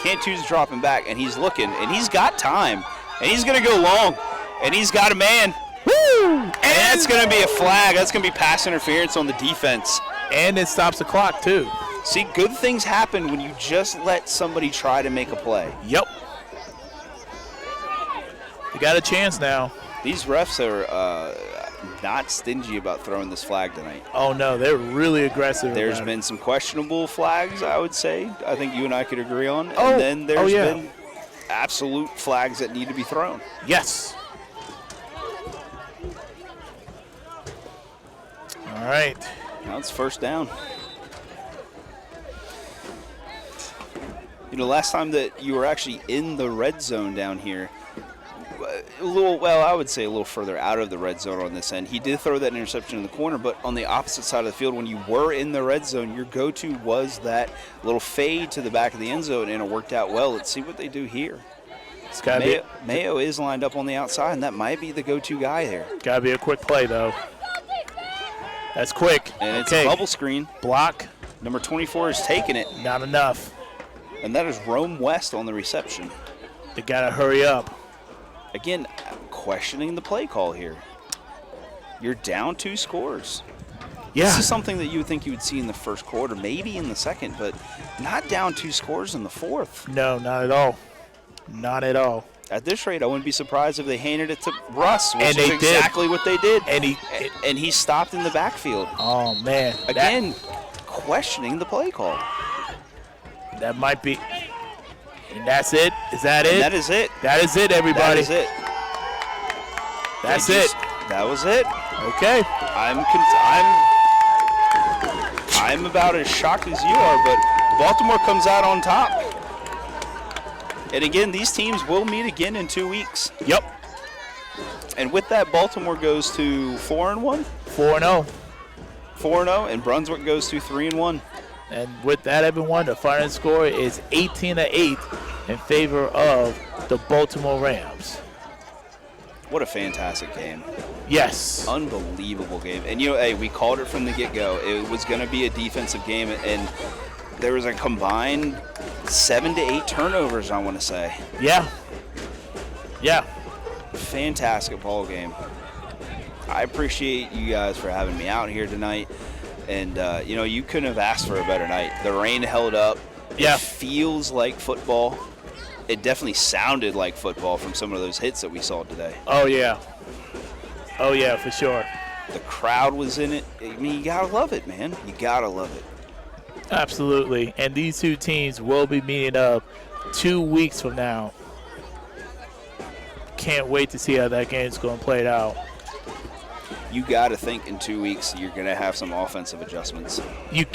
Cantu's dropping back, and he's looking, and he's got time, and he's going to go long, and he's got a man. Woo! And that's going to be a flag. That's going to be pass interference on the defense. And it stops the clock, too. See, good things happen when you just let somebody try to make a play. Yep. You got a chance now. These refs are not stingy about throwing this flag tonight. Oh, no, they're really aggressive. There's been some questionable flags, I would say. I think you and I could agree on. Oh, and then there's been absolute flags that need to be thrown. Yes. All right. Now it's first down. Last time that you were actually in the red zone down here, I would say a little further out of the red zone on this end. He did throw that interception in the corner, but on the opposite side of the field, when you were in the red zone, your go-to was that little fade to the back of the end zone, and it worked out well. Let's see what they do here. Mayo is lined up on the outside, and that might be the go-to guy there. Got to be a quick play, though. That's quick. And it's a bubble screen. Block. Number 24 is taking it. Not enough. And that is Rome West on the reception. They got to hurry up. Again, questioning the play call here. You're down 2 scores. Yeah. This is something that you would think you would see in the first quarter, maybe in the second, but not down 2 scores in the fourth. No, not at all. Not at all. At this rate, I wouldn't be surprised if they handed it to Russ, which and is they exactly did. what they did. And he stopped in the backfield. Oh, man. Again, questioning the play call. That might be. And that's it? Is that it? That is it. That is it, everybody. That is it. That's it. That was it. Okay. I'm about as shocked as you are, but Baltimore comes out on top. And again, these teams will meet again in 2 weeks. Yep. And with that, Baltimore goes to 4-1. 4-0. 4-0, and Brunswick goes to 3-1. And with that, everyone, the final score is 18-8 in favor of the Baltimore Rams. What a fantastic game. Yes. Unbelievable game. And, we called it from the get-go. It was going to be a defensive game, and there was a combined 7 to 8 turnovers, I want to say. Yeah. Yeah. Fantastic ball game. I appreciate you guys for having me out here tonight. And, you couldn't have asked for a better night. The rain held up. Yeah. It feels like football. It definitely sounded like football from some of those hits that we saw today. Oh, yeah. Oh, yeah, for sure. The crowd was in it. I mean, you gotta love it, man. You gotta love it. Absolutely. And these two teams will be meeting up 2 weeks from now. Can't wait to see how that game's going to play out. You got to think in 2 weeks you're going to have some offensive adjustments. You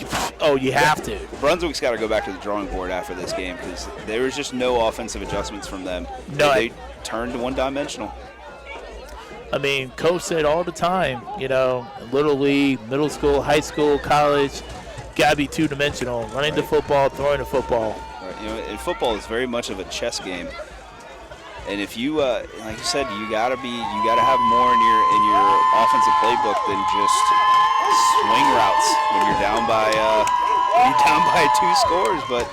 have to. Brunswick's got to go back to the drawing board after this game because there was just no offensive adjustments from them. No, they turned one-dimensional. I mean, Coach said all the time, Little League, middle school, high school, college, got to be two-dimensional, running the football, throwing the football. Right. And football is very much of a chess game. And if you, like you said, you gotta have more in your offensive playbook than just swing routes when you're down by 2 scores. But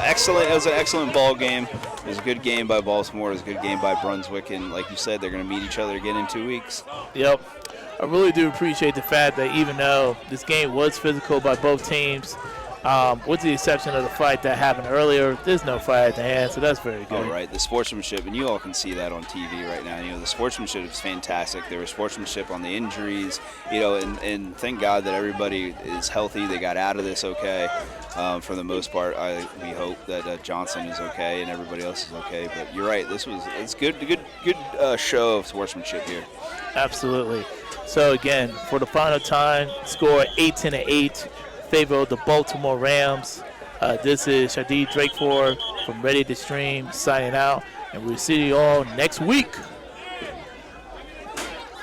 excellent. It was an excellent ball game. It was a good game by Baltimore. It was a good game by Brunswick. And like you said, they're gonna meet each other again in 2 weeks. Yep. I really do appreciate the fact that even though this game was physical by both teams, with the exception of the fight that happened earlier, there's no fight at the end, so that's very good. Oh, right. The sportsmanship, and you all can see that on TV right now. The sportsmanship is fantastic. There was sportsmanship on the injuries, and thank God that everybody is healthy. They got out of this okay. For the most part, we hope that Johnson is okay and everybody else is okay. But you're right. It's good show of sportsmanship here. Absolutely. So again, for the final time, score 18-8. Favor of the Baltimore Rams. This is Shadid Drakeford from Ready to Stream signing out, and we'll see you all next week.